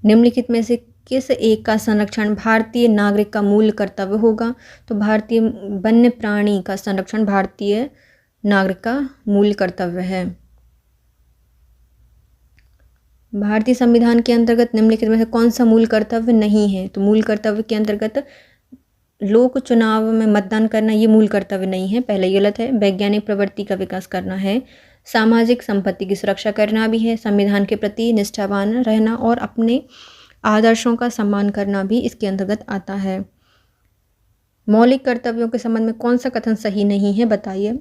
निम्नलिखित में से किस एक का संरक्षण भारतीय नागरिक का मूल कर्तव्य होगा? तो भारतीय वन्य प्राणी का संरक्षण भारतीय नागरिक का मूल कर्तव्य है। भारतीय संविधान के अंतर्गत निम्नलिखित में से कौन सा मूल कर्तव्य नहीं है? तो मूल कर्तव्य के अंतर्गत लोक चुनाव में मतदान करना ये मूल कर्तव्य नहीं है, पहले ही गलत है। वैज्ञानिक प्रवृत्ति का विकास करना है, सामाजिक संपत्ति की सुरक्षा करना भी है, संविधान के प्रति निष्ठावान रहना और अपने आदर्शों का सम्मान करना भी इसके अंतर्गत आता है। मौलिक कर्तव्यों के संबंध में कौन सा कथन सही नहीं है, बताइए।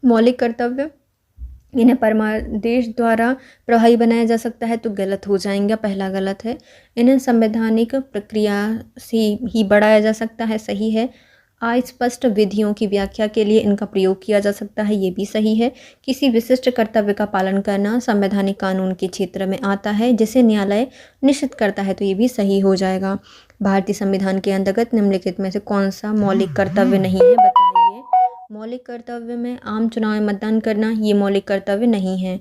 मौलिक कर्तव्य इन्हें परमादेश द्वारा प्रभावी बनाया जा सकता है तो गलत हो जाएंगे, पहला गलत है। इन्हें संवैधानिक प्रक्रिया से ही बढ़ाया जा सकता है, सही है। अस्पष्ट विधियों की व्याख्या के लिए इनका प्रयोग किया जा सकता है, ये भी सही है। किसी विशिष्ट कर्तव्य का पालन करना संवैधानिक कानून के क्षेत्र में आता है जिसे न्यायालय निश्चित करता है, तो ये भी सही हो जाएगा। भारतीय संविधान के अंतर्गत निम्नलिखित में से कौन सा मौलिक कर्तव्य नहीं है, बताइए। मौलिक कर्तव्य में आम चुनाव में मतदान करना ये मौलिक कर्तव्य नहीं है।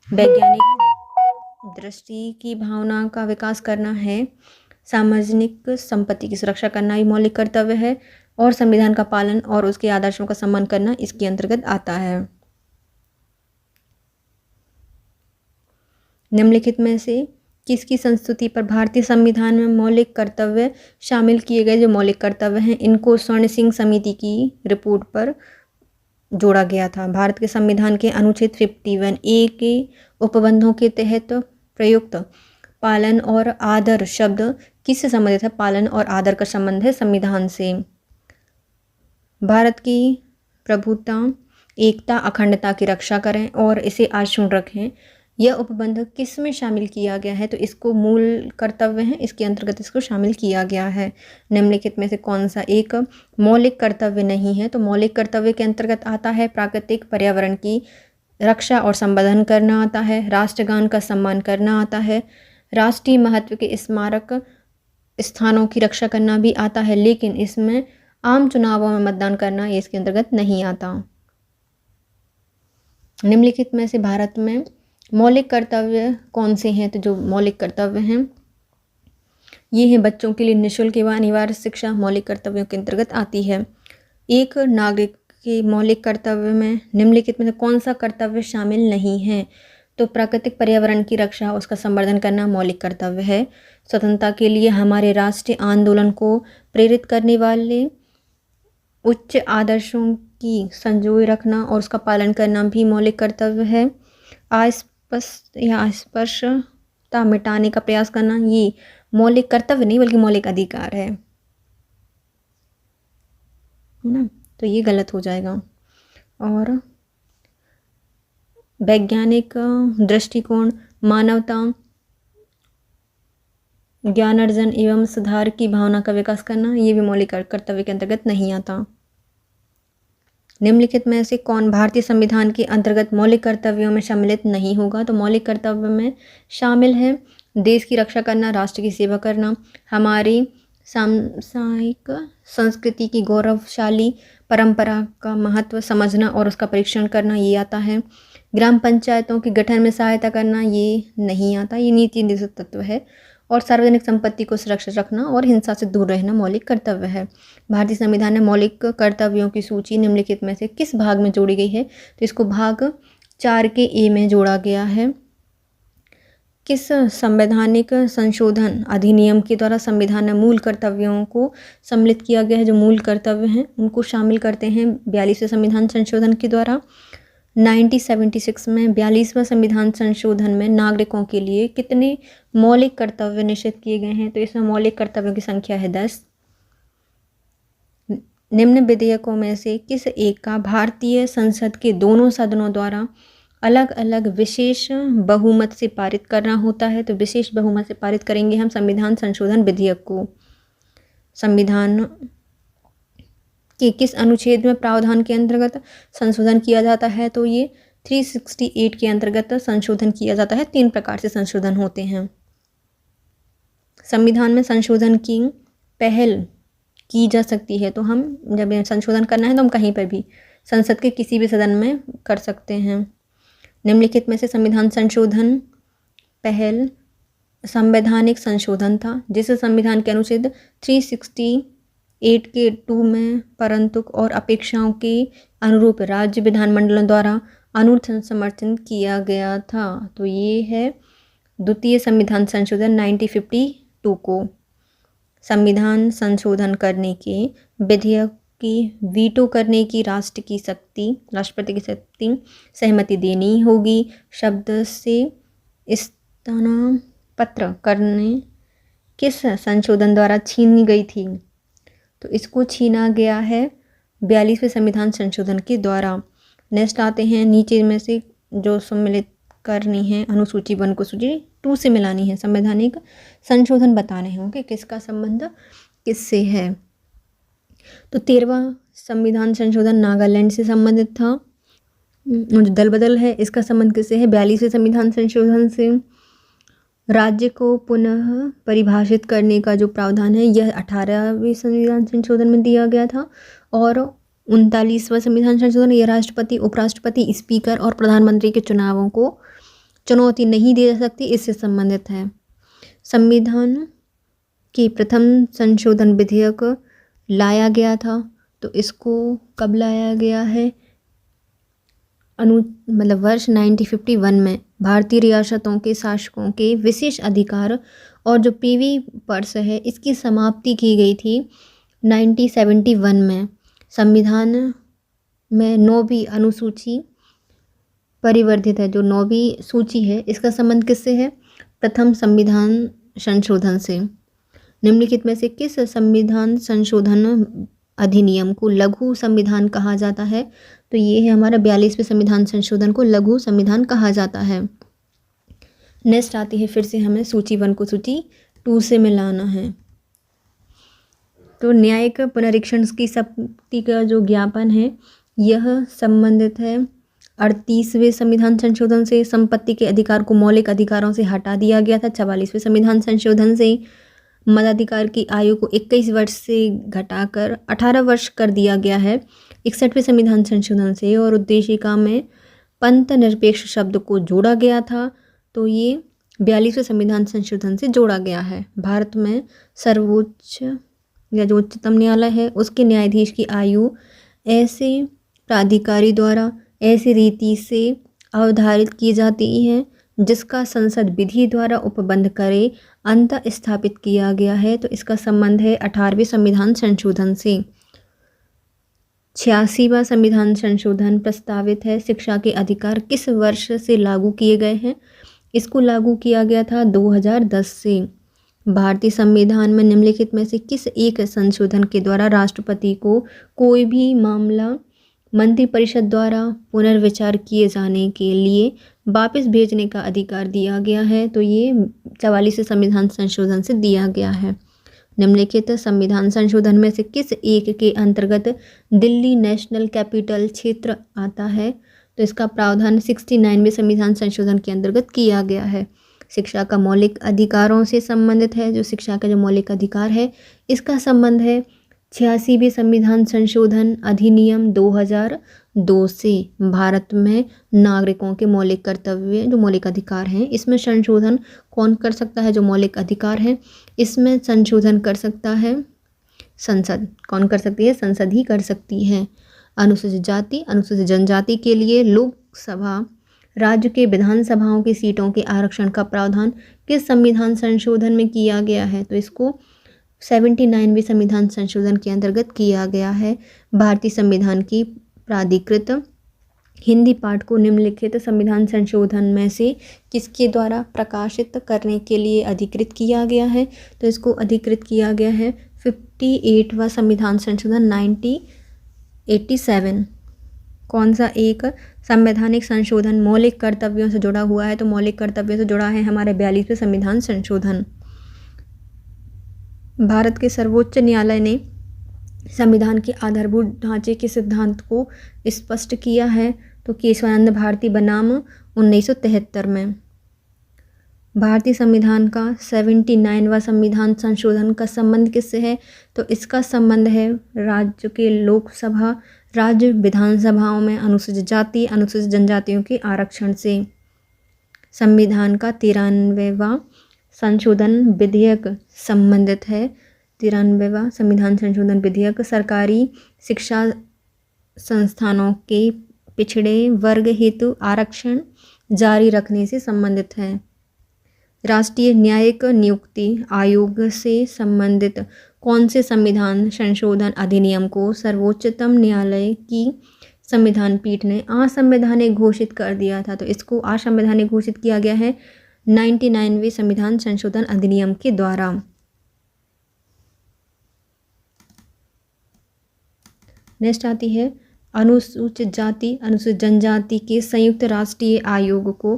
वैज्ञानिक दृष्टि की भावना का विकास करना है, सार्वजनिक संपत्ति की सुरक्षा करना भी मौलिक कर्तव्य है और संविधान का पालन और उसके आदर्शों का सम्मान करना इसके अंतर्गत आता है। निम्नलिखित में से किसकी संस्तुति पर भारतीय संविधान में मौलिक कर्तव्य शामिल किए गए जो मौलिक कर्तव्य हैं इनको स्वर्ण सिंह समिति की रिपोर्ट पर जोड़ा गया था। भारत के संविधान के अनुच्छेद 51A के उपबंधों के तहत प्रयुक्त पालन और आदर शब्द किससे संबंधित है? पालन और आदर का संबंध है संविधान से। भारत की प्रभुता, एकता, अखंडता की रक्षा करें और इसे अक्षुण्ण रखें, यह उपबंध किस में शामिल किया गया है? तो इसको मूल कर्तव्य है, इसके अंतर्गत इसको शामिल किया गया है। निम्नलिखित में से कौन सा एक मौलिक कर्तव्य नहीं है? तो मौलिक कर्तव्य के अंतर्गत आता है प्राकृतिक पर्यावरण की रक्षा और संवर्धन करना आता है, राष्ट्रगान का सम्मान करना आता है, राष्ट्रीय महत्व के स्मारक स्थानों की रक्षा करना भी आता है, लेकिन इसमें आम चुनावों में मतदान करना ये इसके अंतर्गत नहीं आता। निम्नलिखित में से भारत में मौलिक कर्तव्य कौन से हैं? तो जो मौलिक कर्तव्य हैं ये हैं बच्चों के लिए निःशुल्क एवं अनिवार्य शिक्षा मौलिक कर्तव्यों के अंतर्गत आती है। एक नागरिक के मौलिक कर्तव्य में निम्नलिखित में से कौन सा कर्तव्य शामिल नहीं है? तो प्राकृतिक पर्यावरण की रक्षा, उसका संवर्धन करना मौलिक कर्तव्य है। स्वतंत्रता के लिए हमारे राष्ट्रीय आंदोलन को प्रेरित करने वाले उच्च आदर्शों की संजोए रखना और उसका पालन करना भी मौलिक कर्तव्य है। अस्पष्टता मिटाने का प्रयास करना ये मौलिक कर्तव्य नहीं बल्कि मौलिक अधिकार है ना, तो ये गलत हो जाएगा। और वैज्ञानिक दृष्टिकोण, मानवता, ज्ञान अर्जन एवं सुधार की भावना का विकास करना ये भी मौलिक कर्तव्य के अंतर्गत नहीं आता। निम्नलिखित में से कौन भारतीय संविधान के अंतर्गत मौलिक कर्तव्यों में सम्मिलित नहीं होगा? तो मौलिक कर्तव्य में शामिल है देश की रक्षा करना, राष्ट्र की सेवा करना, हमारी सांसारिक संस्कृति की गौरवशाली परंपरा का महत्व समझना और उसका परीक्षण करना ये आता है। ग्राम पंचायतों के गठन में सहायता करना ये नहीं आता, ये नीति निषेध तत्व है। और सार्वजनिक संपत्ति को सुरक्षित रखना और हिंसा से दूर रहना मौलिक कर्तव्य है। भारतीय संविधान में मौलिक कर्तव्यों की सूची निम्नलिखित में से किस भाग में जोड़ी गई है? तो इसको भाग 4 के ए में जोड़ा गया है। किस संवैधानिक संशोधन अधिनियम के द्वारा संविधान में मूल कर्तव्यों को सम्मिलित किया गया है? जो मूल कर्तव्य हैं उनको शामिल करते हैं 42वें संविधान संशोधन के द्वारा। 1976 में 42वां संविधान संशोधन में नागरिकों के लिए कितने मौलिक कर्तव्य निश्चित किए गए हैं? तो इसमें मौलिक कर्तव्यों की संख्या है 10। निम्न विधेयकों में से किस एक का भारतीय संसद के दोनों सदनों द्वारा अलग अलग विशेष बहुमत से पारित करना होता है? तो विशेष बहुमत से पारित करेंगे हम संविधान संशोधन विधेयक को। संविधान कि किस अनुच्छेद में प्रावधान के अंतर्गत संशोधन किया जाता है? तो ये 368 के अंतर्गत संशोधन किया जाता है। 3 प्रकार से संशोधन होते हैं। संविधान में संशोधन की पहल की जा सकती है, तो हम जब संशोधन करना है तो हम कहीं पर भी संसद के किसी भी सदन में कर सकते हैं। निम्नलिखित में से संविधान संशोधन पहल संवैधानिक संशोधन था जिसे संविधान के अनुच्छेद 368 के 2 में परंतु और अपेक्षाओं के अनुरूप राज्य विधानमंडलों द्वारा अनुच्छेद समर्थन किया गया था। तो ये है द्वितीय संविधान संशोधन 1952 को। संविधान संशोधन करने के विधेयक की वीटो करने की राष्ट्रपति की शक्ति सहमति देनी होगी। शब्द से स्थानापन्न करने किस संशोधन द्वारा छीनी गई थी? तो इसको छीना गया है 42वें संविधान संशोधन के द्वारा। नेक्स्ट आते हैं, नीचे में से जो सम्मिलित करनी है अनुसूची 1 को सूची 2 से मिलानी है। संवैधानिक संशोधन बताने होंगे किसका संबंध किससे है। तो 13वां संविधान संशोधन नागालैंड से संबंधित था। जो दल बदल है इसका संबंध किससे है? 42वें संविधान संशोधन से। राज्य को पुनः परिभाषित करने का जो प्रावधान है यह 18वें संविधान संशोधन में दिया गया था। और 39वां संविधान संशोधन यह राष्ट्रपति, उपराष्ट्रपति, स्पीकर और प्रधानमंत्री के चुनावों को चुनौती नहीं दे सकती, इससे संबंधित है। संविधान के प्रथम संशोधन विधेयक लाया गया था, तो इसको कब लाया गया है? वर्ष 1951 में भारतीय रियासतों के शासकों के विशेष अधिकार और जो पीवी पर्स है इसकी समाप्ति की गई थी 1971 में। संविधान में 9वीं अनुसूची परिवर्धित है। जो 9वीं सूची है इसका संबंध किससे है? प्रथम संविधान संशोधन से। निम्नलिखित में से किस संविधान संशोधन अधिनियम को लघु संविधान कहा जाता है? तो ये है हमारा 42वें संविधान संशोधन को लघु संविधान कहा जाता है। नेक्स्ट आती है, फिर से हमें सूची 1 को सूची 2 से मिलाना है। तो न्यायिक पुनरीक्षण की शक्ति का जो ज्ञापन है यह संबंधित है 38वें संविधान संशोधन से। संपत्ति के अधिकार को मौलिक अधिकारों से हटा दिया गया था 44वें संविधान संशोधन से। मताधिकार की आयु को 21 वर्ष से घटाकर 18 वर्ष कर दिया गया है 61वें संविधान संशोधन से। और उद्देशिका में पंथ निरपेक्ष शब्द को जोड़ा गया था, तो ये 42वें संविधान संशोधन से जोड़ा गया है। भारत में सर्वोच्च या जो उच्चतम न्यायालय है उसके न्यायाधीश की आयु ऐसे प्राधिकारी द्वारा ऐसी रीति से अवधारित की जाती है जिसका संसद विधि द्वारा उपबंध करे अंत स्थापित किया गया है। तो इसका संबंध है 18वें संविधान संशोधन से। 86वां संविधान संशोधन प्रस्तावित है। शिक्षा के अधिकार किस वर्ष से लागू किए गए हैं? इसको लागू किया गया था 2010 से। भारतीय संविधान में निम्नलिखित में से किस एक संशोधन के द्वारा राष्ट्रपति को कोई भी मामला मंत्रिपरिषद द्वारा पुनर्विचार किए जाने के लिए वापस भेजने का अधिकार दिया गया है? तो ये 44वें संविधान संशोधन से दिया गया है। निम्नलिखित संविधान संशोधन में से किस एक के अंतर्गत दिल्ली नेशनल कैपिटल क्षेत्र आता है? तो इसका प्रावधान 69वें संविधान संशोधन के अंतर्गत किया गया है। शिक्षा का मौलिक अधिकारों से संबंधित है। जो शिक्षा का जो मौलिक अधिकार है इसका संबंध है 86वें संविधान संशोधन अधिनियम 2002 से। भारत में नागरिकों के मौलिक कर्तव्य जो मौलिक अधिकार हैं इसमें संशोधन कौन कर सकता है? जो मौलिक अधिकार है इसमें संशोधन कर सकता है संसद। कौन कर सकती है? संसद ही कर सकती है। अनुसूचित जाति अनुसूचित जनजाति के लिए लोकसभा राज्य के विधानसभाओं की सीटों के आरक्षण का प्रावधान किस संविधान संशोधन में किया गया है? तो इसको 79वें संविधान संशोधन के अंतर्गत किया गया है। भारतीय संविधान की प्राधिकृत हिंदी पाठ को निम्नलिखित संविधान संशोधन में से किसके द्वारा प्रकाशित करने के लिए अधिकृत किया गया है? तो इसको अधिकृत किया गया है 58वां संविधान संशोधन 1987। कौन सा एक संवैधानिक संशोधन मौलिक कर्तव्यों से जुड़ा हुआ है? तो मौलिक कर्तव्यों से जुड़ा है हमारे 42वें संविधान संशोधन। भारत के सर्वोच्च न्यायालय ने संविधान के आधारभूत ढांचे के सिद्धांत को स्पष्ट किया है। तो केशवानंद भारती बनाम 1973 में। भारतीय संविधान का 79वां संविधान संशोधन का संबंध किससे है? तो इसका संबंध है राज्य के लोकसभा राज्य विधानसभाओं में अनुसूचित जाति अनुसूचित जनजातियों के आरक्षण से। संविधान का 93वां संशोधन विधेयक संबंधित है। 93वां संविधान संशोधन विधेयक सरकारी शिक्षा संस्थानों के पिछड़े वर्ग हेतु आरक्षण जारी रखने से संबंधित है। राष्ट्रीय न्यायिक नियुक्ति आयोग से संबंधित कौन से संविधान संशोधन अधिनियम को सर्वोच्चतम न्यायालय की संविधान पीठ ने असंवैधानिक घोषित कर दिया था? तो इसको असंवैधानिक घोषित किया गया है 99वें संविधान संशोधन अधिनियम के द्वारा। नेक्स्ट आती है अनुसूचित जाति अनुसूचित जनजाति के संयुक्त राष्ट्रीय आयोग को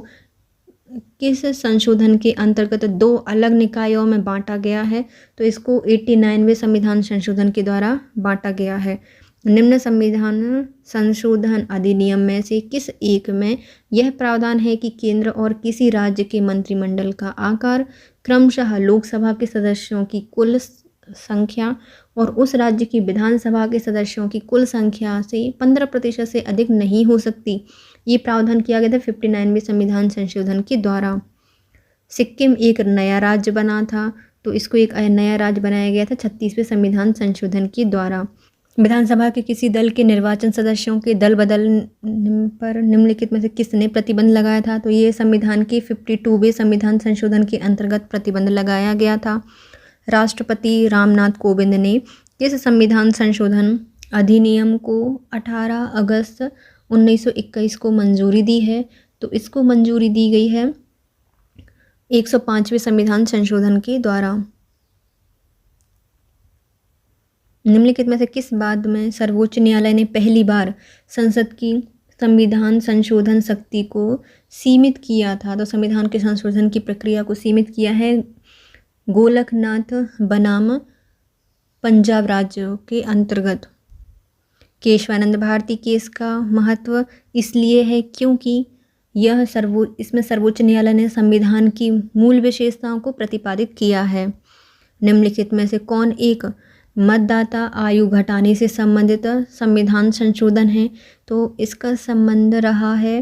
किस संशोधन के अंतर्गत 2 अलग निकायों में बांटा गया है? तो इसको 89वें संविधान संशोधन के द्वारा बांटा गया है। निम्न संविधान संशोधन अधिनियम में से किस एक में यह प्रावधान है कि केंद्र और किसी राज्य के मंत्रिमंडल का आकार क्रमशः लोकसभा के सदस्यों की कुल संख्या और उस राज्य की विधानसभा के सदस्यों की कुल संख्या से 15% से अधिक नहीं हो सकती? ये प्रावधान किया गया था 59वें संविधान संशोधन के द्वारा। सिक्किम एक नया राज्य बना था, तो इसको एक नया राज्य बनाया गया था 36वें संविधान संशोधन के द्वारा। विधानसभा के किसी दल के निर्वाचन सदस्यों के दल बदल पर निम्नलिखित में से किसने प्रतिबंध लगाया था? तो ये संविधान के 52वें संविधान संशोधन के अंतर्गत प्रतिबंध लगाया गया था। राष्ट्रपति रामनाथ कोविंद ने किस संविधान संशोधन अधिनियम को 18 अगस्त 1921 को मंजूरी दी है? तो इसको मंजूरी दी गई है 105वें संविधान संशोधन के द्वारा। निम्नलिखित में से किस बात में सर्वोच्च न्यायालय ने पहली बार संसद की संविधान संशोधन शक्ति को सीमित किया था? तो संविधान के संशोधन की प्रक्रिया को सीमित किया है गोलकनाथ बनाम पंजाब राज्य के अंतर्गत। केशवानंद भारती केस का महत्व इसलिए है क्योंकि इसमें सर्वोच्च न्यायालय ने संविधान की मूल विशेषताओं को प्रतिपादित किया है। निम्नलिखित में से कौन एक मतदाता आयु घटाने से संबंधित संविधान संशोधन है? तो इसका संबंध रहा है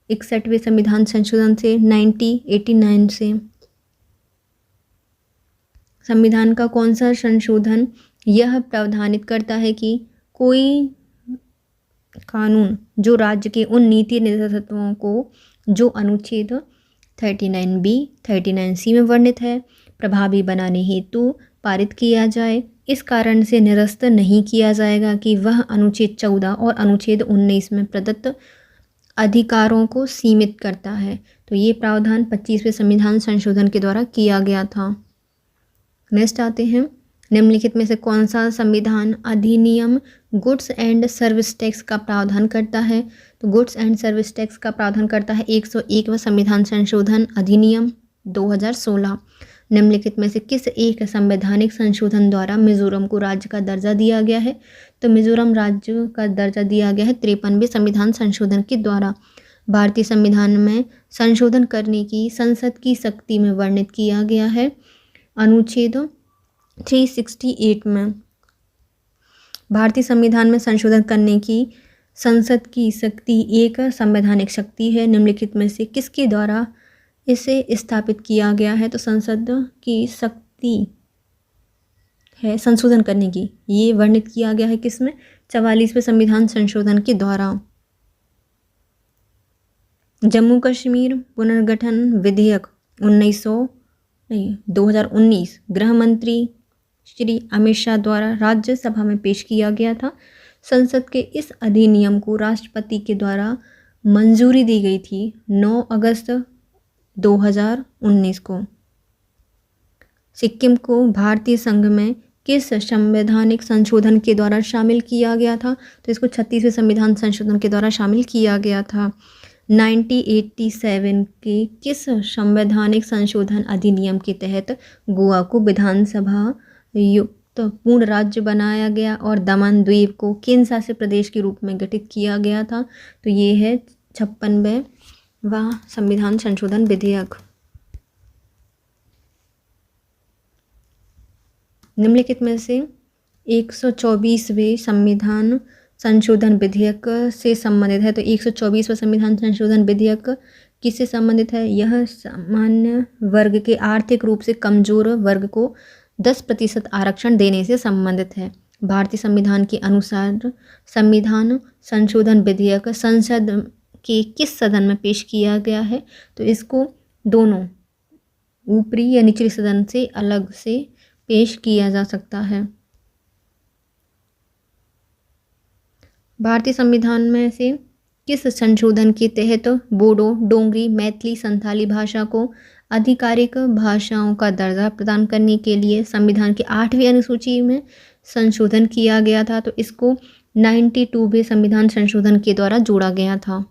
61वें संविधान संशोधन से 1989 से। संविधान का कौन सा संशोधन यह प्रावधानित करता है कि कोई कानून जो राज्य के उन नीति निर्देशों को जो अनुच्छेद 39B 39C में वर्णित है प्रभावी बनाने हेतु पारित किया जाए, इस कारण से निरस्त नहीं किया जाएगा कि वह अनुच्छेद 14 और अनुच्छेद 19 में प्रदत्त अधिकारों को सीमित करता है। तो ये प्रावधान 25वें संविधान संशोधन के द्वारा किया गया था। नेक्स्ट आते हैं निम्नलिखित में से कौन सा संविधान अधिनियम गुड्स एंड सर्विस टैक्स का प्रावधान करता है? तो गुड्स एंड सर्विस टैक्स का प्रावधान करता है 101वां संविधान संशोधन अधिनियम 2016। निम्नलिखित में से किस एक संवैधानिक संशोधन द्वारा मिजोरम को राज्य का दर्जा दिया गया है? तो मिजोरम राज्य का दर्जा दिया गया है 53वें संविधान संशोधन के द्वारा। भारतीय संविधान में संशोधन करने की संसद की शक्ति में वर्णित किया गया है अनुच्छेद 368 में। भारतीय संविधान में संशोधन करने की संसद की शक्ति एक संवैधानिक शक्ति है। निम्नलिखित में से किसके द्वारा इसे स्थापित किया गया है? तो संसद की शक्ति है संशोधन करने की, ये वर्णित किया गया है किसमें? 44वें संविधान संशोधन के द्वारा। जम्मू कश्मीर पुनर्गठन विधेयक 2019 गृह मंत्री श्री अमित शाह द्वारा राज्यसभा में पेश किया गया था। संसद के इस अधिनियम को राष्ट्रपति के द्वारा मंजूरी दी गई थी 9 अगस्त 2019 को। सिक्किम को भारतीय संघ में किस संवैधानिक संशोधन के द्वारा शामिल किया गया था? तो इसको 36वें संविधान संशोधन के द्वारा शामिल किया गया था। 1987 के किस संवैधानिक संशोधन अधिनियम के तहत गोवा को विधानसभा युक्त पूर्ण राज्य बनाया गया और दमन द्वीप को केंद्र शासित प्रदेश के रूप में गठित किया गया था? तो ये है 56वां संविधान संशोधन विधेयक। निम्नलिखित में से 124वें संविधान संशोधन विधेयक से संबंधित है। तो 124वां संविधान संशोधन विधेयक किससे संबंधित है? यह सामान्य वर्ग के आर्थिक रूप से कमजोर वर्ग को 10% आरक्षण देने से संबंधित है। भारतीय संविधान के अनुसार संविधान संशोधन विधेयक संसद के किस सदन में पेश किया गया है? तो इसको दोनों ऊपरी या निचले सदन से अलग से पेश किया जा सकता है। भारतीय संविधान में से किस संशोधन के तहत बोडो, डोंगरी, मैथिली, संथाली भाषा को आधिकारिक भाषाओं का दर्जा प्रदान करने के लिए संविधान की 8वीं अनुसूची में संशोधन किया गया था? तो इसको 92वें संविधान संशोधन के द्वारा जोड़ा गया था।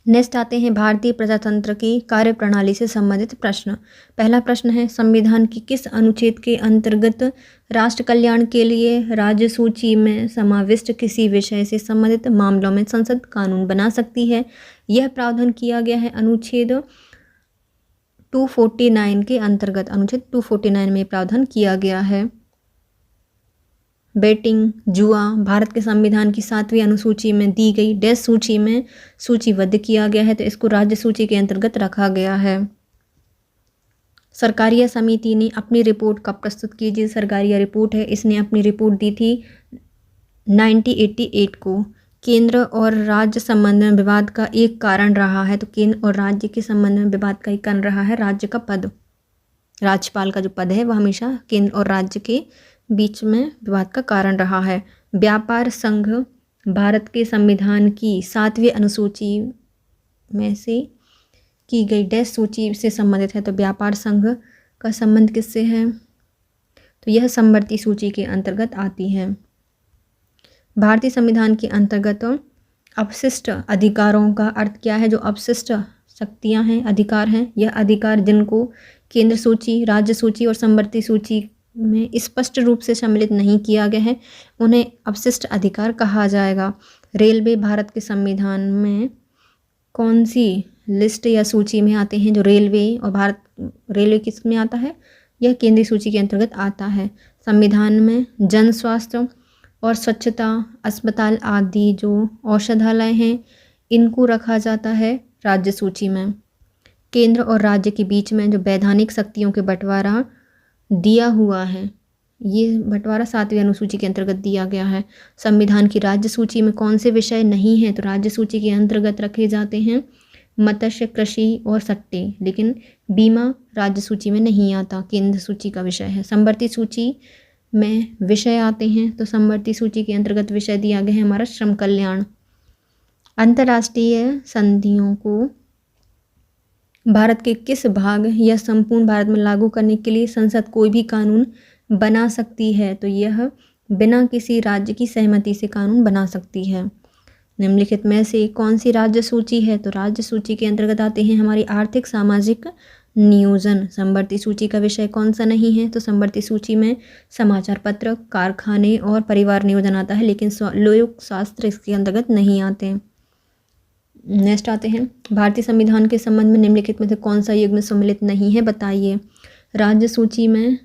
नेक्स्ट आते हैं भारतीय प्रजातंत्र की कार्यप्रणाली से संबंधित प्रश्न। पहला प्रश्न है, संविधान की किस अनुच्छेद के अंतर्गत राष्ट्र कल्याण के लिए राज्य सूची में समाविष्ट किसी विषय से संबंधित मामलों में संसद कानून बना सकती है? यह प्रावधान किया गया है अनुच्छेद 249 के अंतर्गत। अनुच्छेद 249 में प्रावधान किया गया है। बेटिंग, जुआ भारत के संविधान की 7वीं अनुसूची में दी गई डैश सूची में सूचीबद्ध किया गया है, तो इसको राज्य सूची के अंतर्गत रखा गया है। सरकारिया समिति ने अपनी रिपोर्ट कब प्रस्तुत की? जी सरकारिया रिपोर्ट है, इसने अपनी रिपोर्ट दी थी 1988 को। केंद्र और राज्य संबंध में विवाद का एक कारण रहा है, तो केंद्र और राज्य के संबंध में विवाद का एक कारण रहा है राज्य का पद। राज्यपाल का जो पद है वह हमेशा केंद्र और राज्य के बीच में विवाद का कारण रहा है। व्यापार संघ भारत के संविधान की 7वीं अनुसूची में से की गई डैश सूची से संबंधित है, तो व्यापार संघ का संबंध किससे है? तो यह समवर्ती सूची के अंतर्गत आती है। भारतीय संविधान के अंतर्गत अपशिष्ट अधिकारों का अर्थ क्या है? जो अपशिष्ट शक्तियां हैं, अधिकार हैं, यह अधिकार जिनको केंद्र सूची, राज्य सूची और समवर्ती सूची में स्पष्ट रूप से सम्मिलित नहीं किया गया है, उन्हें अपशिष्ट अधिकार कहा जाएगा। रेलवे भारत के संविधान में कौन सी लिस्ट या सूची में आते हैं? जो रेलवे और भारत रेलवे किस में आता है? यह केंद्रीय सूची के अंतर्गत आता है। संविधान में जन स्वास्थ्य और स्वच्छता, अस्पताल आदि जो औषधालय हैं, इनको रखा जाता है राज्य सूची में। केंद्र और राज्य के बीच में जो वैधानिक शक्तियों के बंटवारा दिया हुआ है, ये बंटवारा 7वीं अनुसूची के अंतर्गत दिया गया है। संविधान की राज्य सूची में कौन से विषय नहीं हैं? तो राज्य सूची के अंतर्गत रखे जाते हैं मत्स्य, कृषि और सट्टे, लेकिन बीमा राज्य सूची में नहीं आता, केंद्र सूची का विषय है। समवर्ती सूची में विषय आते हैं, तो समवर्ती सूची के अंतर्गत विषय दिया गया है हमारा श्रम कल्याण। अंतर्राष्ट्रीय संधियों को भारत के किस भाग या संपूर्ण भारत में लागू करने के लिए संसद कोई भी कानून बना सकती है? तो यह बिना किसी राज्य की सहमति से कानून बना सकती है। निम्नलिखित में से कौन सी राज्य सूची है? तो राज्य सूची के अंतर्गत आते हैं हमारी आर्थिक सामाजिक नियोजन। समवर्ती सूची का विषय कौन सा नहीं है? तो समवर्ती सूची में समाचार पत्र, कारखाने और परिवार नियोजन आता है, लेकिन लोक शास्त्र इसके अंतर्गत नहीं आते हैं। नेक्स्ट आते हैं भारतीय संविधान के संबंध में निम्नलिखित में से कौन सा युग्म सम्मिलित नहीं है? बताइए। राज्य सूची में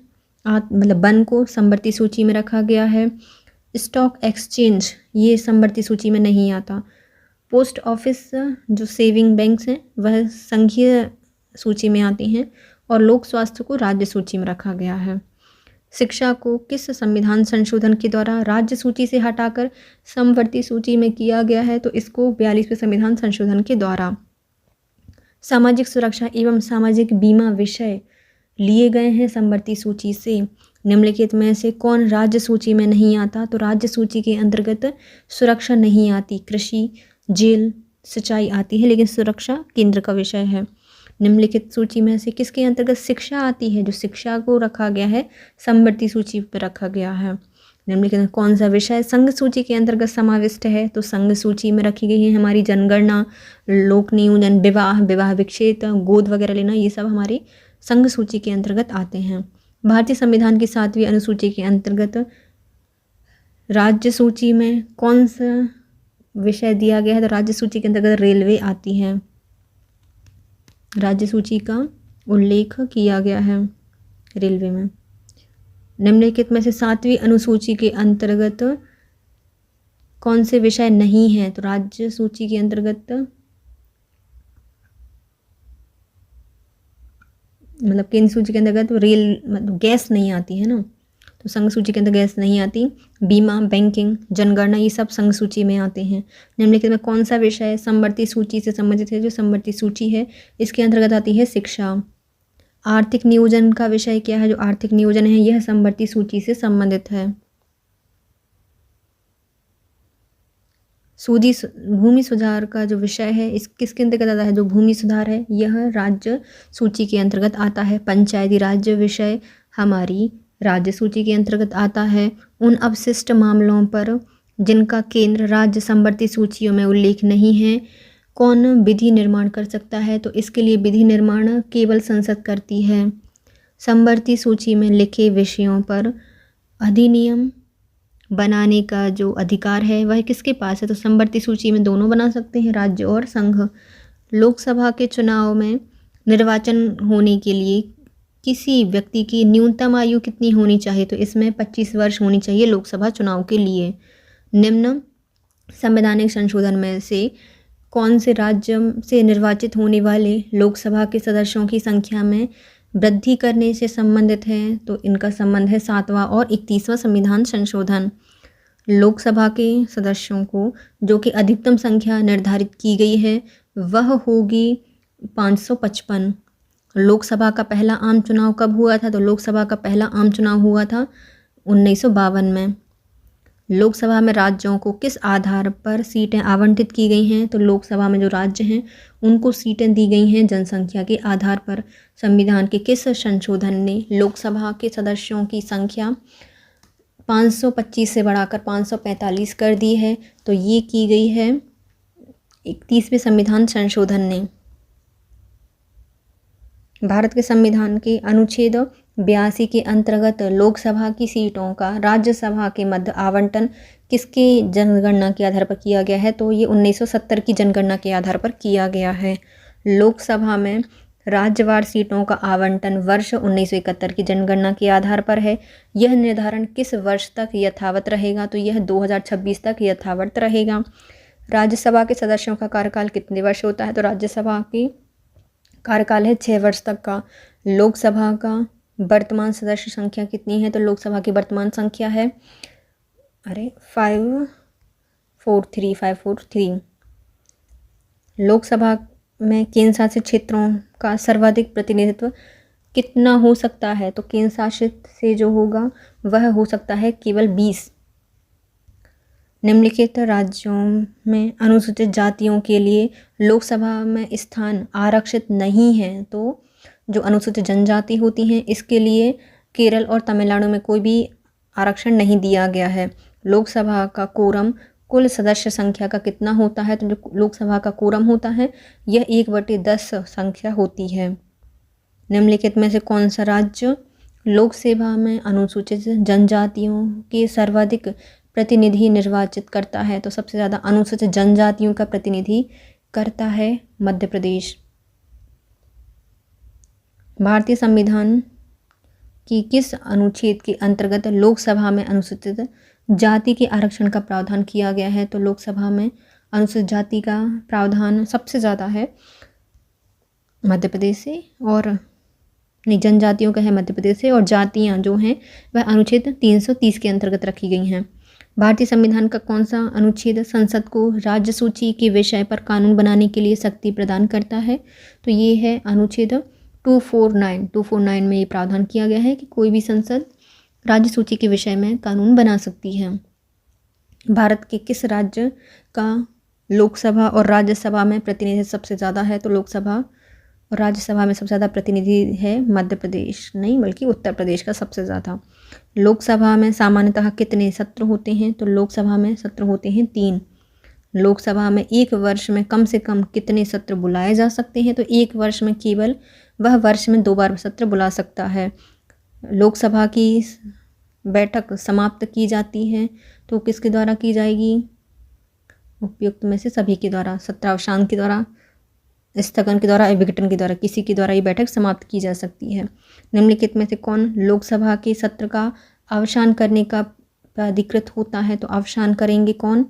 मतलब वन को समवर्ती सूची में रखा गया है। स्टॉक एक्सचेंज ये समवर्ती सूची में नहीं आता। पोस्ट ऑफिस जो सेविंग बैंक्स हैं वह संघीय सूची में आती हैं, और लोक स्वास्थ्य को राज्य सूची में रखा गया है। शिक्षा को किस संविधान संशोधन के द्वारा राज्य सूची से हटाकर समवर्ती सूची में किया गया है? तो इसको 42वें संविधान संशोधन के द्वारा। सामाजिक सुरक्षा एवं सामाजिक बीमा विषय लिए गए हैं समवर्ती सूची से। निम्नलिखित में से कौन राज्य सूची में नहीं आता? तो राज्य सूची के अंतर्गत सुरक्षा नहीं आती। कृषि, जेल, सिंचाई आती है, लेकिन सुरक्षा केंद्र का विषय है। निम्नलिखित सूची में से किसके अंतर्गत शिक्षा आती है? जो शिक्षा को रखा गया है समवर्ती सूची पर रखा गया है। निम्नलिखित कौन सा विषय संघ सूची के अंतर्गत समाविष्ट है? तो संघ सूची में रखी गई है हमारी जनगणना, लोक नियोजन, विवाह विच्छेद, गोद वगैरह लेना, ये सब हमारी संघ सूची के अंतर्गत आते हैं। भारतीय संविधान की 7वीं अनुसूची के अंतर्गत राज्य सूची में कौन सा विषय दिया गया है? तो राज्य सूची के अंतर्गत रेलवे आती है। राज्य सूची का उल्लेख किया गया है रेलवे में। निम्नलिखित में से 7वीं अनुसूची के अंतर्गत कौन से विषय नहीं हैं? तो राज्य सूची के अंतर्गत मतलब केंद्र सूची के अंतर्गत रेल मतलब गैस नहीं आती है ना, तो संघ सूची के अंदर गैस नहीं आती। बीमा, बैंकिंग, जनगणना ये सब संघ सूची में आते हैं। निम्नलिखित में कौन सा विषय समवर्ती सूची से संबंधित है? जो समवर्ती सूची है इसके अंतर्गत आती है शिक्षा। आर्थिक नियोजन का विषय क्या है? जो आर्थिक नियोजन है यह समवर्ती सूची से संबंधित है। भूमि सुधार का जो विषय है इस किसके अंतर्गत आता है? जो भूमि सुधार है यह राज्य सूची के अंतर्गत आता है। पंचायती राज्य विषय हमारी राज्य सूची के अंतर्गत आता है। उन अवशिष्ट मामलों पर जिनका केंद्र राज्य समवर्ती सूचियों में उल्लेख नहीं है कौन विधि निर्माण कर सकता है? तो इसके लिए विधि निर्माण केवल संसद करती है। समवर्ती सूची में लिखे विषयों पर अधिनियम बनाने का जो अधिकार है वह किसके पास है? तो समवर्ती सूची में दोनों बना सकते हैं, राज्य और संघ। लोकसभा के चुनाव में निर्वाचन होने के लिए किसी व्यक्ति की न्यूनतम आयु कितनी होनी चाहिए? तो इसमें 25 वर्ष होनी चाहिए लोकसभा चुनाव के लिए। निम्न संवैधानिक संशोधन में से कौन से राज्य से निर्वाचित होने वाले लोकसभा के सदस्यों की संख्या में वृद्धि करने से संबंधित है? तो इनका संबंध है 7वां और 31वां संविधान संशोधन। लोकसभा के सदस्यों को जो कि अधिकतम संख्या निर्धारित की गई है वह होगी 555। लोकसभा का पहला आम चुनाव कब हुआ था? तो लोकसभा का पहला आम चुनाव हुआ था 1952 में। लोकसभा में राज्यों को किस आधार पर सीटें आवंटित की गई हैं? तो लोकसभा में जो राज्य हैं उनको सीटें दी गई हैं जनसंख्या के आधार पर। संविधान के किस संशोधन ने लोकसभा के सदस्यों की संख्या 525 से बढ़ाकर 545 कर दी है? तो ये की गई है 31वें संविधान संशोधन ने। भारत के संविधान के अनुच्छेद 82 के अंतर्गत लोकसभा की सीटों का राज्यसभा के मध्य आवंटन किसके जनगणना के आधार पर किया गया है? तो ये 1970 की जनगणना के आधार पर किया गया है। लोकसभा में राज्यवार सीटों का आवंटन वर्ष 1971 की जनगणना के आधार पर है। यह निर्धारण किस वर्ष तक यथावत रहेगा? तो यह 2026 तक यथावत रहेगा। राज्यसभा के सदस्यों का कार्यकाल कितने वर्ष होता है? तो राज्यसभा की कार्यकाल है 6 वर्ष तक का। लोकसभा का वर्तमान सदस्य संख्या कितनी है? तो लोकसभा की वर्तमान संख्या है 543। लोकसभा में केंद्र शासित क्षेत्रों का सर्वाधिक प्रतिनिधित्व कितना हो सकता है? तो केंद्र शासित से जो होगा वह हो सकता है केवल 20। निम्नलिखित राज्यों में अनुसूचित जातियों के लिए लोकसभा में स्थान आरक्षित नहीं है। तो जो अनुसूचित जनजाति होती हैं इसके लिए केरल और तमिलनाडु में कोई भी आरक्षण नहीं दिया गया है। लोकसभा का कोरम कुल सदस्य संख्या का कितना होता है? तो जो लोकसभा का कोरम होता है यह 1/10 संख्या होती है। निम्नलिखित में से कौन सा राज्य लोकसभा में अनुसूचित जनजातियों के सर्वाधिक प्रतिनिधि निर्वाचित करता है? तो सबसे ज़्यादा अनुसूचित जनजातियों का प्रतिनिधि करता है मध्य प्रदेश। भारतीय संविधान की किस अनुच्छेद के अंतर्गत लोकसभा में अनुसूचित जाति के आरक्षण का प्रावधान किया गया है? तो लोकसभा में अनुसूचित जाति का प्रावधान सबसे ज़्यादा है मध्य प्रदेश से, और नहीं, जनजातियों का है मध्य प्रदेश से, और जातियां जो हैं वह अनुच्छेद 330 के अंतर्गत रखी गई हैं। भारतीय संविधान का कौन सा अनुच्छेद संसद को राज्य सूची के विषय पर कानून बनाने के लिए शक्ति प्रदान करता है? तो ये है अनुच्छेद 249 में ये प्रावधान किया गया है कि कोई भी संसद राज्य सूची के विषय में कानून बना सकती है। भारत के किस राज्य का लोकसभा और राज्यसभा में प्रतिनिधि सबसे ज़्यादा है? तो लोकसभा और राज्यसभा में सबसे ज़्यादा प्रतिनिधि है मध्य प्रदेश, नहीं बल्कि उत्तर प्रदेश का सबसे ज़्यादा। लोकसभा में सामान्यतः कितने सत्र होते हैं? तो लोकसभा में सत्र होते हैं 3। लोकसभा में एक वर्ष में कम से कम कितने सत्र बुलाए जा सकते हैं? तो एक वर्ष में केवल वह वर्ष में 2 बार सत्र बुला सकता है। लोकसभा की बैठक समाप्त की जाती है तो किसके द्वारा की जाएगी? उपयुक्त में से सभी के द्वारा, सत्रावसान के द्वारा, स्थगन के द्वारा, विघटन के द्वारा, किसी के द्वारा ये बैठक समाप्त की जा सकती है। निम्नलिखित में से कौन लोकसभा के सत्र का अवसान करने का प्राधिकृत होता है? तो अवसान करेंगे कौन?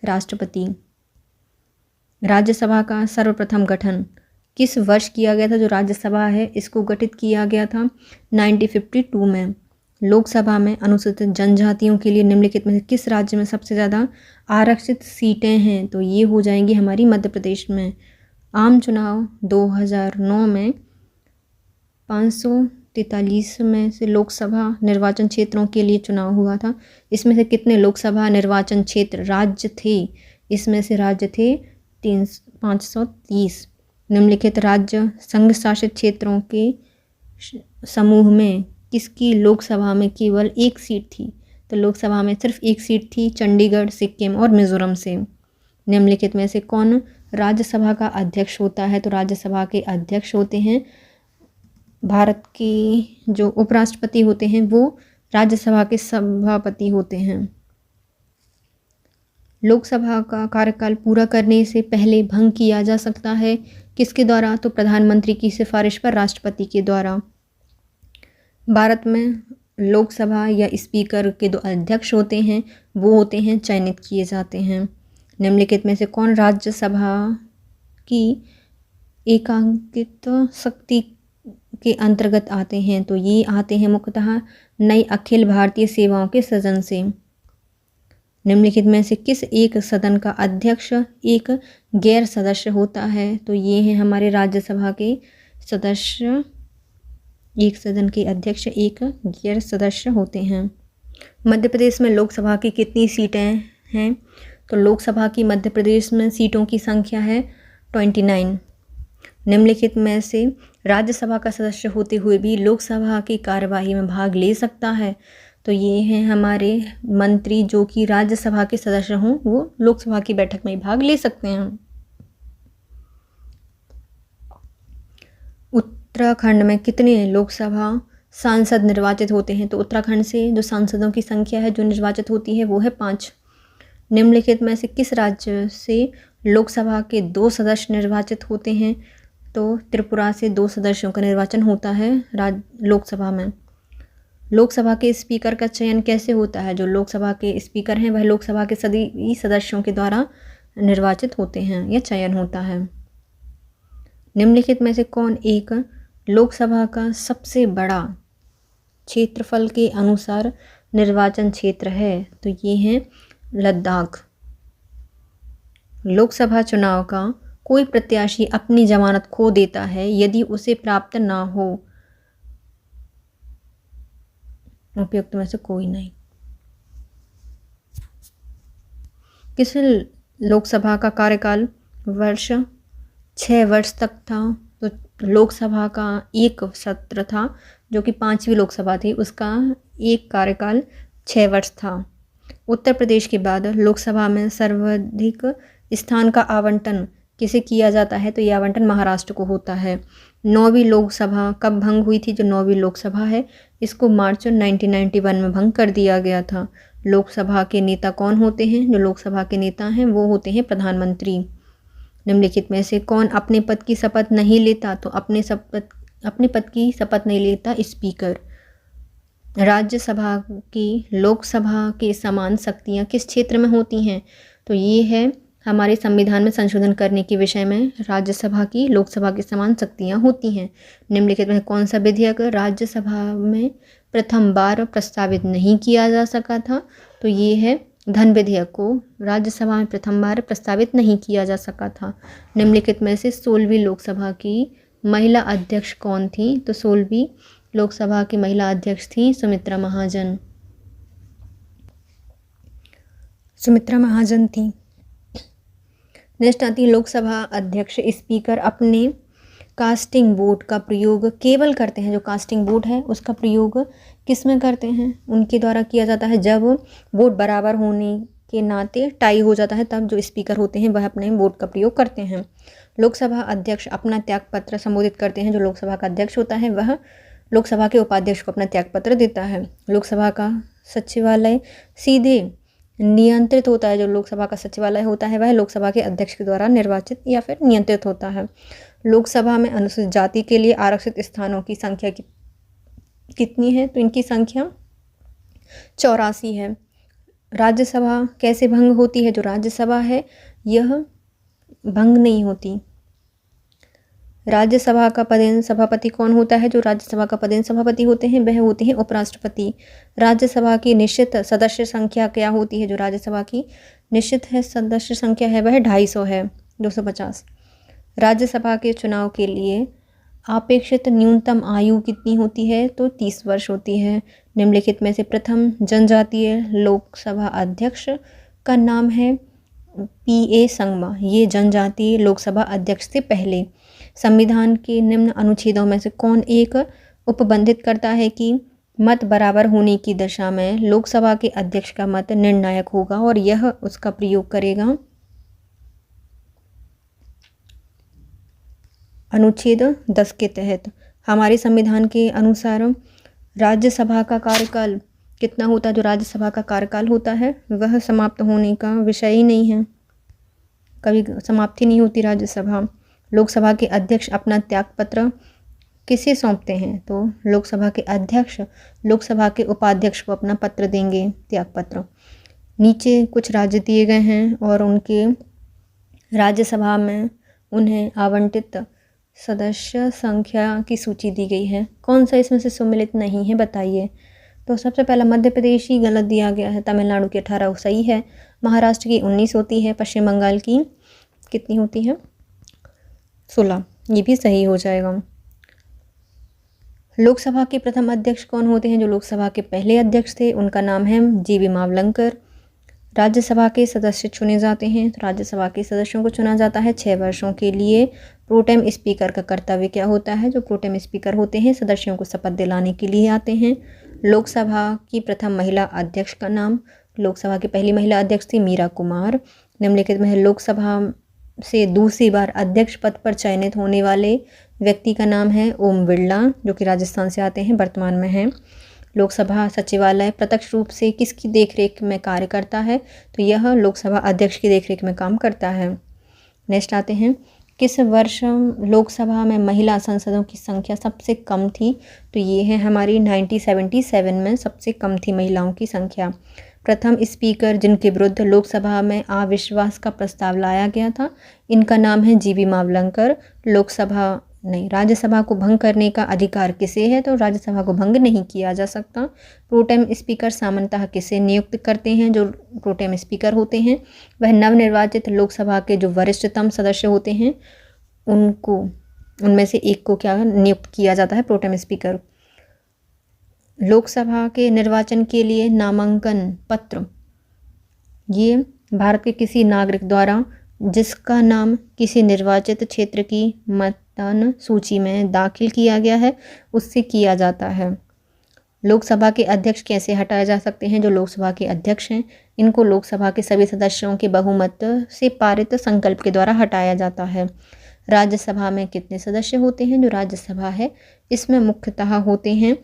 राष्ट्रपति। राज्यसभा का सर्वप्रथम गठन किस वर्ष किया गया था? जो राज्यसभा है इसको गठित किया गया था 1952 में। लोकसभा में अनुसूचित जनजातियों के लिए निम्नलिखित में से किस राज्य में सबसे ज़्यादा आरक्षित सीटें हैं? तो ये हो जाएंगी हमारी मध्य प्रदेश में। आम चुनाव 2009 में 543 में से लोकसभा निर्वाचन क्षेत्रों के लिए चुनाव हुआ था। इसमें से कितने लोकसभा निर्वाचन क्षेत्र राज्य थे? इसमें से राज्य थे 530। निम्नलिखित राज्य संघ शासित क्षेत्रों के समूह में किसकी लोकसभा में केवल एक सीट थी? तो लोकसभा में सिर्फ एक सीट थी, चंडीगढ़, सिक्किम और मिजोरम से। निम्नलिखित में से कौन राज्यसभा का अध्यक्ष होता है? तो राज्यसभा के अध्यक्ष होते हैं भारत के जो उपराष्ट्रपति होते हैं वो राज्यसभा के सभापति होते हैं। लोकसभा का कार्यकाल पूरा करने से पहले भंग किया जा सकता है किसके द्वारा? तो प्रधानमंत्री की सिफारिश पर राष्ट्रपति के द्वारा। भारत में लोकसभा या स्पीकर के जो अध्यक्ष होते हैं वो होते हैं चयनित किए जाते हैं। निम्नलिखित में से कौन राज्यसभा की एकांकित शक्ति के अंतर्गत आते हैं? तो ये आते हैं मुख्यतः नई अखिल भारतीय सेवाओं के सदन से। निम्नलिखित में से किस एक सदन का अध्यक्ष एक गैर सदस्य होता है? तो ये हैं हमारे राज्यसभा के सदस्य। एक सदन के अध्यक्ष एक गैर सदस्य होते हैं। मध्य प्रदेश में लोकसभा की कितनी सीटें हैं? तो लोकसभा की मध्य प्रदेश में सीटों की संख्या है 29। निम्नलिखित में से राज्यसभा का सदस्य होते हुए भी लोकसभा की कार्यवाही में भाग ले सकता है? तो ये हैं हमारे मंत्री जो कि राज्यसभा के सदस्य हों वो लोकसभा की बैठक में भाग ले सकते हैं। उत्तराखंड में कितने लोकसभा सांसद निर्वाचित होते हैं? तो उत्तराखंड से जो सांसदों की संख्या है जो निर्वाचित होती है वो है 5। निम्नलिखित में से किस राज्य से लोकसभा के 2 सदस्य निर्वाचित होते हैं? तो त्रिपुरा से 2 सदस्यों का निर्वाचन होता है लोकसभा में। लोकसभा के स्पीकर का चयन कैसे होता है? जो लोकसभा के स्पीकर हैं वह लोकसभा के सभी सदस्यों के द्वारा निर्वाचित होते हैं या चयन होता है। निम्नलिखित में से कौन एक लोकसभा का सबसे बड़ा क्षेत्रफल के अनुसार निर्वाचन क्षेत्र है? तो ये है लद्दाख। लोकसभा चुनाव का कोई प्रत्याशी अपनी जमानत खो देता है यदि उसे प्राप्त ना हो। उपयुक्त में से कोई नहीं। किस लोकसभा का कार्यकाल 6 वर्ष तक था? तो लोकसभा का एक सत्र था जो कि 5वीं लोकसभा थी, उसका एक कार्यकाल 6 वर्ष था। उत्तर प्रदेश के बाद लोकसभा में सर्वाधिक स्थान का आवंटन किसे किया जाता है? तो ये आवंटन महाराष्ट्र को होता है। 9वीं लोकसभा कब भंग हुई थी? जो 9वीं लोकसभा है इसको मार्च 1991 में भंग कर दिया गया था। लोकसभा के नेता कौन होते हैं? जो लोकसभा के नेता हैं वो होते हैं प्रधानमंत्री। निम्नलिखित में से कौन अपने पद की शपथ नहीं लेता? तो अपने पद की शपथ नहीं लेता स्पीकर। राज्यसभा की लोकसभा के समान शक्तियाँ किस क्षेत्र में होती हैं? तो ये है हमारे संविधान में संशोधन करने के विषय में राज्यसभा की लोकसभा के समान शक्तियाँ होती हैं। निम्नलिखित में कौन सा विधेयक राज्यसभा में प्रथम बार प्रस्तावित नहीं किया जा सका था? तो ये है धन विधेयक को राज्यसभा में प्रथम बार प्रस्तावित नहीं किया जा सका था। निम्नलिखित में से 16वीं लोकसभा की महिला अध्यक्ष कौन थी? तो 16वीं लोकसभा की महिला अध्यक्ष थी सुमित्रा महाजन। सुमित्रा महाजन थी। नेक्स्ट आती है लोकसभा अध्यक्ष स्पीकर अपने कास्टिंग वोट का प्रयोग केवल करते हैं। जो कास्टिंग वोट है उसका प्रयोग किस में करते हैं? उनके द्वारा किया जाता है जब वोट बराबर होने के नाते टाई हो जाता है, तब जो स्पीकर होते हैं वह अपने वोट का प्रयोग करते हैं। लोकसभा अध्यक्ष अपना त्यागपत्र संबोधित करते हैं। जो लोकसभा का अध्यक्ष होता है वह लोकसभा के उपाध्यक्ष को अपना त्यागपत्र देता है। लोकसभा का सचिवालय सीधे नियंत्रित होता है। जो लोकसभा का सचिवालय होता है वह लोकसभा के अध्यक्ष के द्वारा निर्वाचित या फिर नियंत्रित होता है। लोकसभा में अनुसूचित जाति के लिए आरक्षित स्थानों की संख्या कितनी है? तो इनकी संख्या 84 है। राज्यसभा कैसे भंग होती है? जो राज्यसभा है यह भंग नहीं होती। राज्यसभा का पदेन सभापति कौन होता है? जो राज्यसभा का पदेन सभापति होते हैं वह होते हैं उपराष्ट्रपति। राज्यसभा की निश्चित सदस्य संख्या क्या होती है? जो राज्यसभा की निश्चित है सदस्य संख्या है वह 250 है, 250। राज्यसभा के चुनाव के लिए अपेक्षित न्यूनतम आयु कितनी होती है? तो 30 वर्ष होती है। निम्नलिखित में से प्रथम जनजातीय लोकसभा अध्यक्ष का नाम है P.A. संगमा। ये जनजातीय लोकसभा अध्यक्ष से पहले। संविधान के निम्न अनुच्छेदों में से कौन एक उपबंधित करता है कि मत बराबर होने की दशा में लोकसभा के अध्यक्ष का मत निर्णायक होगा और यह उसका प्रयोग करेगा? अनुच्छेद 10 के तहत। हमारे संविधान के अनुसार राज्यसभा का कार्यकाल कितना होता है? जो राज्यसभा का कार्यकाल होता है वह समाप्त होने का विषय ही नहीं है, कभी समाप्ति नहीं होती राज्यसभा। लोकसभा के अध्यक्ष अपना त्यागपत्र किसे सौंपते हैं? तो लोकसभा के अध्यक्ष लोकसभा के उपाध्यक्ष को अपना पत्र देंगे, त्यागपत्र। नीचे कुछ राज्य दिए गए हैं और उनके राज्यसभा में उन्हें आवंटित सदस्य संख्या की सूची दी गई है। कौन सा इसमें से सम्मिलित नहीं है बताइए? तो सबसे पहला मध्य प्रदेश ही गलत दिया गया है, तमिलनाडु की 18 सही है, महाराष्ट्र की 19 होती है, पश्चिम बंगाल की कितनी होती है? 16, ये भी सही हो जाएगा। लोकसभा के प्रथम अध्यक्ष कौन होते हैं? जो लोकसभा के पहले अध्यक्ष थे उनका नाम है जी.बी. मावलंकर। राज्यसभा के सदस्य चुने जाते हैं, तो राज्यसभा के सदस्यों को चुना जाता है 6 वर्षों के लिए। प्रोटेम स्पीकर का कर्तव्य क्या होता है? जो प्रोटेम स्पीकर होते हैं सदस्यों को शपथ दिलाने के लिए आते हैं। लोकसभा की प्रथम महिला अध्यक्ष का नाम, लोकसभा की पहली महिला अध्यक्ष थी मीरा कुमार। निम्नलिखित में लोकसभा से दूसरी बार अध्यक्ष पद पर चयनित होने वाले व्यक्ति का नाम है ओम बिरला, जो कि राजस्थान से आते हैं, वर्तमान में हैं। लोकसभा सचिवालय प्रत्यक्ष रूप से किसकी देखरेख में कार्य करता है? तो यह लोकसभा अध्यक्ष की देखरेख में काम करता है। नेक्स्ट आते हैं, किस वर्ष लोकसभा में महिला सांसदों की संख्या सबसे कम थी? तो ये है हमारी 1977 में सबसे कम थी महिलाओं की संख्या। प्रथम स्पीकर जिनके विरुद्ध लोकसभा में अविश्वास का प्रस्ताव लाया गया था, इनका नाम है जी.बी. मावलंकर। राज्यसभा को भंग करने का अधिकार किसे है? तो राज्यसभा को भंग नहीं किया जा सकता। प्रोटेम स्पीकर सामान्यतः किसे नियुक्त करते हैं? जो प्रोटेम स्पीकर होते हैं वह नवनिर्वाचित लोकसभा के जो वरिष्ठतम सदस्य होते हैं उनको, उनमें से एक को क्या नियुक्त किया जाता है? Pro tem speaker. लोकसभा के निर्वाचन के लिए नामांकन पत्र, ये भारत के किसी नागरिक द्वारा जिसका नाम किसी निर्वाचित क्षेत्र की मतदान सूची में दाखिल किया गया है उससे किया जाता है। लोकसभा के अध्यक्ष कैसे हटाए जा सकते हैं? जो लोकसभा के अध्यक्ष हैं इनको लोकसभा के सभी सदस्यों के बहुमत से पारित संकल्प के द्वारा हटाया जाता है। राज्यसभा में कितने सदस्य होते हैं? जो राज्यसभा है इसमें मुख्यतः होते हैं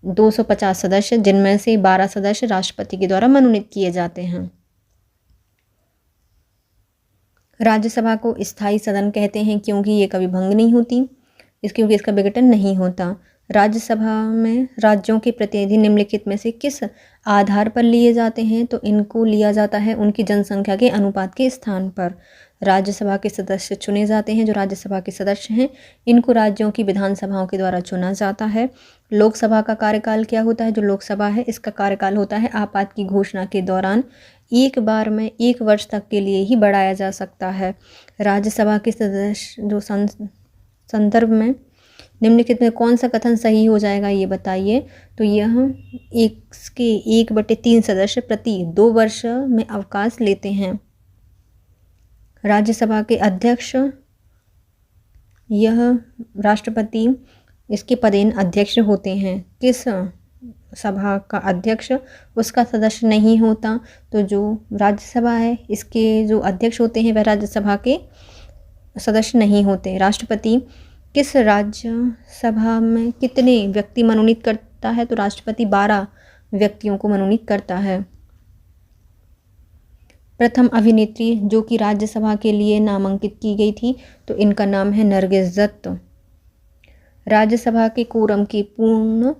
250 सदस्य, जिनमें से 12 सदस्य राष्ट्रपति के द्वारा मनोनीत किए जाते हैं। राज्यसभा को स्थायी सदन कहते हैं क्योंकि ये कभी भंग नहीं होती, क्योंकि इसका विघटन नहीं होता। राज्यसभा में राज्यों के प्रतिनिधि निम्नलिखित में से किस आधार पर लिए जाते हैं? तो इनको लिया जाता है उनकी जनसंख्या के अनुपात के स्थान पर। राज्यसभा के सदस्य चुने जाते हैं, जो राज्यसभा के सदस्य हैं इनको राज्यों की विधानसभाओं के द्वारा चुना जाता है। लोकसभा का कार्यकाल क्या होता है? जो लोकसभा है इसका कार्यकाल होता है आपात की घोषणा के दौरान एक बार में 1 वर्ष तक के लिए ही बढ़ाया जा सकता है। राज्यसभा के सदस्य जो संदर्भ में निम्नलिखित में कौन सा कथन सही हो जाएगा ये बताइए? तो यह 1/3 सदस्य प्रति 2 वर्ष में अवकाश लेते हैं। राज्यसभा के अध्यक्ष, यह राष्ट्रपति इसके पदेन अध्यक्ष होते हैं। किस सभा का अध्यक्ष उसका सदस्य नहीं होता? तो जो राज्यसभा है इसके जो अध्यक्ष होते हैं वह राज्यसभा के सदस्य नहीं होते। राष्ट्रपति किस राज्यसभा में कितने व्यक्ति मनोनीत करता है? तो राष्ट्रपति 12 व्यक्तियों को मनोनीत करता है। प्रथम अभिनेत्री जो कि राज्यसभा के लिए नामांकित की गई थी, तो इनका नाम है नरगिस दत्त। राज्यसभा के कोरम के पूर्ण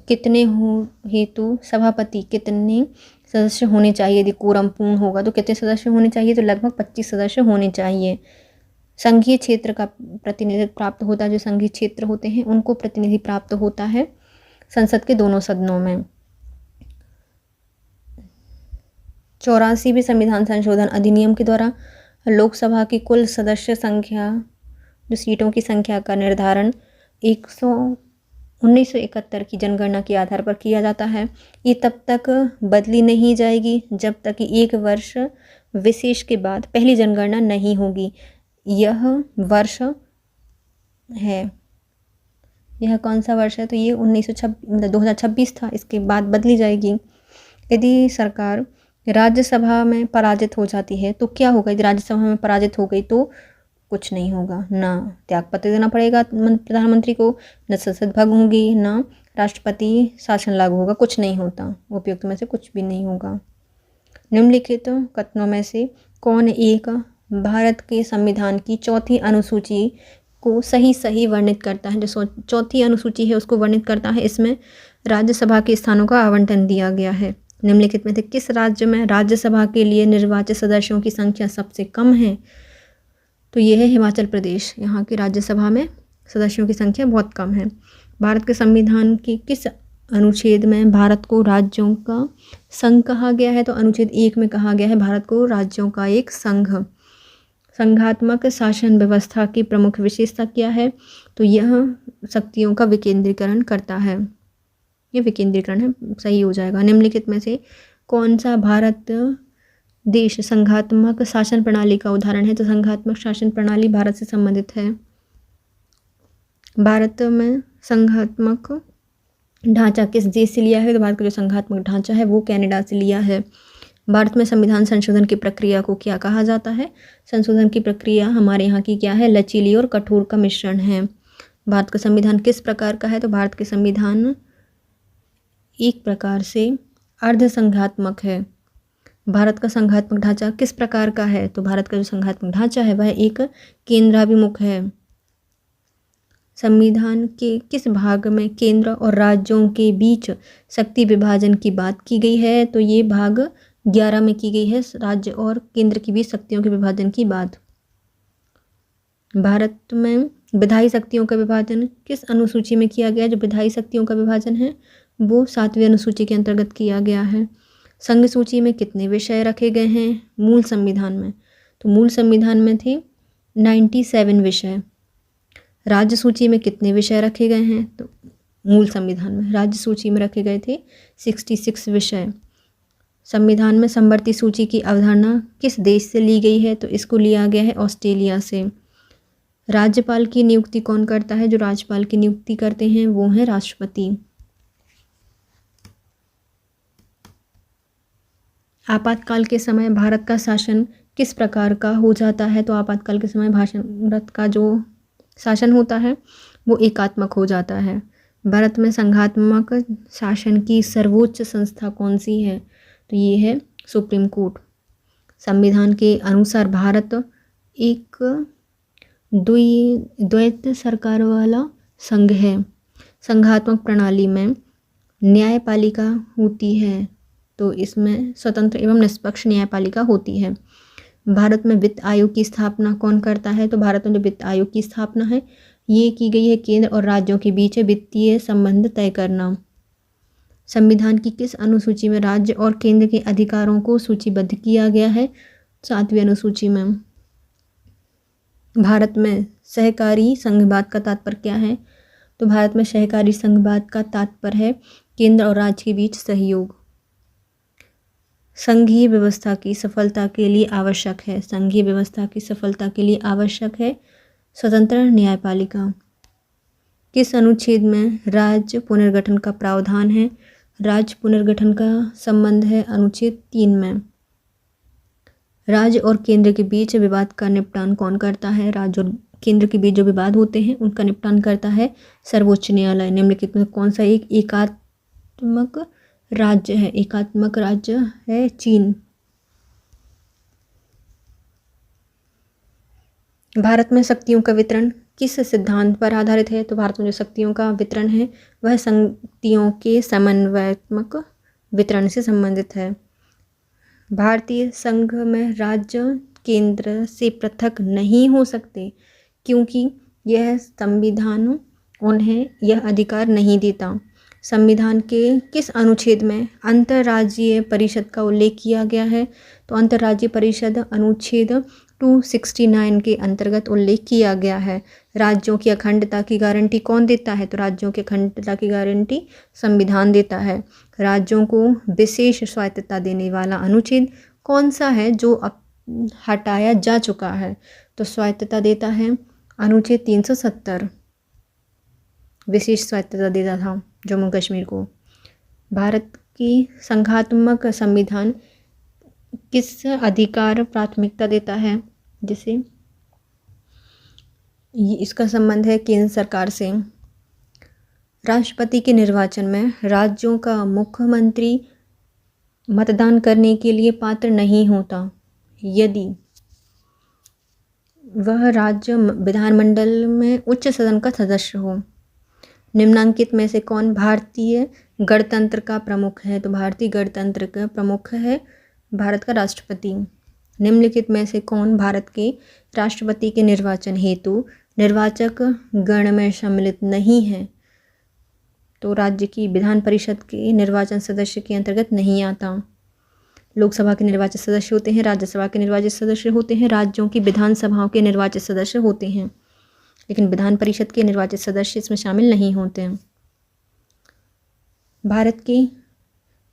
कितने हेतु सभापति कितने सदस्य होने चाहिए? यदि कोरम पूर्ण होगा तो कितने सदस्य होने चाहिए? तो लगभग 25 सदस्य होने चाहिए। संघीय क्षेत्र का प्रतिनिधित्व प्राप्त होता है, जो संघीय क्षेत्र होते हैं उनको प्रतिनिधि प्राप्त होता है संसद के दोनों सदनों में। 84वें संविधान संशोधन अधिनियम के द्वारा लोकसभा की कुल सदस्य संख्या जो सीटों की संख्या का निर्धारण 1971 की जनगणना के आधार पर किया जाता है। ये तब तक बदली नहीं जाएगी जब तक कि एक वर्ष विशेष के बाद पहली जनगणना नहीं होगी। यह वर्ष है, यह कौन सा वर्ष है? तो ये 2026 था, इसके बाद बदली जाएगी। यदि सरकार राज्यसभा में पराजित हो जाती है तो क्या होगा? यदि राज्यसभा में पराजित हो गई तो कुछ नहीं होगा, ना त्यागपत्र देना पड़ेगा प्रधानमंत्री को, न संसद भंग होगी, ना राष्ट्रपति शासन लागू होगा, कुछ नहीं होता। उपयुक्त में से कुछ भी नहीं होगा। निम्नलिखित कथनों में से कौन एक भारत के संविधान की चौथी अनुसूची को सही वर्णित करता है? जो चौथी अनुसूची है उसको वर्णित करता है। इसमें राज्यसभा के स्थानों का आवंटन दिया गया है। निम्नलिखित में से किस राज्य में राज्यसभा के लिए निर्वाचित सदस्यों की संख्या सबसे कम है? तो ये है हिमाचल प्रदेश। यहाँ की राज्यसभा में सदस्यों की संख्या बहुत कम है। भारत के संविधान के किस अनुच्छेद में भारत को राज्यों का संघ कहा गया है? तो अनुच्छेद 1 में कहा गया है भारत को राज्यों का एक संघ। संघात्मक शासन व्यवस्था की प्रमुख विशेषता क्या है? तो यह शक्तियों का विकेंद्रीकरण करता है। ये विकेंद्रीकरण है, सही हो जाएगा। निम्नलिखित में से कौन सा भारत देश संघात्मक शासन प्रणाली का उदाहरण है? तो संघात्मक शासन प्रणाली भारत से संबंधित है। भारत में संघात्मक ढांचा किस देश से लिया है? तो भारत का जो संघात्मक ढांचा है वो कनाडा से लिया है। भारत में संविधान संशोधन की प्रक्रिया को क्या कहा जाता है? संशोधन की प्रक्रिया हमारे यहाँ की क्या है? लचीली और कठोर का मिश्रण है। भारत का संविधान किस प्रकार का है? तो भारत के संविधान एक प्रकार से अर्ध संघात्मक है। भारत का संघात्मक ढांचा किस प्रकार का है? तो भारत का जो संघात्मक ढांचा है वह एक केंद्राभिमुख है। संविधान के किस भाग में केंद्र और राज्यों के बीच शक्ति विभाजन की बात की गई है? तो ये भाग 11 में की गई है, राज्य और केंद्र के बीच शक्तियों के विभाजन की बात। भारत में विधायी शक्तियों का विभाजन किस अनुसूची में किया गया? जो विधायी शक्तियों का विभाजन है वो 7वीं अनुसूची के अंतर्गत किया गया है। संघ सूची में कितने विषय रखे गए हैं मूल संविधान में? तो मूल संविधान में थे 97 विषय। राज्य सूची में कितने विषय रखे गए हैं? तो मूल संविधान में राज्य सूची में रखे गए थे 66 विषय। संविधान में समवर्ती सूची की अवधारणा किस देश से ली गई है? तो इसको लिया गया है ऑस्ट्रेलिया से। राज्यपाल की नियुक्ति कौन करता है? जो राज्यपाल की नियुक्ति करते हैं वो है राष्ट्रपति। आपातकाल के समय भारत का शासन किस प्रकार का हो जाता है? तो आपातकाल के समय भारत का जो शासन होता है वो एकात्मक हो जाता है। भारत में संघात्मक शासन की सर्वोच्च संस्था कौन सी है? तो ये है सुप्रीम कोर्ट। संविधान के अनुसार भारत एक द्वैत सरकार वाला संघ है। संघात्मक प्रणाली में न्यायपालिका होती है, तो इसमें स्वतंत्र एवं निष्पक्ष न्यायपालिका होती है। भारत में वित्त आयोग की स्थापना कौन करता है? तो भारत में जो वित्त आयोग की स्थापना है ये की गई है केंद्र और राज्यों के बीच वित्तीय संबंध तय करना। संविधान की किस अनुसूची में राज्य और केंद्र के अधिकारों को सूचीबद्ध किया गया है? 7वीं अनुसूची में। भारत में सहकारी संघवाद का तात्पर्य क्या है? तो भारत में सहकारी संघवाद का तात्पर्य है केंद्र और राज्य के बीच सहयोग। संघीय व्यवस्था की सफलता के लिए आवश्यक है, संघीय व्यवस्था की सफलता के लिए आवश्यक है स्वतंत्र न्यायपालिका। किस अनुच्छेद में राज्य पुनर्गठन का प्रावधान है? राज्य पुनर्गठन का संबंध है अनुच्छेद 3 में। राज्य और केंद्र के बीच विवाद का निपटान कौन करता है? राज्य और केंद्र के बीच जो विवाद होते हैं उनका निपटान करता है सर्वोच्च न्यायालय। निम्नलिखित में कौन सा एक एकात्मक राज्य है? एकात्मक राज्य है चीन। भारत में शक्तियों का वितरण किस सिद्धांत पर आधारित है? तो भारत में जो शक्तियों का वितरण है वह शक्तियों के समन्वयात्मक वितरण से संबंधित है। भारतीय संघ में राज्य केंद्र से पृथक नहीं हो सकते क्योंकि यह संविधान उन्हें यह अधिकार नहीं देता। संविधान के किस अनुच्छेद में अंतर्राज्यीय परिषद का उल्लेख किया गया है? तो अंतर्राज्यीय परिषद अनुच्छेद 269 के अंतर्गत उल्लेख किया गया है। राज्यों की अखंडता की गारंटी कौन देता है? तो राज्यों की अखंडता की गारंटी संविधान देता है। राज्यों को विशेष स्वायत्तता देने वाला अनुच्छेद कौन सा है जो अब हटाया जा चुका है? तो स्वायत्तता देता है अनुच्छेद 370, विशेष स्वायत्तता देता था जम्मू कश्मीर को। भारत की संघात्मक संविधान किस अधिकार प्राथमिकता देता है? जिसे इसका संबंध है केंद्र सरकार से। राष्ट्रपति के निर्वाचन में राज्यों का मुख्यमंत्री मतदान करने के लिए पात्र नहीं होता यदि वह राज्य विधानमंडल में उच्च सदन का सदस्य हो। निम्नांकित में से कौन भारतीय गणतंत्र का प्रमुख है? तो भारतीय गणतंत्र का प्रमुख है भारत का राष्ट्रपति। निम्नलिखित में से कौन भारत के राष्ट्रपति के निर्वाचन हेतु निर्वाचक गण में सम्मिलित नहीं है? तो राज्य की विधान परिषद के निर्वाचन सदस्य के अंतर्गत नहीं आता। लोकसभा के निर्वाचित सदस्य होते हैं, राज्यसभा के निर्वाचित सदस्य होते हैं, राज्यों की विधानसभाओं के निर्वाचित सदस्य होते हैं, लेकिन विधान परिषद के निर्वाचित सदस्य इसमें शामिल नहीं होते हैं। भारत की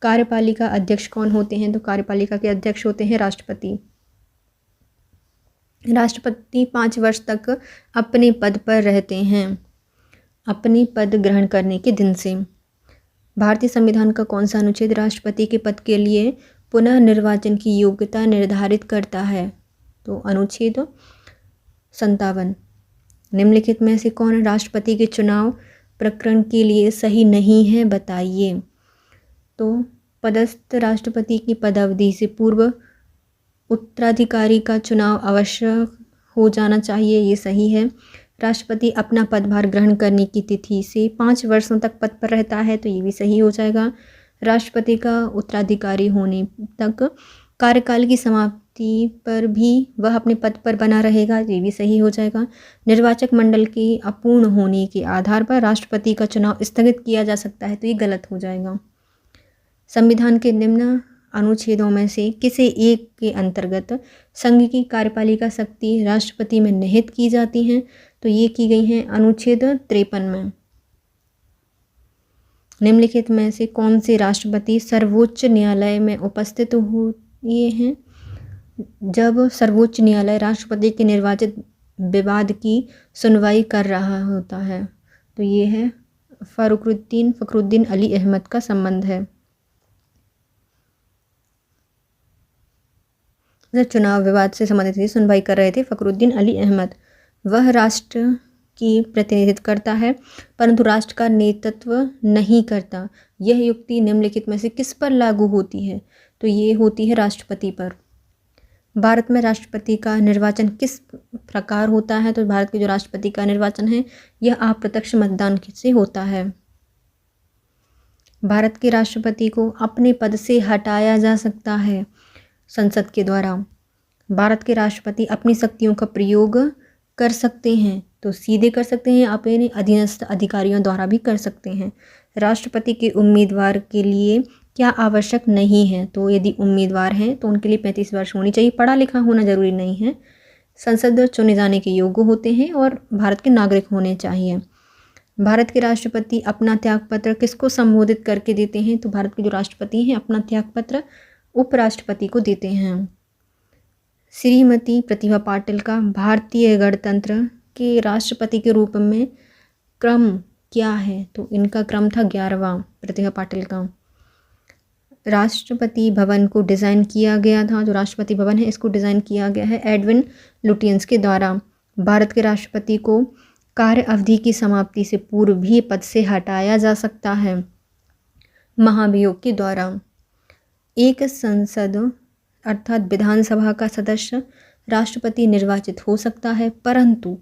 कार्यपालिका अध्यक्ष कौन होते हैं? तो कार्यपालिका के अध्यक्ष होते हैं राष्ट्रपति। राष्ट्रपति 5 वर्ष तक अपने पद पर रहते हैं अपने पद ग्रहण करने के दिन से। भारतीय संविधान का कौन सा अनुच्छेद राष्ट्रपति के पद के लिए पुनः निर्वाचन की योग्यता निर्धारित करता है? तो अनुच्छेद 57। निम्नलिखित में से कौन राष्ट्रपति के चुनाव प्रकरण के लिए सही नहीं है? बताइए। तो पदस्थ राष्ट्रपति की पदावधि से पूर्व उत्तराधिकारी का चुनाव अवश्य हो जाना चाहिए, ये सही है। राष्ट्रपति अपना पदभार ग्रहण करने की तिथि से 5 वर्षों तक पद पर रहता है, तो ये भी सही हो जाएगा। राष्ट्रपति का उत्तराधिकारी होने तक कार्यकाल की समाप्ति पर भी वह अपने पद पर बना रहेगा, ये भी सही हो जाएगा। निर्वाचक मंडल के अपूर्ण होने के आधार पर राष्ट्रपति का चुनाव स्थगित किया जा सकता है, तो ये गलत हो जाएगा। संविधान के निम्न अनुच्छेदों में से किसी एक के अंतर्गत संघ की कार्यपालिका शक्ति राष्ट्रपति में निहित की जाती हैं? तो ये की गई हैं अनुच्छेद 53 में। निम्नलिखित में से कौन से राष्ट्रपति सर्वोच्च न्यायालय में उपस्थित हुए हैं जब सर्वोच्च न्यायालय राष्ट्रपति के निर्वाचित विवाद की सुनवाई कर रहा होता है? तो ये है फखरुद्दीन अली अहमद का संबंध है। चुनाव विवाद से संबंधित सुनवाई कर रहे थे फखरुद्दीन अली अहमद। वह राष्ट्र की प्रतिनिधित्व करता है परंतु राष्ट्र का नेतृत्व नहीं करता। यह युक्ति निम्नलिखित में से किस पर लागू होती है? तो ये होती है राष्ट्रपति पर। भारत में राष्ट्रपति का निर्वाचन किस प्रकार होता है? तो भारत के जो राष्ट्रपति का निर्वाचन है यह अप्रत्यक्ष मतदान से होता है। भारत के राष्ट्रपति को अपने पद से हटाया जा सकता है संसद के द्वारा। भारत के राष्ट्रपति अपनी शक्तियों का प्रयोग कर सकते हैं, तो सीधे कर सकते हैं, अपने अधीनस्थ अधिकारियों द्वारा भी कर सकते हैं। राष्ट्रपति के उम्मीदवार के लिए क्या आवश्यक नहीं है? तो यदि उम्मीदवार हैं तो उनके लिए 35 वर्ष होनी चाहिए, पढ़ा लिखा होना जरूरी नहीं है। संसद चुने जाने के योग्य होते हैं और भारत के नागरिक होने चाहिए। भारत के राष्ट्रपति अपना त्यागपत्र किसको संबोधित करके देते हैं? तो भारत के जो राष्ट्रपति हैं अपना त्यागपत्र उपराष्ट्रपति को देते हैं। श्रीमती प्रतिभा पाटिल का भारतीय गणतंत्र के राष्ट्रपति के रूप में क्रम क्या है? तो इनका क्रम था 11वां प्रतिभा पाटिल का। राष्ट्रपति भवन को डिज़ाइन किया गया था, जो राष्ट्रपति भवन है इसको डिज़ाइन किया गया है एडविन लुटियंस के द्वारा। भारत के राष्ट्रपति को कार्य अवधि की समाप्ति से पूर्व भी पद से हटाया जा सकता है महाभियोग के द्वारा। एक संसद अर्थात विधानसभा का सदस्य राष्ट्रपति निर्वाचित हो सकता है परंतु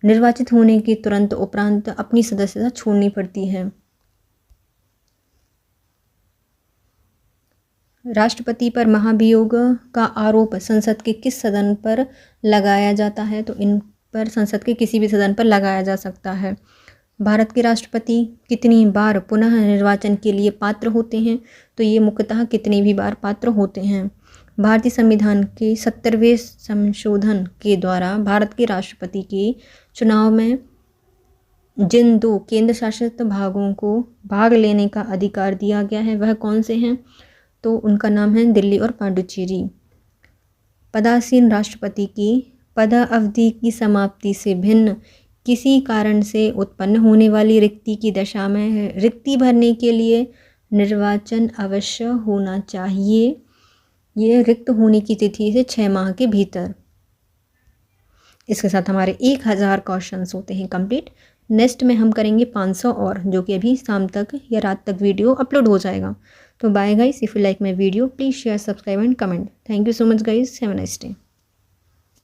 निर्वाचित होने के तुरंत उपरांत अपनी सदस्यता छोड़नी पड़ती है। राष्ट्रपति पर महाभियोग का आरोप संसद के किस सदन पर लगाया जाता है? तो इन पर संसद के किसी भी सदन पर लगाया जा सकता है। भारत के राष्ट्रपति कितनी बार पुनः निर्वाचन के लिए पात्र होते हैं? तो ये मुख्यतः कितनी भी बार पात्र होते हैं। भारतीय संविधान के 70वें संशोधन के द्वारा भारत के राष्ट्रपति के चुनाव में जिन 2 केंद्र शासित भागों को भाग लेने का अधिकार दिया गया है वह कौन से हैं? तो उनका नाम है दिल्ली और पांडुचेरी। पदासीन राष्ट्रपति की पद अवधि की समाप्ति से भिन्न किसी कारण से उत्पन्न होने वाली रिक्ति की दशा में रिक्ति भरने के लिए निर्वाचन अवश्य होना चाहिए। ये रिक्त होने की तिथि से 6 माह के भीतर। इसके साथ हमारे 1000 क्वेश्चंस होते हैं कंप्लीट। नेक्स्ट में हम करेंगे 500 और, जो कि अभी शाम तक या रात तक वीडियो अपलोड हो जाएगा। तो bye guys, if you like my video please share, subscribe and comment. Thank you so much guys, have a nice day.